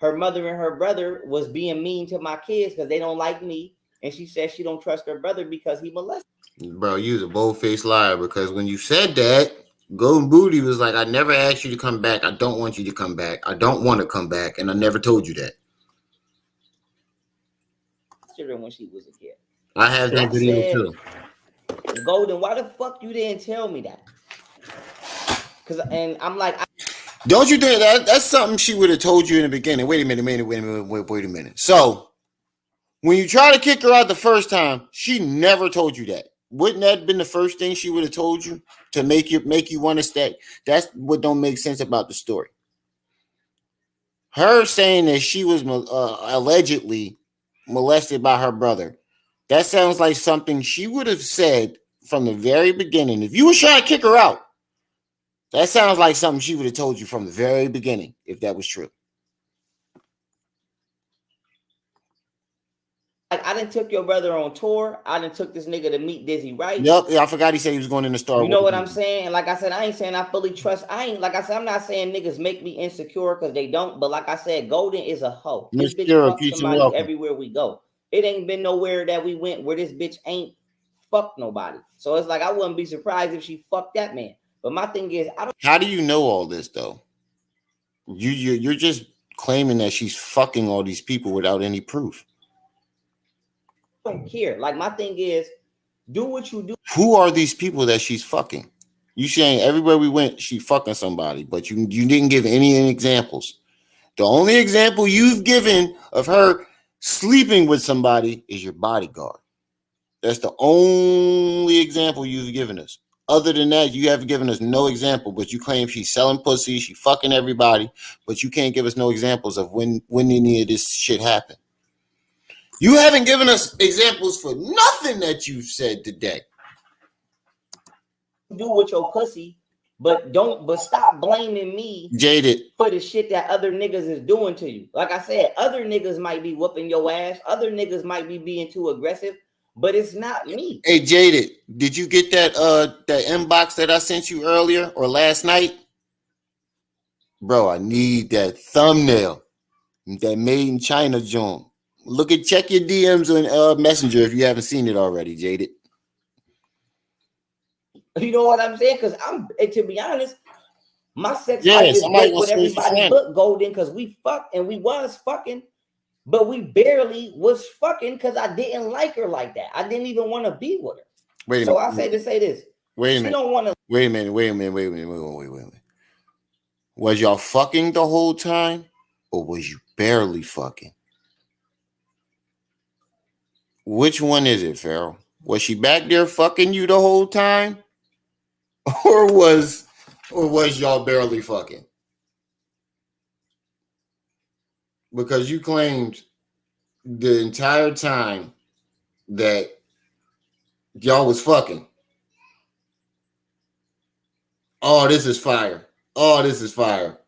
her mother and her brother was being mean to my kids because they don't like me. And she said she don't trust her brother because he molested. Bro, you was a bold-faced liar, because when you said that, Golden Booty was like, I never asked you to come back. I don't want you to come back. I don't want to come back. And I never told you that. When she was a kid. I have that video too. Golden, why the fuck you didn't tell me that? And I'm like, don't you think that's something she would have told you in the beginning? Wait a minute. So when you try to kick her out the first time, she never told you that. Wouldn't that have been the first thing she would have told you to make you want to stay? That's what don't make sense about the story. Her saying that she was allegedly molested by her brother, that sounds like something she would have said from the very beginning. If you were trying to kick her out, that sounds like something she would have told you from the very beginning, if that was true. Like, I done took your brother on tour. I done took this nigga to meet Dizzy, right? Yep, I forgot he said he was going in the Star Wars. You know what I'm saying? And like I said, I ain't saying I fully trust. I'm not saying niggas make me insecure because they don't. But like I said, Golden is a hoe. This bitch fucks somebody everywhere we go. It ain't been nowhere that we went where this bitch ain't fucked nobody. So it's like, I wouldn't be surprised if she fucked that man. But my thing is, I How do you know all this though? You're just claiming that she's fucking all these people without any proof. don't care. Like my thing is, do what you do. Who are these people that she's fucking? You saying everywhere we went, she fucking somebody, but you didn't give any examples. The only example you've given of her sleeping with somebody is your bodyguard. That's the only example you've given us. Other than that, you haven't given us no example, but you claim she's selling pussy, she fucking everybody, but you can't give us no examples of when any of this shit happened. You haven't given us examples for nothing that you've said today. Do with your pussy, but stop blaming me, Jaded, for the shit that other niggas is doing to you. Like I said, other niggas might be whooping your ass, other niggas might be being too aggressive, but it's not me. Hey, Jaded, did you get that that inbox that I sent you earlier or last night? Bro, I need that thumbnail, that made in China joint. Check your DMs on Messenger if you haven't seen it already, Jaded. You know what I'm saying? Because to be honest, my sex life is great with everybody but Golden, because we fucked and we was fucking, but we barely was fucking because I didn't like her like that. I didn't even want to be with her. Wait a minute. I say this. Wait a minute. Don't want to. Wait a minute. Was y'all fucking the whole time, or was you barely fucking? Which one is it, Pharaoh? Was she back there fucking you the whole time, or was y'all barely fucking? Because you claimed the entire time that y'all was fucking. Oh, this is fire. Oh, this is fire.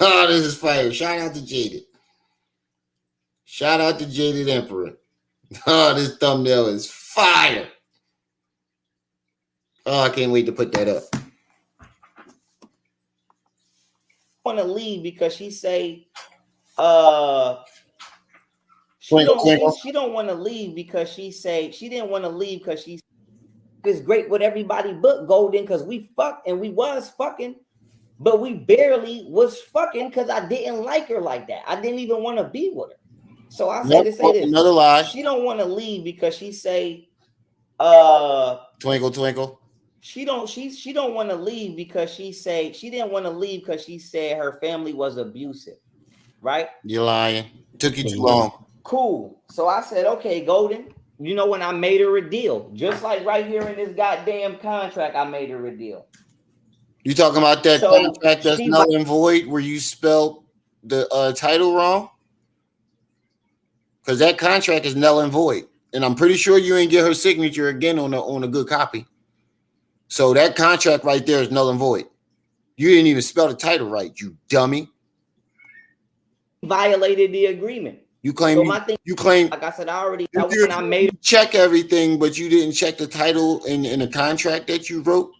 Oh, this is fire. Shout out to Jaded. Shout out to Jaded Emperor. Oh, this thumbnail is fire. Oh, I can't wait to put that up. Want to leave because she say she don't want to leave because she say she didn't want to leave because she is great with everybody but Golden, because we fucked and we was fucking, but we barely was fucking because I didn't like her like that. I didn't even want to be with her. So I say this. Another lie. She don't want to leave because she say twinkle twinkle. She don't want to leave because she didn't want to leave because she said her family was abusive, right? You're lying. Took you too long. Cool. So I said, okay, Golden, you know, when I made her a deal, just like right here in this goddamn contract, I made her a deal. You talking about that contract that's null and void where you spelled the title wrong? Because that contract is null and void. And I'm pretty sure you ain't get her signature again on a good copy. So that contract right there is null and void. You didn't even spell the title right, you dummy. Violated the agreement. You claim you claim, like I said, I made check everything, but you didn't check the title in the contract that you wrote.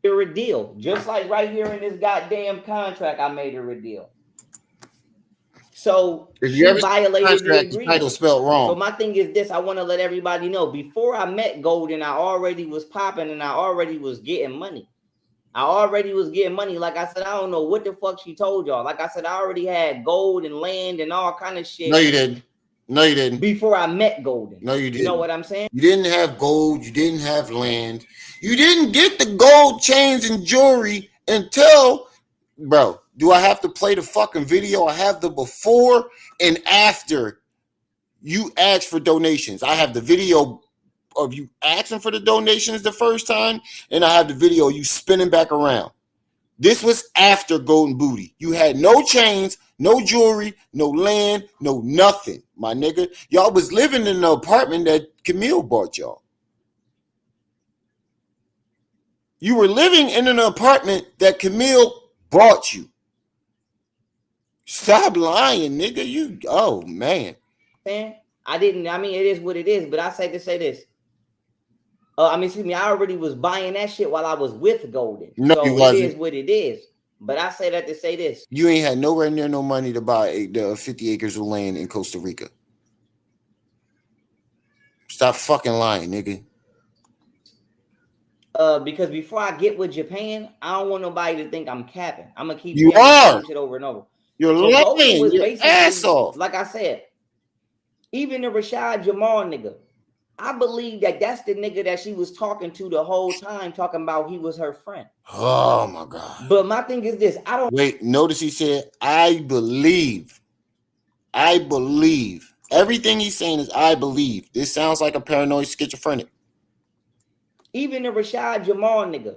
Her a deal, just like right here in this goddamn contract, I made her a deal. So if you violated the agreement. Title spelled wrong. So my thing is this: I want to let everybody know. Before I met Golden, I already was popping and I already was getting money. Like I said, I don't know what the fuck she told y'all. Like I said, I already had gold and land and all kind of shit. No, you didn't. Before I met Golden. No, you didn't. You know what I'm saying? You didn't have gold. You didn't have land. You didn't get the gold chains and jewelry until, bro, do I have to play the fucking video? I have the before and after you asked for donations. I have the video of you asking for the donations the first time, and I have the video of you spinning back around. This was after Golden Booty. You had no chains, no jewelry, no land, no nothing, my nigga. Y'all was living in the apartment that Camille bought y'all. You were living in an apartment that Camille bought you. Stop lying, nigga. Oh, man. I didn't. I mean, it is what it is, but I say to say this. I already was buying that shit while I was with Golden. No, so you wasn't. It is what it is. But I say that to say this. You ain't had nowhere near no money to buy the 50 acres of land in Costa Rica. Stop fucking lying, nigga. Because before I get with Japan, I don't want nobody to think I'm capping. I'm gonna keep You saying the are. same shit over and over. You're So Golden lying was your ass basically, off. like I said, even the Rashad Jamal nigga, I believe that that's the nigga that she was talking to the whole time, talking about he was her friend. Oh my God. But my thing is this, I don't Wait, notice he said, I believe. I believe. Everything he's saying is I believe. This sounds like a paranoid schizophrenic. even the Rashad Jamal nigga,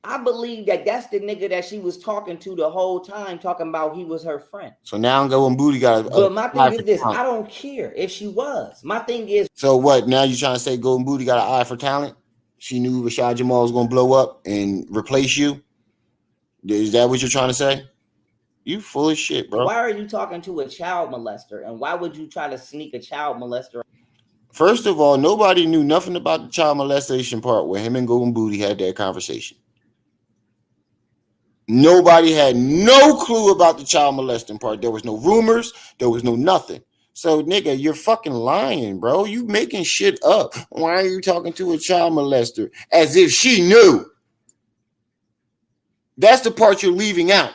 I believe that that's the nigga that she was talking to the whole time, talking about he was her friend. So now I'm going Booty got a But my thing is this, I don't care if she was. My thing is, so what? Now you trying to say Golden Booty got an eye for talent? She knew Rashad Jamal was gonna blow up and replace you. Is that what you're trying to say? You full of shit, bro. why are you talking to a child molester? And why would you try to sneak a child molester? First of all, nobody knew nothing about the child molestation part where him and Golden Booty had that conversation. Nobody had no clue about the child molesting part. There was no rumors. There was no nothing. So, nigga, you're fucking lying, bro. You making shit up. Why are you talking to a child molester? As if she knew. That's the part you're leaving out.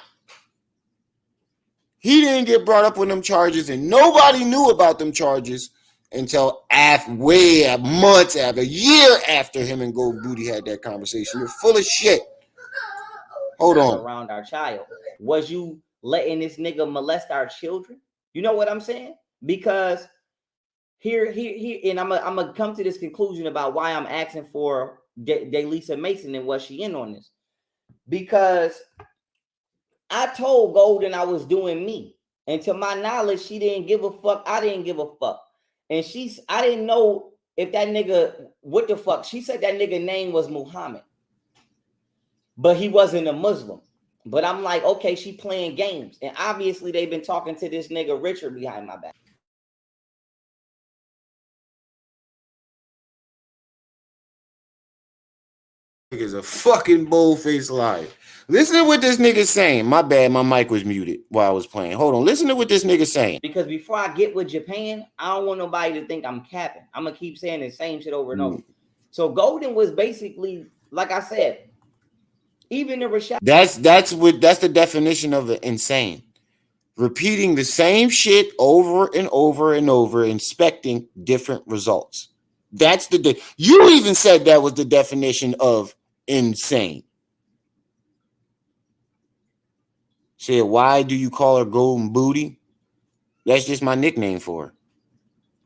He didn't get brought up with them charges, and nobody knew about them charges until way months after, a year after him and Gold Booty had that conversation. You're full of shit. Hold on. Around our child. Was you letting this nigga molest our children? You know what I'm saying? Because here, and I'm gonna come to this conclusion about why I'm asking for Lisa Mason and was she in on this? Because I told Golden I was doing me, and to my knowledge, she didn't give a fuck. I didn't give a fuck, and I didn't know if that nigga, what the fuck. She said that nigga name was Muhammad, but he wasn't a Muslim. But I'm like, okay, she playing games, and obviously they've been talking to this nigga Richard behind my back. Is a fucking bold-faced liar. Listen to what this nigga's saying. My bad, my mic was muted while I was playing. Hold on, listen to what this nigga's saying. Because before I get with Japan, I don't want nobody to think I'm capping. I'm gonna keep saying the same shit over and over. So Golden was basically, like I said, even the Rashad. That's the definition of insane. Repeating the same shit over and over and over, expecting different results. That's you even said that was the definition of insane. Said, why do you call her Golden Booty? That's just my nickname for her.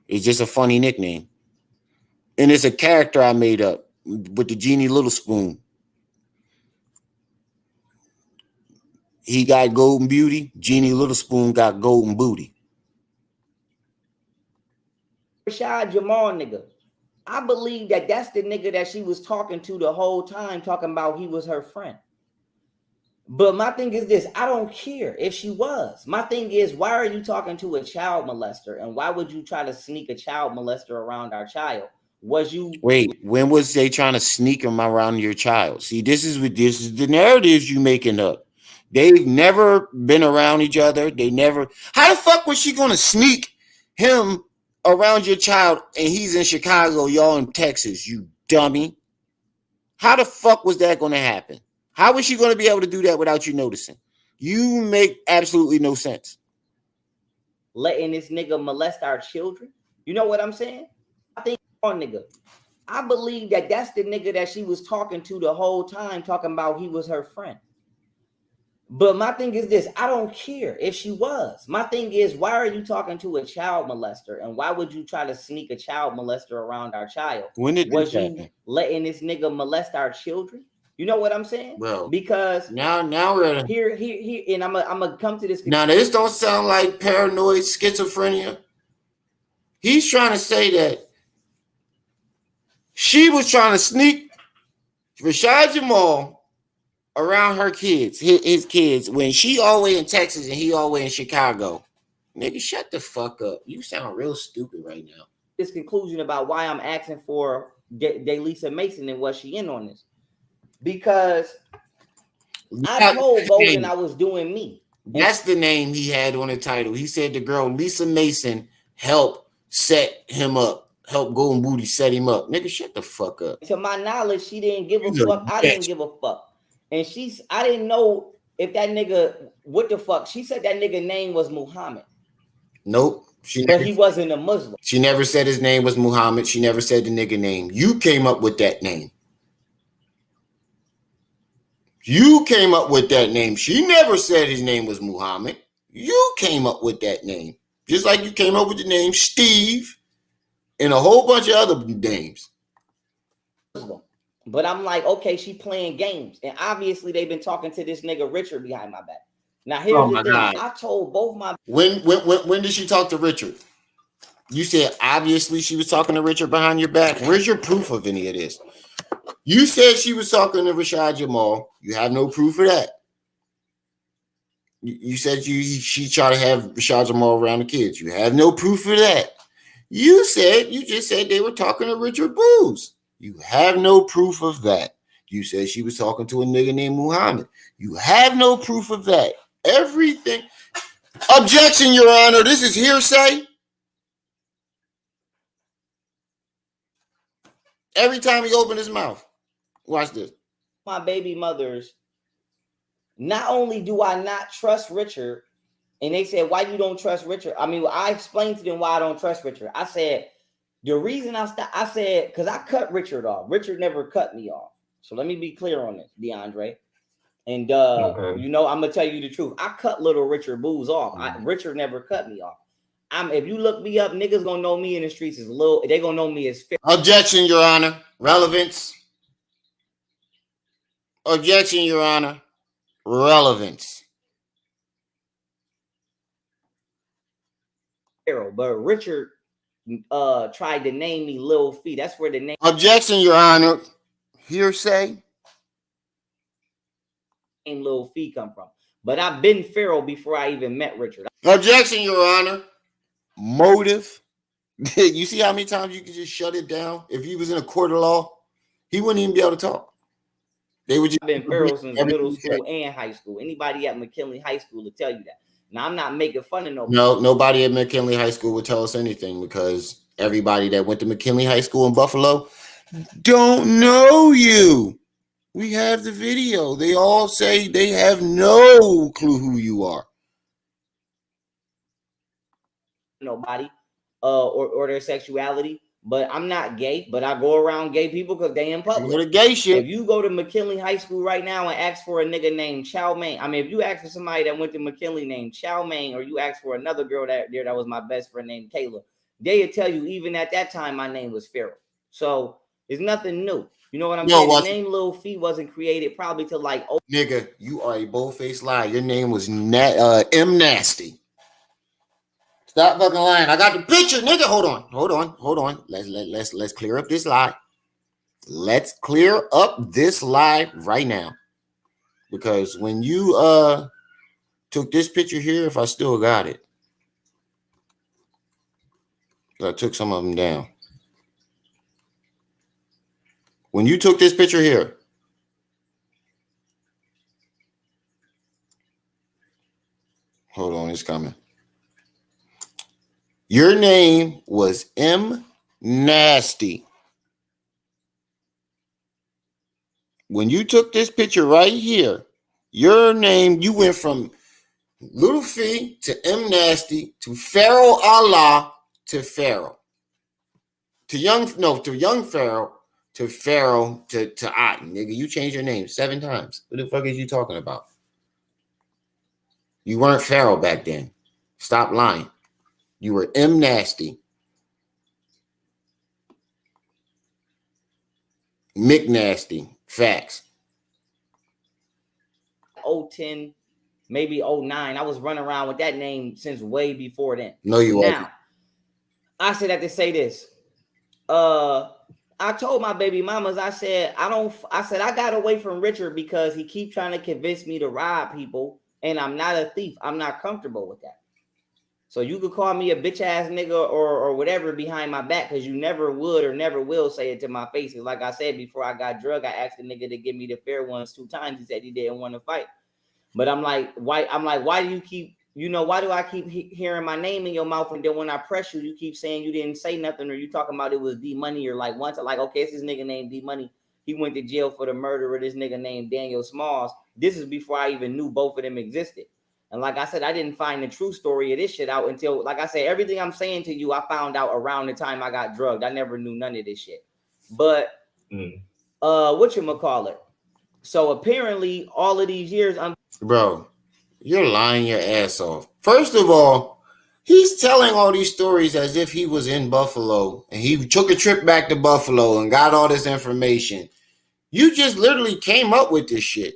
It's just a funny nickname. And it's a character I made up with the Genie Little Spoon. He got Golden Beauty. Genie Little Spoon got Golden Booty. Rashad Jamal nigga. I believe that that's the nigga that she was talking to the whole time, talking about he was her friend. But my thing is this, I don't care if she was. My thing is, why are you talking to a child molester? And why would you try to sneak a child molester around our child? Was you wait? When was they trying to sneak him around your child? See, this is the narratives you making up. They've never been around each other. They never. How the fuck was she gonna sneak him around your child and he's in Chicago, y'all in Texas? You dummy. How the fuck was that gonna happen? How was she gonna be able to do that without you noticing? You make absolutely no sense. Letting this nigga molest our children. You know what I'm saying? I think nigga. I believe that that's the nigga that she was talking to the whole time, talking about he was her friend. But my thing is this, I don't care if she was. My thing is, why are you talking to a child molester? And why would you try to sneak a child molester around our child? When did was this you happen? letting this nigga molest our children? You know what I'm saying? Bro, because now we're here, and I'm gonna come to this. Now this don't sound like paranoid schizophrenia. He's trying to say that she was trying to sneak Rashad Jamal around her kids, his kids, when she all the way in Texas and he all the way in Chicago. Nigga, shut the fuck up. You sound real stupid right now. This conclusion about why I'm asking for Lisa Mason and was she in on this? Because I told Golden I was doing me. That's the name he had on the title. He said the girl Lisa Mason helped set him up, help Golden Booty set him up. Nigga, shut the fuck up. To my knowledge, she didn't give a You fuck. I didn't bitch. give a fuck. And I didn't know if that nigga, what the fuck? She said that nigga name was Muhammad. Nope. But he wasn't a Muslim. She never said his name was Muhammad. She never said the nigga name. You came up with that name. You came up with that name. She never said his name was Muhammad. You came up with that name. Just like you came up with the name Steve and a whole bunch of other names. But I'm like, okay, she playing games. And obviously they've been talking to this nigga Richard behind my back. Now here's the thing. God. I told both my when did she talk to Richard? You said obviously she was talking to Richard behind your back. Where's your proof of any of this? You said she was talking to Rashad Jamal. You have no proof of that. You said she tried to have Rashad Jamal around the kids. You have no proof of that. You just said they were talking to Richard Booz. You have no proof of that. You said she was talking to a nigga named Muhammad. You have no proof of that. Everything. Objection, Your Honor. This is hearsay. Every time he opened his mouth. Watch this. My baby mothers, not only do I not trust Richard, and they said, why you don't trust Richard? I mean, I explained to them why I don't trust Richard. I said, the reason I said, because I cut Richard off. Richard never cut me off. So let me be clear on this, DeAndre. And, you know, I'm going to tell you the truth. I cut little Richard Booz off. Richard never cut me off. If you look me up, niggas going to know me in the streets as little. They going to know me as Pharaoh. Objection, Your Honor. Relevance. Objection, Your Honor. Relevance. But Richard tried to name me Lil Fee. That's where the name. Objection, Your Honor. Hearsay. Name Lil Fee come from. But I've been Pharaoh before I even met Richard. Objection, Your Honor. Motive. You see how many times you could just shut it down? If he was in a court of law, he wouldn't even be able to talk. They would just I've been Pharaoh since middle school and high school. Anybody at McKinley High School will tell you that. Now, I'm not making fun of nobody. No, nobody at McKinley High School would tell us anything because everybody that went to McKinley High School in Buffalo don't know you. We have the video. They all say they have no clue who you are. Nobody or their sexuality. But I'm not gay, but I go around gay people because they in public. You gay shit. If you go to McKinley High School right now and ask for a nigga named Chow Mein, I mean, if you ask for somebody that went to McKinley named Chow Mein, or you ask for another girl that was my best friend named Kayla, they'll tell you even at that time my name was Pharaoh. So it's nothing new. You know what I'm saying? The name Lil Fee wasn't created probably till like nigga, you are a bold-faced liar. Your name was M Nasty. Stop fucking lying. I got the picture, nigga. Hold on. Let's clear up this lie. Let's clear up this lie right now. Because when you took this picture here, if I still got it, I took some of them down. When you took this picture here, hold on, it's coming. Your name was M Nasty. When you took this picture right here, your name, you went from Little Fee to M Nasty to Pharaoh Allah to Pharaoh. To young Pharaoh to Pharaoh to Otten. Nigga, you changed your name 7 times. What the fuck is you talking about? You weren't Pharaoh back then. Stop lying. You were M Nasty. McNasty. Facts. 010, maybe 09. I was running around with that name since way before then. No, you weren't. Now, I said that to say this. I told my baby mamas, I said, I got away from Richard because he keep trying to convince me to rob people, and I'm not a thief. I'm not comfortable with that. So you could call me a bitch ass nigga or whatever behind my back, because you never would or never will say it to my face. Because like I said, before I got drugged, I asked the nigga to give me the fair ones 2 times. He said he didn't want to fight. But I'm like, why do you keep you know, why do I keep hearing my name in your mouth, and then when I press you, you keep saying you didn't say nothing, or you talking about it was D Money, or like once, like, okay, it's this nigga named D Money. He went to jail for the murder of this nigga named Daniel Smalls. This is before I even knew both of them existed. And like I said, I didn't find the true story of this shit out until, like I said, everything I'm saying to you, I found out around the time I got drugged. I never knew none of this shit. But whatchamacallit? So apparently all of these years Bro, you're lying your ass off. First of all, he's telling all these stories as if he was in Buffalo and he took a trip back to Buffalo and got all this information. You just literally came up with this shit.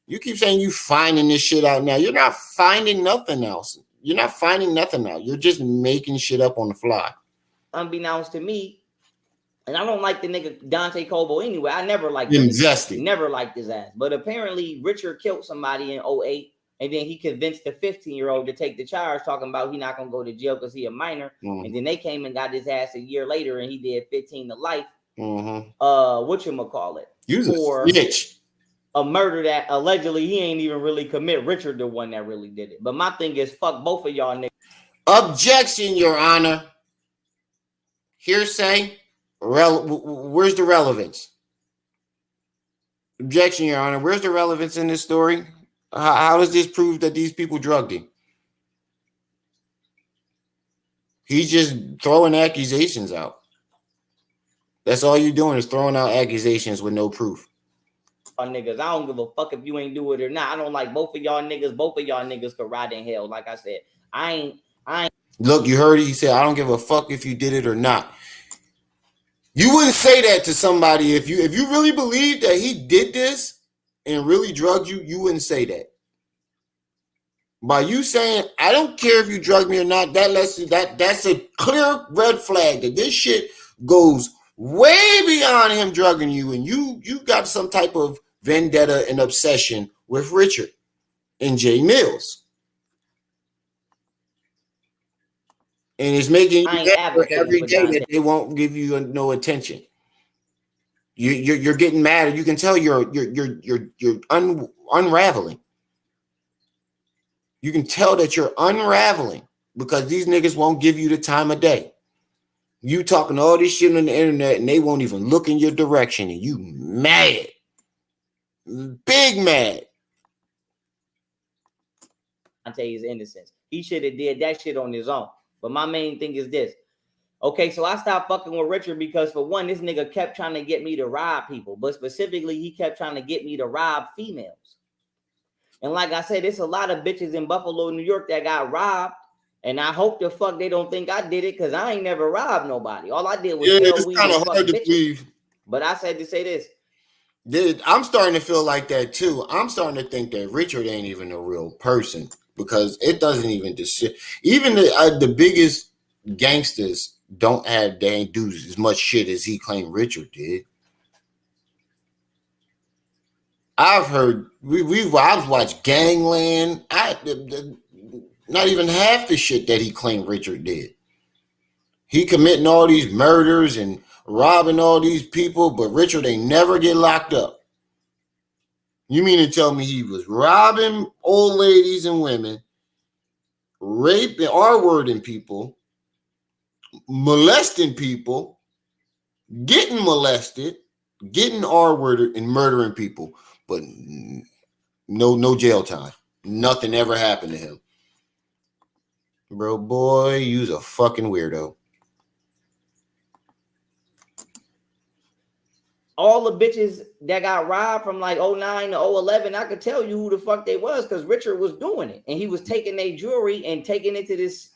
You keep saying you finding this shit out now. You're not finding nothing else. You're not finding nothing out. You're just making shit up on the fly. Unbeknownst to me, and I don't like the nigga Dante Cobo anyway. I never liked Invested. Never liked his ass. But apparently Richard killed somebody in 2008, and then he convinced the 15-year-old to take the charge, talking about he not gonna go to jail because he a minor. And then they came and got his ass a year later, and he did 15 to life. Whatchamacallit? For snitch. A murder that allegedly he ain't even really commit. Richard the one that really did it. But my thing is, fuck both of y'all niggas. Objection, Your Honor. Hearsay. Where's the relevance? Objection, Your Honor. Where's the relevance in this story? How does this prove that these people drugged him? He's just throwing accusations out. That's all you're doing is throwing out accusations with no proof. Niggas, I don't give a fuck if you ain't do it or not. I don't like both of y'all niggas. Both of y'all niggas could ride in hell. Like I said, I ain't. Look, you heard it. He said, I don't give a fuck if you did it or not. You wouldn't say that to somebody if you really believed that he did this and really drugged you. You wouldn't say that. By you saying, I don't care if you drug me or not, that's a clear red flag that this shit goes way beyond him drugging you, and you got some type of vendetta and obsession with Richard and Jay Mills. And it's making you every day that they won't give you no attention. You're getting mad. You can tell you're unraveling. You can tell that you're unraveling because these niggas won't give you the time of day. You talking all this shit on the internet and they won't even look in your direction, and you mad. Big mad. His innocence. He should have did that shit on his own. But my main thing is this. Okay, so I stopped fucking with Richard because, for one, this nigga kept trying to get me to rob people. But specifically, he kept trying to get me to rob females. And like I said, there's a lot of bitches in Buffalo, New York that got robbed. And I hope the fuck they don't think I did it, because I ain't never robbed nobody. All I did was it's kind of hard to believe. But I said to say this. I'm starting to feel like that too. I'm starting to think that Richard ain't even a real person, because it doesn't even even the biggest gangsters don't do as much shit as he claimed Richard did. I've heard I've watched Gangland. Not even half the shit that he claimed Richard did. He committing all these murders and robbing all these people, but Richard ain't never get locked up. You mean to tell me he was robbing old ladies and women, raping, R-wording people, molesting people, getting molested, getting R-worded, and murdering people, but no jail time. Nothing ever happened to him. Bro, boy, you's a fucking weirdo. All the bitches that got robbed from like 09 to 011, I could tell you who the fuck they was, because Richard was doing it. And he was taking their jewelry and taking it to this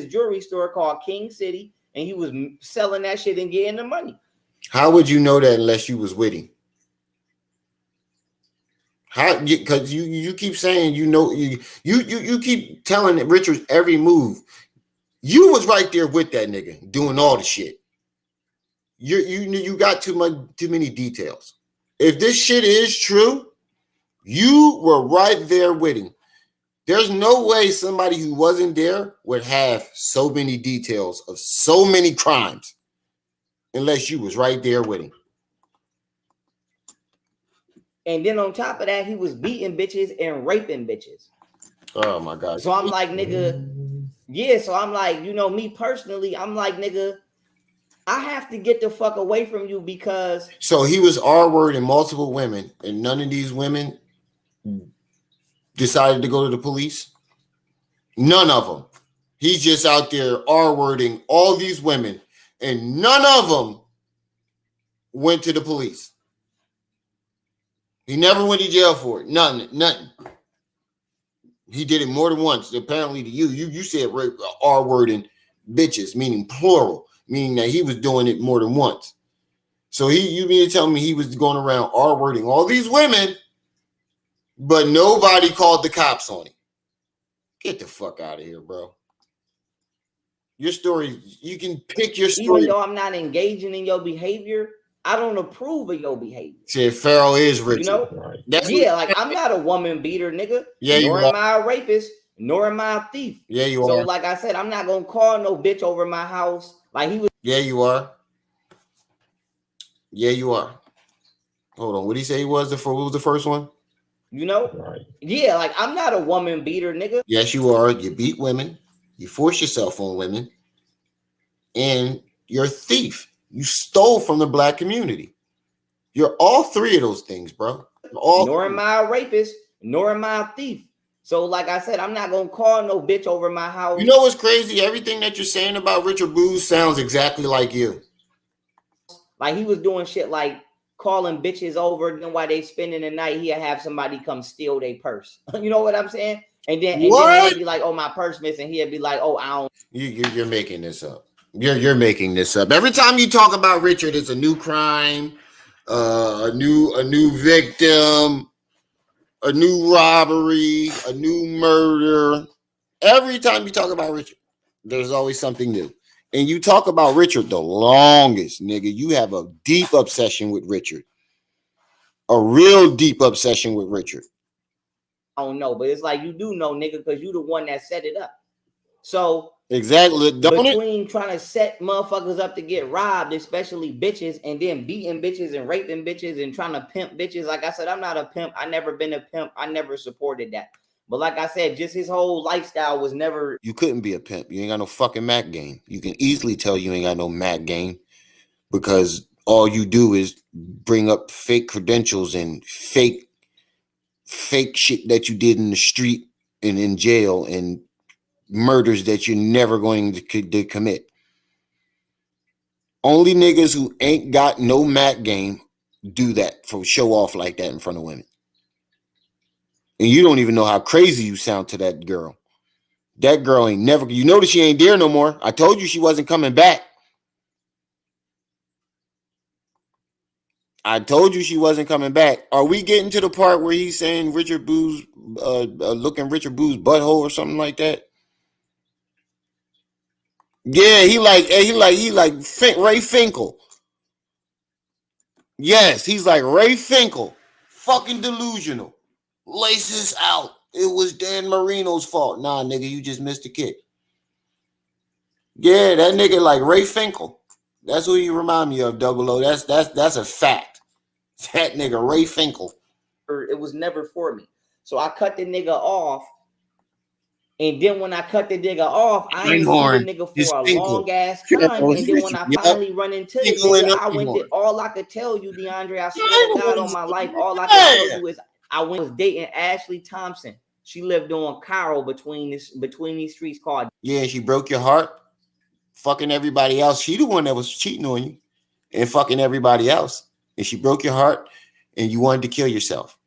jewelry store called King City, and he was selling that shit and getting the money. How would you know that unless you was with him? How? Because you keep saying you keep telling Richard every move. You was right there with that nigga doing all the shit. You got too many details. If this shit is true, you were right there with him. There's no way somebody who wasn't there would have so many details of so many crimes unless you was right there with him. And then on top of that, he was beating bitches and raping bitches. Oh my God. So I'm like, nigga, yeah. So I'm like, you know, me personally, I'm like, nigga, I have to get the fuck away from you because. So he was R-wording multiple women, and none of these women decided to go to the police. None of them. He's just out there R-wording all these women, and none of them went to the police. He never went to jail for it. Nothing. He did it more than once. Apparently, to you, you said R-wording bitches, meaning plural, meaning that he was doing it more than once. So you mean to tell me he was going around R-wording all these women, but nobody called the cops on him? Get the fuck out of here, bro. Your story, you can pick your story. Even though I'm not engaging in your behavior, I don't approve of your behavior. Said Pharaoh is Richard. You know? Yeah, like I'm not a woman beater, nigga. Yeah, nor am I a rapist, nor am I a thief. Yeah, you so, are. So, like I said, I'm not gonna call no bitch over my house. Like he was. Yeah, you are. Yeah, you are. Hold on. What did he say he was? What was the first one? You know? Yeah, like I'm not a woman beater, nigga. Yes, you are. You beat women. You force yourself on women. And you're a thief. You stole from the black community. You're all three of those things, bro. Nor am I a rapist, nor am I a thief. So, like I said, I'm not gonna call no bitch over my house. You know what's crazy? Everything that you're saying about Richard Booz sounds exactly like you. Like he was doing shit like calling bitches over, then while they spending the night, he'll have somebody come steal their purse. You know what I'm saying? And then he'd be like, "Oh, my purse missing." He'd be like, "Oh, I don't." You're making this up. You're making this up. Every time you talk about Richard, it's a new crime, a new victim, a new robbery, a new murder. Every time you talk about Richard, there's always something new. And you talk about Richard the longest, nigga. You have a deep obsession with Richard. A real deep obsession with Richard. I don't know, but it's like you do know, nigga, because you the one that set it up. So exactly, between trying to set motherfuckers up to get robbed, especially bitches, and then beating bitches and raping bitches and trying to pimp bitches. Like I said, I'm not a pimp. I never been a pimp. I never supported that. But like I said, just his whole lifestyle was never. You couldn't be a pimp. You ain't got no fucking Mac game. You can easily tell you ain't got no Mac game because all you do is bring up fake credentials and fake shit that you did in the street and in jail and murders that you're never going to commit. Only niggas who ain't got no Mac game do that for show off like that in front of women. And you don't even know how crazy you sound to that girl. That girl ain't never, you notice she ain't there no more. I told you she wasn't coming back. I told you she wasn't coming back. Are we getting to the part where he's saying Richard Booz, looking Richard Booz butthole or something like that? Yeah, he like Ray Finkel. Yes, he's like Ray Finkel. Fucking delusional. Laces out. It was Dan Marino's fault. Nah, nigga, you just missed the kick. Yeah, that nigga like Ray Finkel. That's who you remind me of, Double O. That's a fact. That nigga Ray Finkel. It was never for me. So I cut the nigga off. And then when I cut the nigga off, I ain't see the nigga for a long ass time. And then when I finally run into the nigga, I went to all I could tell you, DeAndre, I swear to God on my life, all I could tell you is I was dating Ashley Thompson. She lived on Carroll between these streets called. Yeah, she broke your heart. Fucking everybody else. She the one that was cheating on you and fucking everybody else. And she broke your heart and you wanted to kill yourself.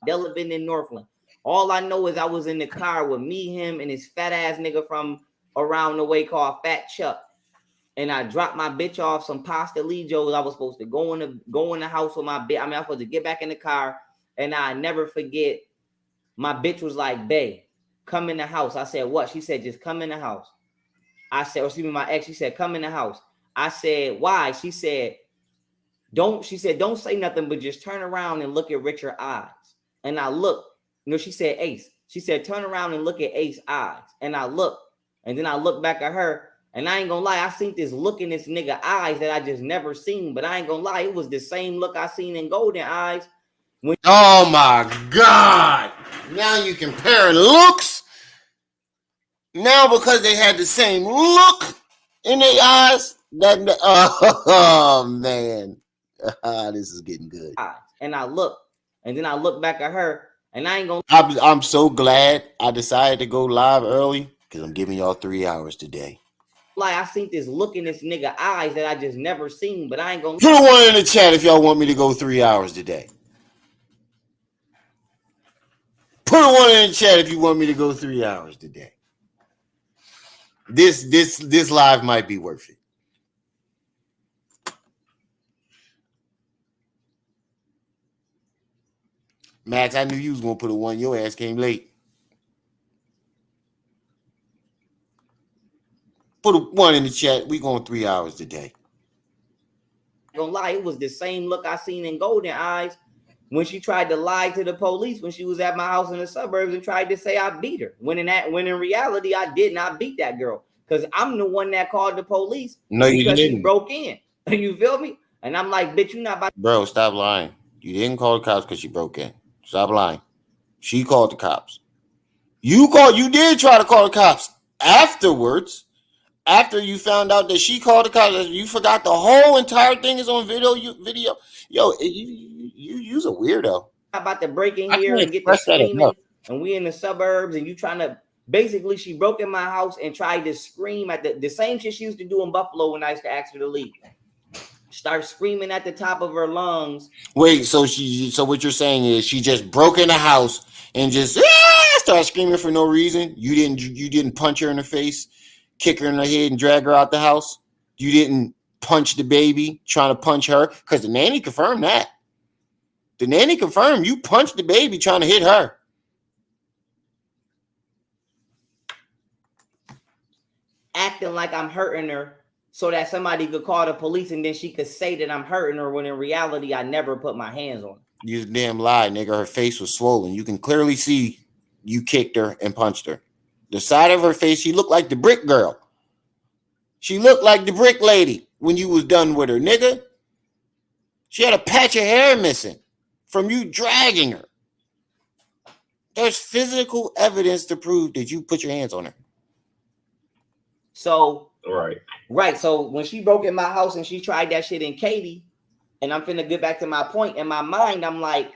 Delavan in Northland. All I know is I was in the car with me, him, and his fat ass nigga from around the way called Fat Chuck. And I dropped my bitch off some Pastalijos. I was supposed to go in the house with my bitch. I mean, I was supposed to get back in the car. And I never forget, my bitch was like, "Bae, come in the house." I said, "What?" She said, "Just come in the house." I said, or excuse me, my ex, she said, "Come in the house." I said, "Why?" She said, "Don't say nothing, but just turn around and look at Richard's eyes." And I looked. You know, she said, "Ace." She said, "Turn around and look at Ace's eyes." And I looked. And then I looked back at her. And I ain't gonna lie, I seen this look in this nigga eyes that I just never seen. But I ain't gonna lie, it was the same look I seen in Golden Eyes. Oh my God. Now you comparing looks. Now because they had the same look in their eyes, that oh man, this is getting good. And I look, and then I look back at her, and I ain't gonna. I'm so glad I decided to go live early because I'm giving y'all 3 hours today. Like I seen this look in this nigga eyes that I just never seen, but I ain't gonna. Put a one in the chat if y'all want me to go 3 hours today. Put a one in the chat if you want me to go 3 hours today. This live might be worth it. Max, I knew you was gonna put a one. Your ass came late. Put a one in the chat. We going 3 hours today. Gonna lie, it was the same look I seen in Golden Eyes when she tried to lie to the police when she was at my house in the suburbs and tried to say I beat her. When in reality I did not beat that girl because I'm the one that called the police because she broke in. You feel me? And I'm like, bitch, you not about. Bro, stop lying. You didn't call the cops because she broke in. Stop lying. She called the cops. You did try to call the cops afterwards. After you found out that she called the cops, you forgot the whole entire thing is on video. Yo, you's a weirdo. About to break in here and get the screaming, and we in the suburbs, and you trying to basically she broke in my house and tried to scream at the same shit she used to do in Buffalo when I used to ask her to leave. Start screaming at the top of her lungs. Wait, so what you're saying is she just broke in the house and just started screaming for no reason? You didn't punch her in the face, kick her in the head, and drag her out the house? You didn't punch the baby trying to punch her? Because the nanny confirmed that. The nanny confirmed you punched the baby trying to hit her. Acting like I'm hurting her so that somebody could call the police and then she could say that I'm hurting her when in reality I never put my hands on her. You damn lie, nigga. Her face was swollen. You can clearly see you kicked her and punched her. The side of her face, she looked like the brick girl. She looked like the brick lady when you was done with her, nigga. She had a patch of hair missing from you dragging her. There's physical evidence to prove that you put your hands on her. So, right. So when she broke in my house and she tried that shit in Katy, and I'm finna get back to my point, in my mind, I'm like,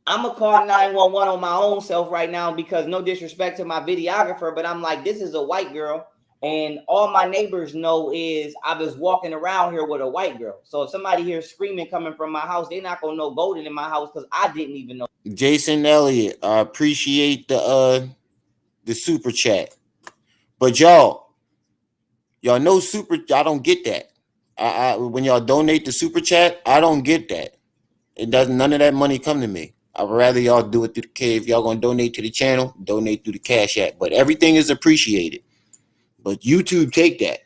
I'm gonna call 911 on my own self right now because no disrespect to my videographer, but I'm like, this is a white girl. And all my neighbors know is I was walking around here with a white girl. So if somebody hears screaming coming from my house, they're not gonna know Golden in my house because I didn't even know. Jason Elliott, I appreciate the super chat. But y'all know I don't get that. When y'all donate the super chat, I don't get that. It doesn't, none of that money come to me. I would rather y'all do it through the K. If y'all gonna donate to the channel, donate through the Cash App. But everything is appreciated. But YouTube take that.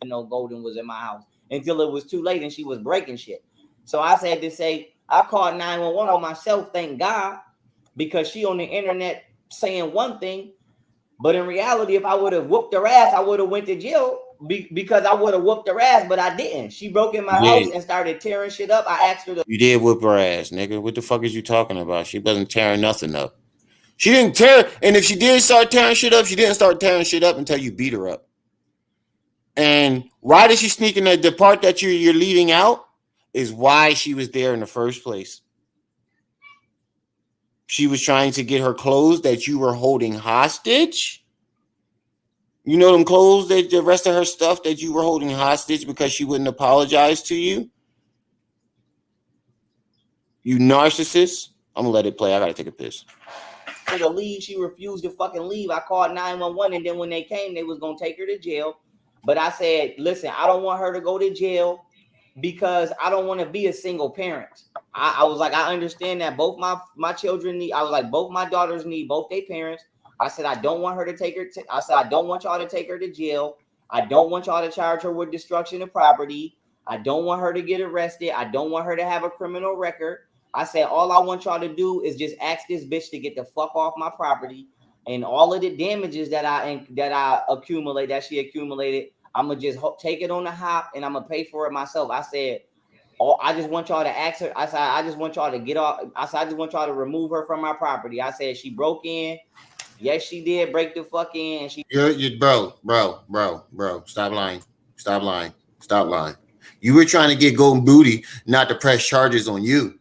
I know Golden was in my house until it was too late and she was breaking shit. So I said to say, I called 911 on myself, thank God, because she on the internet saying one thing, but in reality, if I would have whooped her ass, I would have went to jail because I would have whooped her ass, but I didn't. She broke in my house and started tearing shit up. I asked her to. You did whoop her ass, nigga. What the fuck is you talking about? She wasn't tearing nothing up. She didn't tear, and if she did start tearing shit up, she didn't start tearing shit up until you beat her up. And why did she sneak in the part that you're leaving out is why she was there in the first place. She was trying to get her clothes that you were holding hostage. You know them clothes, that the rest of her stuff that you were holding hostage because she wouldn't apologize to you? You narcissist. I'm going to let it play. I got to take a piss. To leave, she refused to fucking leave. I called 911, and then when they came, they was going to take her to jail. But I said, listen, I don't want her to go to jail because I don't want to be a single parent. I was like, I understand that both my children need, I was like, both my daughters need both their parents. I said, I don't want her to take her I said, I don't want y'all to take her to jail. I don't want y'all to charge her with destruction of property. I don't want her to get arrested. I don't want her to have a criminal record. I said, all I want y'all to do is just ask this bitch to get the fuck off my property, and all of the damages that she accumulated, I'm gonna just take it on the hop and I'm gonna pay for it myself. I said, Oh, I just want y'all to ask her. I said, I just want y'all to get off. I said, I just want y'all to remove her from my property. I said, she broke in. Yes, she did break the fuck in. And you bro. Stop lying. Stop lying. Stop lying. You were trying to get golden booty, not to press charges on you.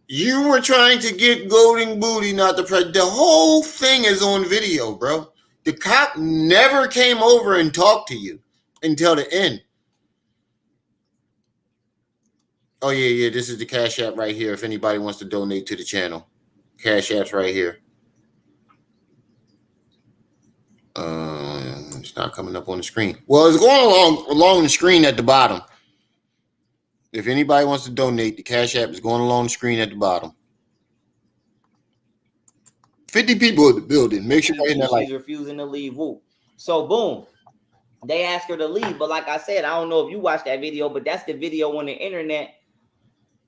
You were trying to get golden booty, not to press. The whole thing is on video, bro. The cop never came over and talked to you until the end. Oh, yeah. This is the Cash App right here. If anybody wants to donate to the channel. Cash App's right here. It's not coming up on the screen. Well, it's going along the screen at the bottom. If anybody wants to donate, the Cash App is going along the screen at the bottom. 50 people in the building. Make sure you're in that light. She's refusing to leave. Woo. So boom. They asked her to leave. But like I said, I don't know if you watched that video, but that's the video on the internet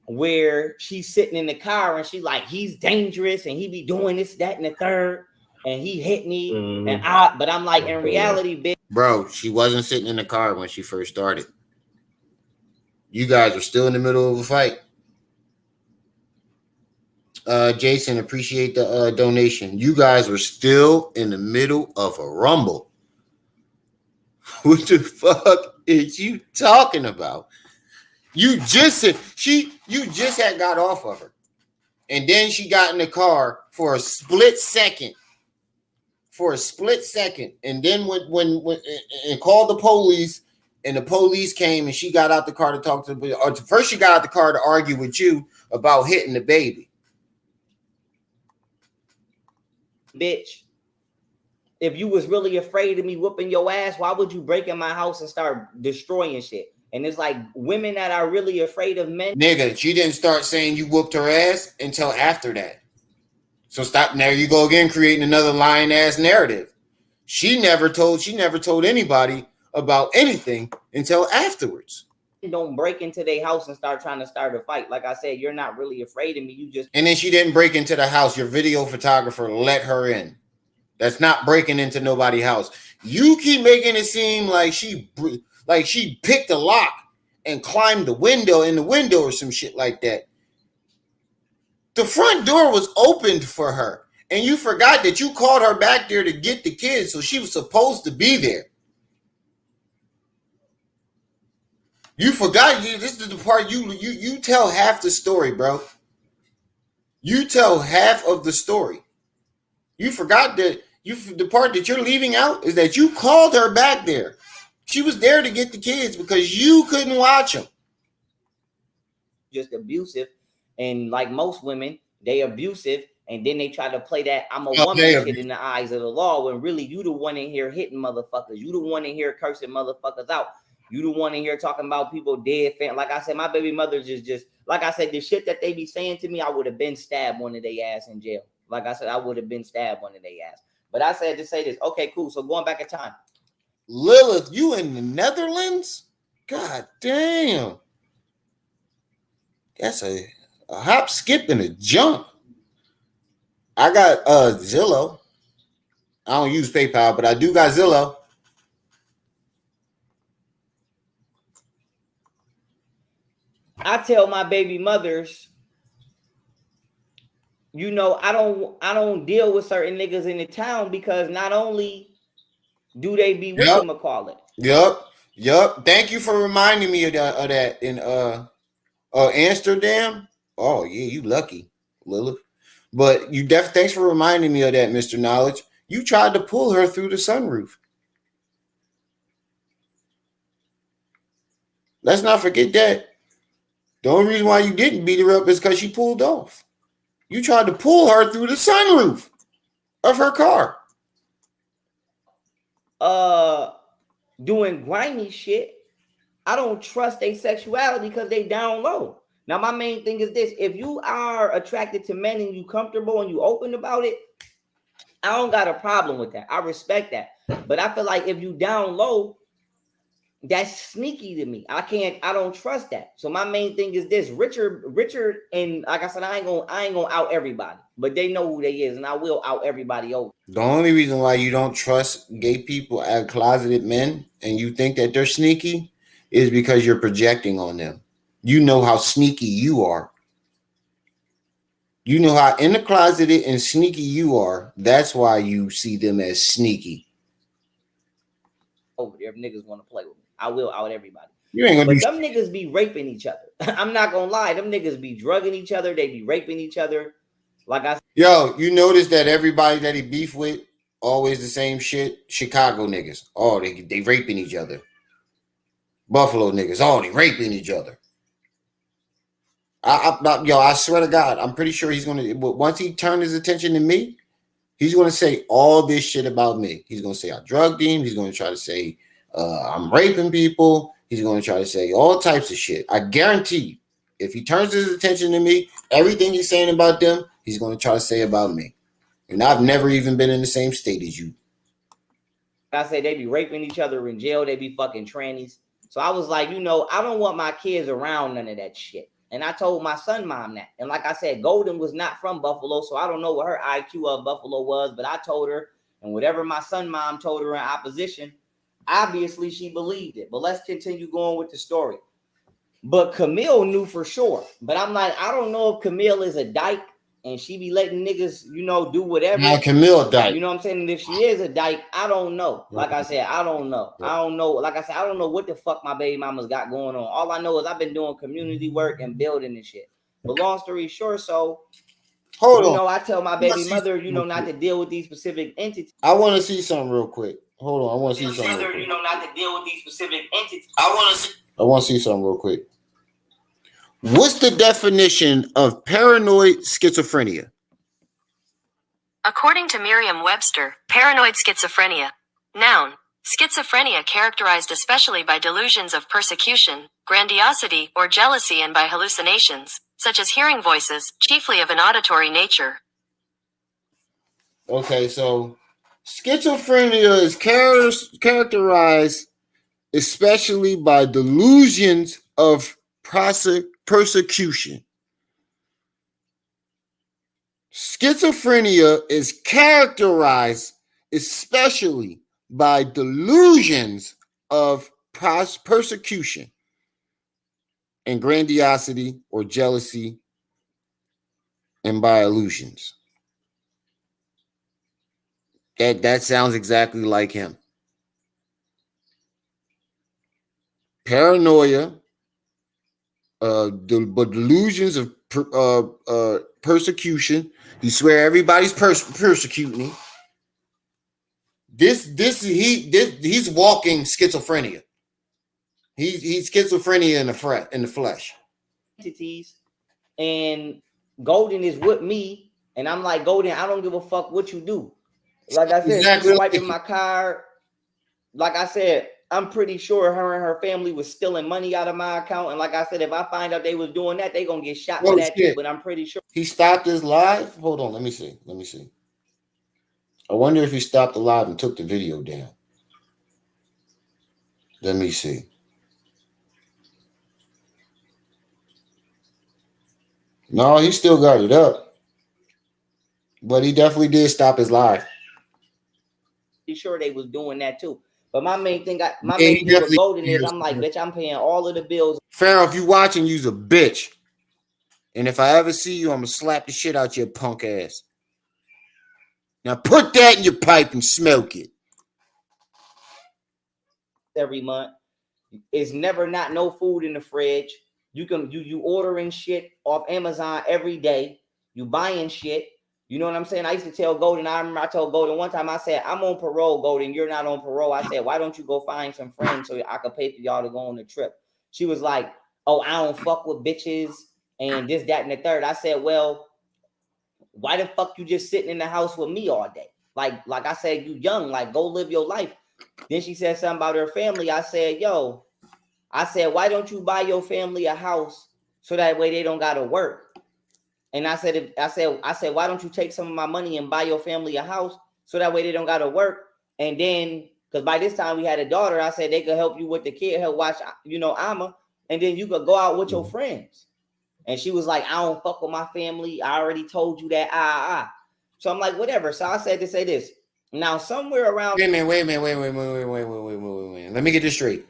where she's sitting in the car and she like, he's dangerous and he be doing this, that, and the third. And he hit me. But I'm like, in reality, bitch. Bro, she wasn't sitting in the car when she first started. You guys were still in the middle of a fight. Jason, appreciate the donation. You guys were still in the middle of a rumble. What the fuck is you talking about? You just said you just had got off of her. And then she got in the car for a split second. And then when and called the police, and the police came and she got out the car to talk to the, or first she got out the car to argue with you about hitting the baby. Bitch, if you was really afraid of me whooping your ass, why would you break in my house and start destroying shit? And it's like women that are really afraid of men. Nigga, she didn't start saying you whooped her ass until after that. So stop. There you go again, creating another lying ass narrative. She never told anybody about anything until afterwards. Don't break into their house and start trying to start a fight. Like I said, you're not really afraid of me. You just. And then she didn't break into the house. Your video photographer let her in. That's not breaking into nobody's house. You keep making it seem like she picked a lock and climbed the window or some shit like that. The front door was opened for her, and you forgot that you called her back there to get the kids, so she was supposed to be there. You forgot. This is the part you tell half the story, bro. You tell half of the story. You forgot that the part that you're leaving out is that you called her back there. She was there to get the kids because you couldn't watch them. Just abusive, and like most women, they abusive, and then they try to play that I'm a woman shit in the eyes of the law, when really you the one in here hitting motherfuckers. You the one in here cursing motherfuckers out. You the one in here talking about people dead. Like I said, my baby mother's just like I said, the shit that they be saying to me, I would have been stabbed one of their ass in jail. Like I said, I would have been stabbed one of their ass. But I said to say this. Okay, cool. So going back in time. Lilith, you in the Netherlands? God damn. That's a hop, skip, and a jump. I got Zillow. I don't use PayPal, but I do got Zillow. I tell my baby mothers, you know, I don't deal with certain niggas in the town because not only do they be whatchamacallit. Yep. Thank you for reminding me of that in Amsterdam. Oh yeah, you lucky, Lilith. But thanks for reminding me of that, Mr. Knowledge. You tried to pull her through the sunroof. Let's not forget that. The only reason why you didn't beat her up is because she pulled off. You tried to pull her through the sunroof of her car. Doing grimy shit. I don't trust their sexuality because they down low. Now, my main thing is this. If you are attracted to men and you comfortable and you open about it, I don't got a problem with that. I respect that. But I feel like if you down low, that's sneaky to me. I don't trust that. So my main thing is this. Richard, and like I said, I ain't gonna out everybody, but they know who they is, and I will out everybody over. The only reason why you don't trust gay people as closeted men and you think that they're sneaky is because you're projecting on them. You know how sneaky you are. You know how in the closet and sneaky you are. That's why you see them as sneaky. Over there, if niggas want to play with me, I will out everybody. You ain't gonna but them niggas be raping each other. I'm not gonna lie, them niggas be drugging each other. They be raping each other. Like I said, yo, you notice that everybody that he beef with always the same shit. Chicago niggas, oh they raping each other. Buffalo niggas, oh they raping each other. I swear to God, I'm pretty sure he's gonna. Once he turned his attention to me, he's gonna say all this shit about me. He's gonna say I drugged him. He's gonna try to say I'm raping people. He's gonna try to say all types of shit. I guarantee you, if he turns his attention to me, everything he's saying about them, he's gonna try to say about me. And I've never even been in the same state as you. I say they be raping each other in jail. They be fucking trannies. So I was like, I don't want my kids around none of that shit. And I told my son mom that. And like I said, Golden was not from Buffalo, so I don't know what her IQ of Buffalo was, but I told her, and whatever my son mom told her in opposition, obviously she believed it. But let's continue going with the story. But Camille knew for sure. But I'm like, I don't know if Camille is a dyke and she be letting niggas, do whatever. Now Camille dyke. You know what I'm saying? And if she is a dyke, I don't know. Like I said, I don't know. I don't know. Like I said, I don't know what the fuck my baby mama's got going on. All I know is I've been doing community work and building and shit. But long story short, so hold on. I tell my baby mother, not to deal with these specific entities. I want to see something real quick. Hold on, I want to see something. Mother, not to deal with these specific entities. I want to see something real quick. What's the definition of paranoid schizophrenia? According to Merriam-Webster, paranoid schizophrenia. Noun. Schizophrenia characterized especially by delusions of persecution, grandiosity, or jealousy and by hallucinations, such as hearing voices, chiefly of an auditory nature. Okay, so schizophrenia is characterized especially by delusions of persecution. Schizophrenia is characterized especially by delusions of persecution and grandiosity or jealousy and by illusions. That sounds exactly like him. Paranoia, but delusions of persecution. He swear everybody's persecuting him. He's walking schizophrenia. He's schizophrenia in the flesh. Entities, and Golden is with me, and I'm like, Golden, I don't give a fuck what you do. Like I said, exactly. She's swiping my card. Like I said, I'm pretty sure her and her family was stealing money out of my account. And like I said, if I find out they was doing that, they gonna get shot for that too. But I'm pretty sure he stopped his live. Hold on, let me see. I wonder if he stopped the live and took the video down. Let me see. No, he still got it up. But he definitely did stop his live. Pretty sure they was doing that too. But my main thing with Golden is I'm like, bitch, I'm paying all of the bills. Pharaoh, if you watching, you's a bitch. And if I ever see you, I'm gonna slap the shit out your punk ass. Now put that in your pipe and smoke it. Every month. It's never not no food in the fridge. You ordering shit off Amazon every day. You buying shit. You know what I'm saying? I used to tell Golden, I remember I told Golden one time, I said, I'm on parole, Golden. You're not on parole. I said, why don't you go find some friends so I could pay for y'all to go on the trip? She was like, oh, I don't fuck with bitches and this, that, and the third. I said, well, why the fuck you just sitting in the house with me all day? Like I said, you young, like go live your life. Then she said something about her family. I said, why don't you buy your family a house so that way they don't got to work? And I said, why don't you take some of my money and buy your family a house so that way they don't got to work? And then, because by this time we had a daughter, I said they could help you with the kid, help watch, Amma, and then you could go out with your friends. And she was like, I don't fuck with my family. I already told you that. So I'm like, whatever. So I said to say this. Now, somewhere around. Wait a minute. Let me get this straight.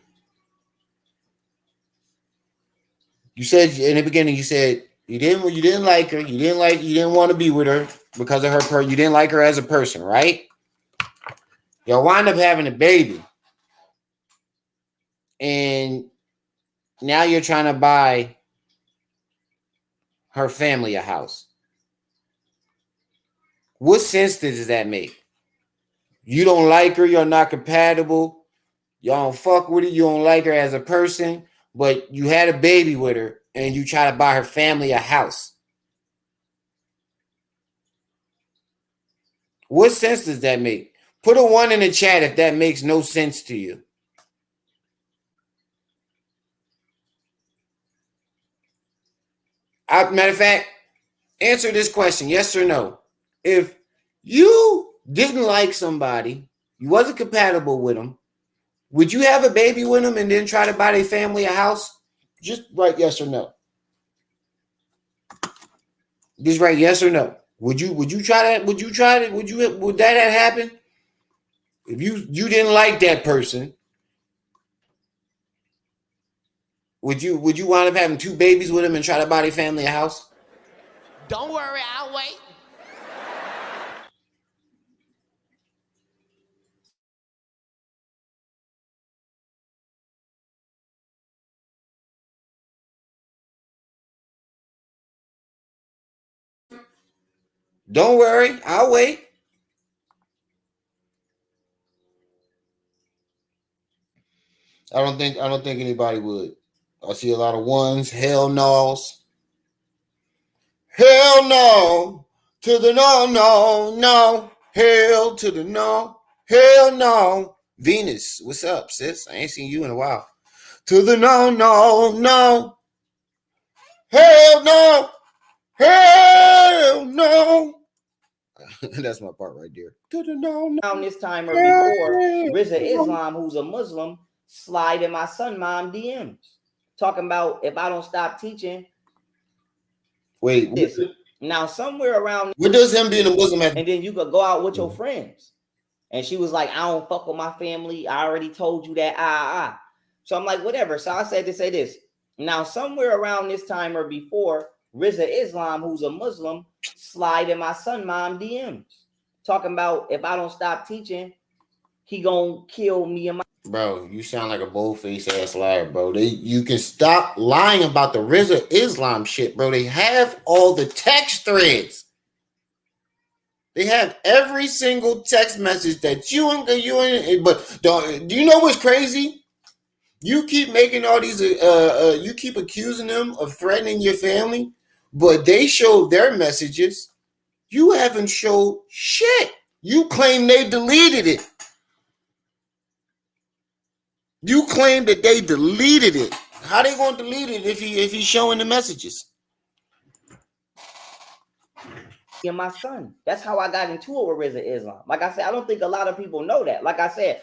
You said in the beginning, you said you didn't like her, you didn't want to be with her because of her you didn't like her as a person, right? Y'all wind up having a baby. And now you're trying to buy her family a house. What sense does that make? You don't like her, you're not compatible, y'all don't fuck with her, you don't like her as a person, but you had a baby with her and you try to buy her family a house. What sense does that make? Put a 1 in the chat if that makes no sense to you. Matter of fact, answer this question, yes or no. If you didn't like somebody, you wasn't compatible with them, would you have a baby with them and then try to buy their family a house? Just write yes or no. Just write yes or no. Would you try that? Would that happen? If you didn't like that person, would you wind up having 2 babies with him and try to buy their family a house? Don't worry, I'll wait. Don't worry, I'll wait. I don't think anybody would. I see a lot of ones, hell no's. Hell no to the no. Hell to the no. Hell no. Venus, what's up, sis? I ain't seen you in a while. To the no. Hell no. Hell no. That's my part right there. To the no. Around this time or before, Rizza Islam, who's a Muslim, slide in my son mom DMs. Talking about if I don't stop teaching. Wait. This. Now, somewhere around. What does him being a Muslim have? And then you could go out with your friends. And she was like, I don't fuck with my family. I already told you that. So I'm like, whatever. So I said to say this. Now, somewhere around this time or before, Rizza Islam, who's a Muslim, slide in my son mom DMs. Talking about if I don't stop teaching, he gonna kill me and my. Bro, you sound like a bold-faced ass liar, bro. You can stop lying about the Rizza Islam shit, bro. They have all the text threads. They have every single text message that but do you know what's crazy? You keep making all these, you keep accusing them of threatening your family, but they showed their messages. You haven't showed shit. You claim they deleted it. You claim that they deleted it. How they gonna delete it if he's showing the messages? And my son. That's how I got into it with Rizza Islam. Like I said, I don't think a lot of people know that. Like I said,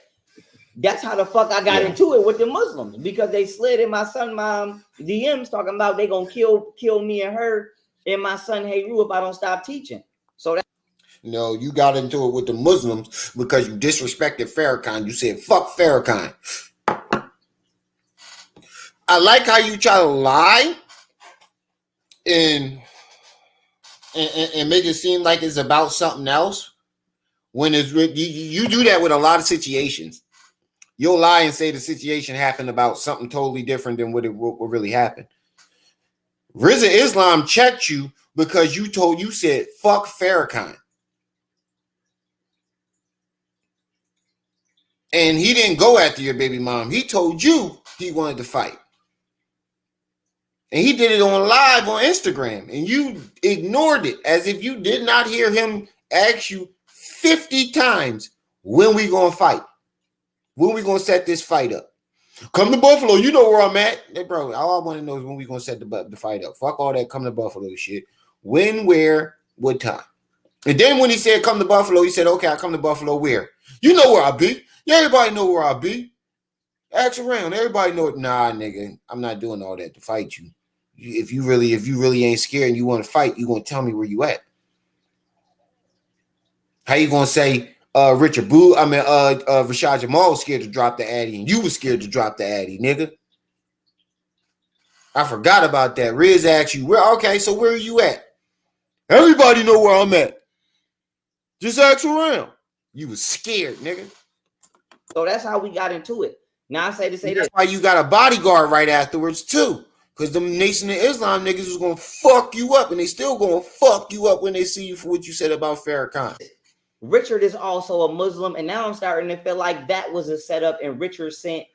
that's how the fuck I got into it with the Muslims, because they slid in my son mom DMs talking about they gonna kill me and her and my son Heru if I don't stop teaching. So that. No, you got into it with the Muslims because you disrespected Farrakhan. You said fuck Farrakhan. I like how you try to lie and make it seem like it's about something else when it's you do that with a lot of situations. You'll lie and say the situation happened about something totally different than what really happened. Rizza Islam checked you because you said fuck Farrakhan. And he didn't go after your baby mom. He told you he wanted to fight. And he did it on live on Instagram. And you ignored it as if you did not hear him ask you 50 times, when we going to fight? When we going to set this fight up? Come to Buffalo. You know where I'm at. Hey, bro, all I want to know is when we going to set the fight up. Fuck all that come to Buffalo shit. When, where, what time? And then when he said come to Buffalo, he said, okay, I come to Buffalo where? You know where I'll be. Yeah, everybody know where I'll be. Ask around. Everybody know it. Nah, nigga, I'm not doing all that to fight you. If you really ain't scared and you want to fight, you gonna tell me where you at. How you gonna say Rashad Jamal was scared to drop the addy and you was scared to drop the addy, nigga? I forgot about that. Riz asked you, where? Okay, so where are you at? Everybody know where I'm at. Just ask around. You was scared, nigga. So that's how we got into it. Now I say to say That's this. why you got a bodyguard right afterwards too. Because them Nation of Islam niggas was gonna fuck you up, and they still gonna fuck you up when they see you for what you said about Farrakhan. Richard is also a Muslim, and now I'm starting to feel like that was a setup, and Richard sent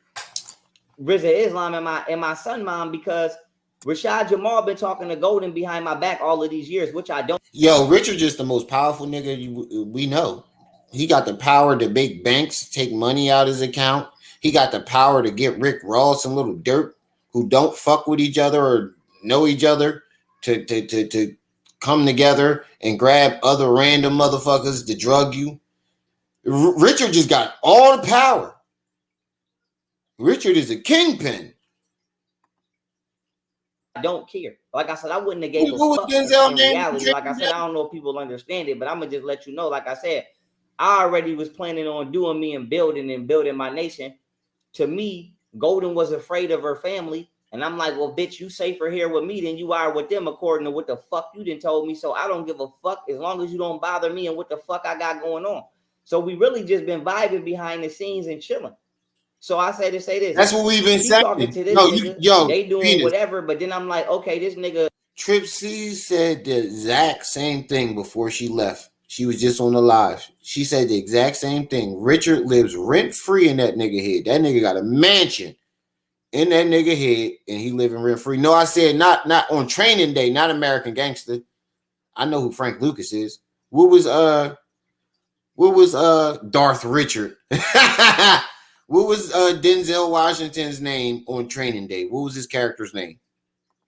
Rizza Islam and my son mom, because Rashad Jamal been talking to Golden behind my back all of these years, which I don't. Yo, Richard just the most powerful nigga we know. He got the power to make banks take money out of his account. He got the power to get Rick Ross and Little Dirt, who don't fuck with each other or know each other, to come together and grab other random motherfuckers to drug you. Richard just got all the power. Richard is a kingpin. I don't care. Like I said, I wouldn't have gave a fuck in reality. Like I said, I don't know if people understand it, but I'm gonna just let you know. Like I said, I already was planning on doing me and building my nation. To me, Golden was afraid of her family, and I'm like, well, bitch, you safer here with me than you are with them, according to what the fuck you done told me. So I don't give a fuck as long as you don't bother me and what the fuck I got going on. So we really just been vibing behind the scenes and chilling. So I say to say this. That's what we've been saying. Talking to this nigga, they doing Venus. Whatever, but then I'm like, okay, this nigga. Trip C said the exact same thing before she left. She was just on the live. She said the exact same thing. Richard lives rent-free in that nigga head. That nigga got a mansion in that nigga head, and he living rent-free. No, I said not on Training Day, not American Gangster. I know who Frank Lucas is. What was Darth Richard? What was Denzel Washington's name on Training Day? What was his character's name?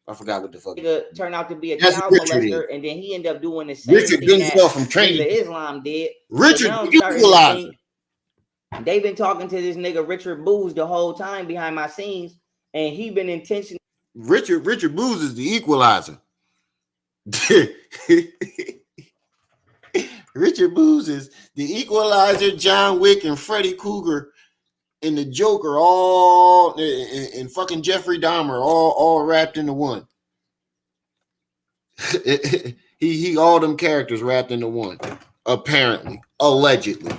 I forgot what the fuck. Turned out to be a child molester, and then he ended up doing the same Richard thing Denzel that from Training Islam did. Richard, so Equalizer. They've been talking to this nigga Richard Booz the whole time behind my scenes, and he been intentional. Richard Booz is the Equalizer. Richard Booz is the Equalizer, John Wick, and Freddy Krueger, and the Joker, all and fucking Jeffrey Dahmer, all wrapped into one. he all them characters wrapped into one, apparently, allegedly.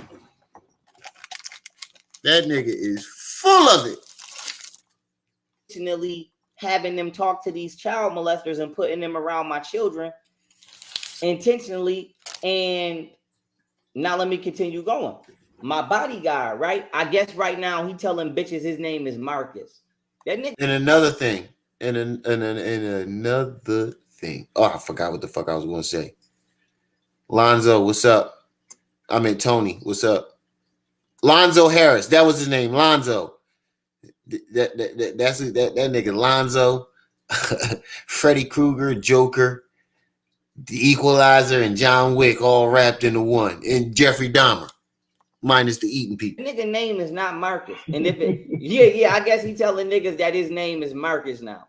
That nigga is full of it. Intentionally having them talk to these child molesters and putting them around my children intentionally. And now let me continue going. My bodyguard, right? I guess right now he telling bitches his name is Marcus. That nigga. And another thing. And another thing. Oh, I forgot what the fuck I was going to say. Lonzo, what's up? I mean, Tony, what's up? Lonzo Harris. That was his name, Lonzo. That's that nigga Lonzo. Freddy Krueger, Joker, the Equalizer, and John Wick all wrapped into one. And Jeffrey Dahmer. Minus the eating people. Nigga name is not Marcus. And if it yeah, I guess he telling niggas that his name is Marcus now.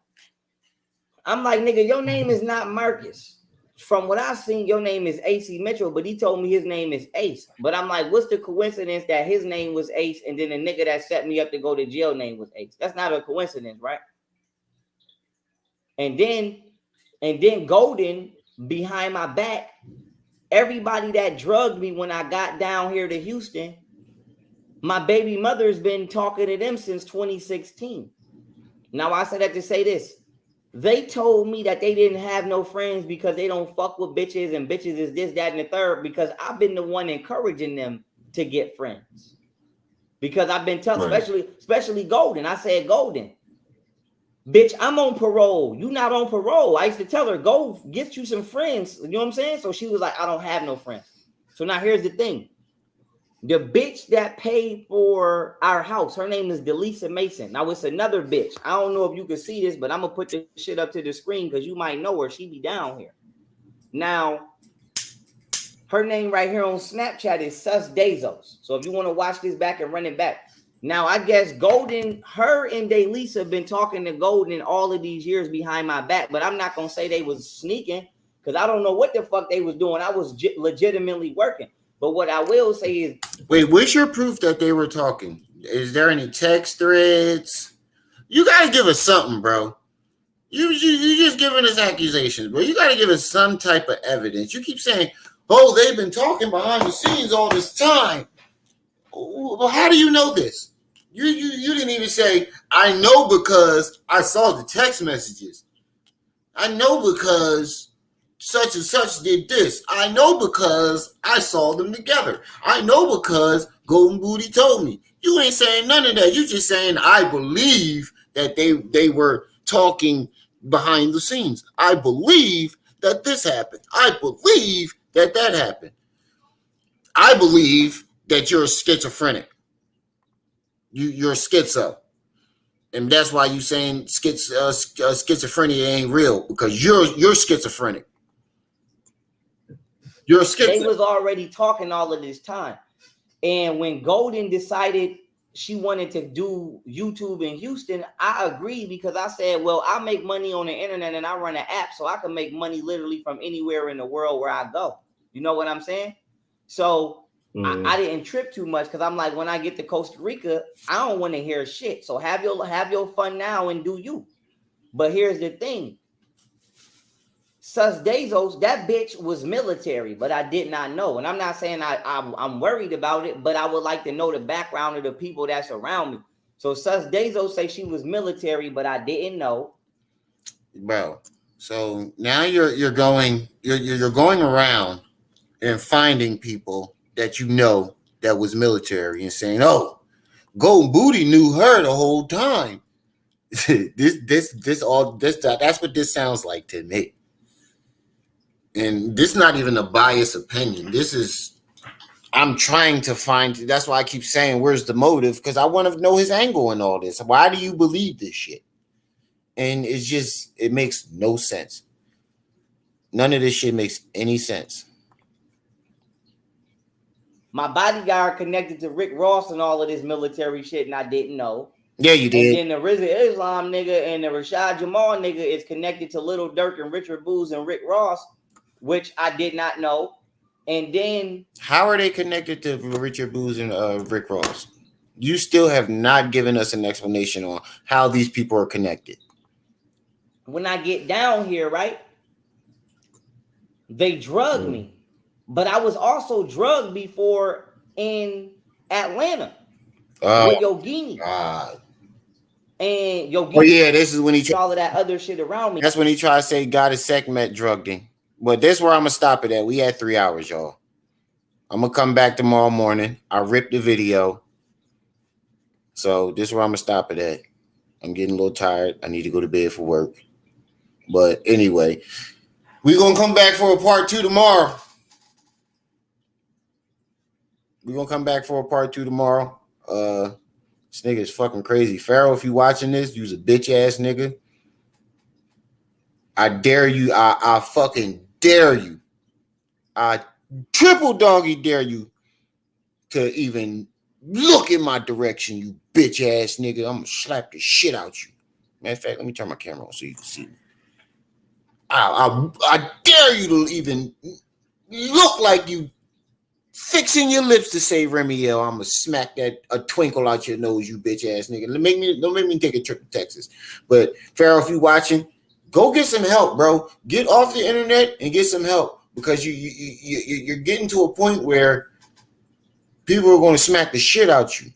I'm like, nigga, your name is not Marcus. From what I've seen, your name is AC Mitchell, but he told me his name is Ace. But I'm like, what's the coincidence that his name was Ace and then the nigga that set me up to go to jail name was Ace? That's not a coincidence, right? And then Golden behind my back, everybody that drugged me when I got down here to Houston, my baby mother's been talking to them since 2016. Now, I said that to say this. They told me that they didn't have no friends because they don't fuck with bitches and bitches is this, that, and the third, because I've been the one encouraging them to get friends. Because I've been tough, right. especially Golden. I said, Golden, bitch, I'm on parole. You not on parole. I used to tell her, go get you some friends. You know what I'm saying? So she was like, I don't have no friends. So now here's the thing. The bitch that paid for our house, her name is Delisa Mason. Now it's another bitch. I don't know if you can see this, but I'm going to put this shit up to the screen because you might know her. She be down here. Now, her name right here on Snapchat is Sus Dezos. So if you want to watch this back and run it back. Now, I guess Golden, her and Delisa have been talking to Golden all of these years behind my back, but I'm not going to say they was sneaking because I don't know what the fuck they was doing. I was legitimately working. But what I will say is... Wait, what's your proof that they were talking? Is there any text threads? You got to give us something, bro. You just giving us accusations, bro. You got to give us some type of evidence. You keep saying, "Oh, they've been talking behind the scenes all this time." Well, how do you know this? You didn't even say, "I know because I saw the text messages. I know because such and such did this. I know because I saw them together. I know because Golden Booty told me." You ain't saying none of that. You just saying, "I believe that they were talking behind the scenes. I believe that this happened. I believe that happened. I believe that you're schizophrenic. You're schizo. And that's why you saying schizophrenia ain't real, because you're schizophrenic. You're a schizophrenic. They was already talking all of this time. And when Golden decided she wanted to do YouTube in Houston, I agreed, because I said, well, I make money on the internet and I run an app, so I can make money literally from anywhere in the world where I go. You know what I'm saying? So I didn't trip too much, because I'm like, when I get to Costa Rica, I don't want to hear shit. So have your fun now and do you. But here's the thing. Sus Dezos, that bitch was military, but I did not know. And I'm not saying I'm worried about it, but I would like to know the background of the people that's around me. So Sus Dezos say she was military, but I didn't know. Bro, so now you're going around and finding people that you know that was military and saying, "Oh, Golden Booty knew her the whole time." That's what this sounds like to me. And this is not even a biased opinion. I'm trying to find, that's why I keep saying, where's the motive? Because I want to know his angle in all this. Why do you believe this shit? And it makes no sense. None of this shit makes any sense. My bodyguard connected to Rick Ross and all of this military shit, and I didn't know. Yeah, you did. And then the RZA Islam nigga and the Rashad Jamal nigga is connected to Lil Durk and Richard Booz and Rick Ross, which I did not know. And then, how are they connected to Richard Booz and Rick Ross? You still have not given us an explanation on how these people are connected. When I get down here, right, they drugged me. But I was also drugged before in Atlanta with Yogini. And Yogini. Oh yeah, this is when he all of that other shit around me. That's when he tried to say God is Sekhmet drugged him. But this is where I'm gonna stop it at. We had 3 hours, y'all. I'm gonna come back tomorrow morning. I ripped the video. So this is where I'm gonna stop it at. I'm getting a little tired. I need to go to bed for work. But anyway, we're gonna come back for a part 2 tomorrow. We're gonna come back for a part 2 tomorrow. This nigga is fucking crazy. Pharaoh, if you watching this, you's a bitch ass nigga. I dare you. I fucking dare you. I triple doggy dare you to even look in my direction, you bitch ass nigga. I'm gonna slap the shit out you. Matter of fact, let me turn my camera on so you can see me. I dare you to even look like you fixing your lips to say Remy L. I'm gonna smack a twinkle out your nose, you bitch ass nigga. Don't make me take a trip to Texas. But Pharaoh, if you watching, go get some help, bro. Get off the internet and get some help, because you're getting to a point where people are going to smack the shit out you,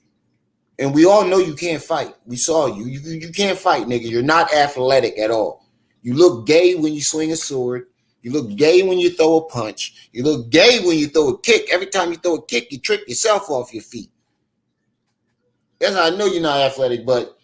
and we all know you can't fight. We saw you. You can't fight, nigga. You're not athletic at all. You look gay when you swing a sword. You look gay when you throw a punch. You look gay when you throw a kick. Every time you throw a kick, you trick yourself off your feet. That's how I know you're not athletic. But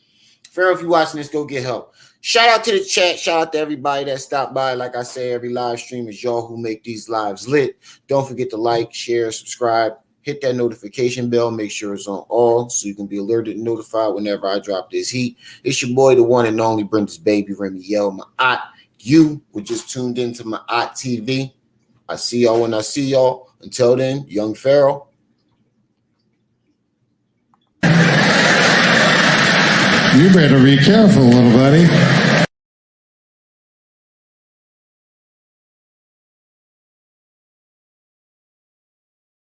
Pharaoh, if you're watching this, go get help. Shout out to the chat. Shout out to everybody that stopped by. Like I say, every live stream is y'all who make these lives lit. Don't forget to like, share, subscribe. Hit that notification bell. Make sure it's on all so you can be alerted and notified whenever I drop this heat. It's your boy, the one and only Brenda's baby, Remy L. My aunt. You were just tuned into my aunt TV. I see y'all when I see y'all. Until then, young Pharaoh. You better be careful, little buddy.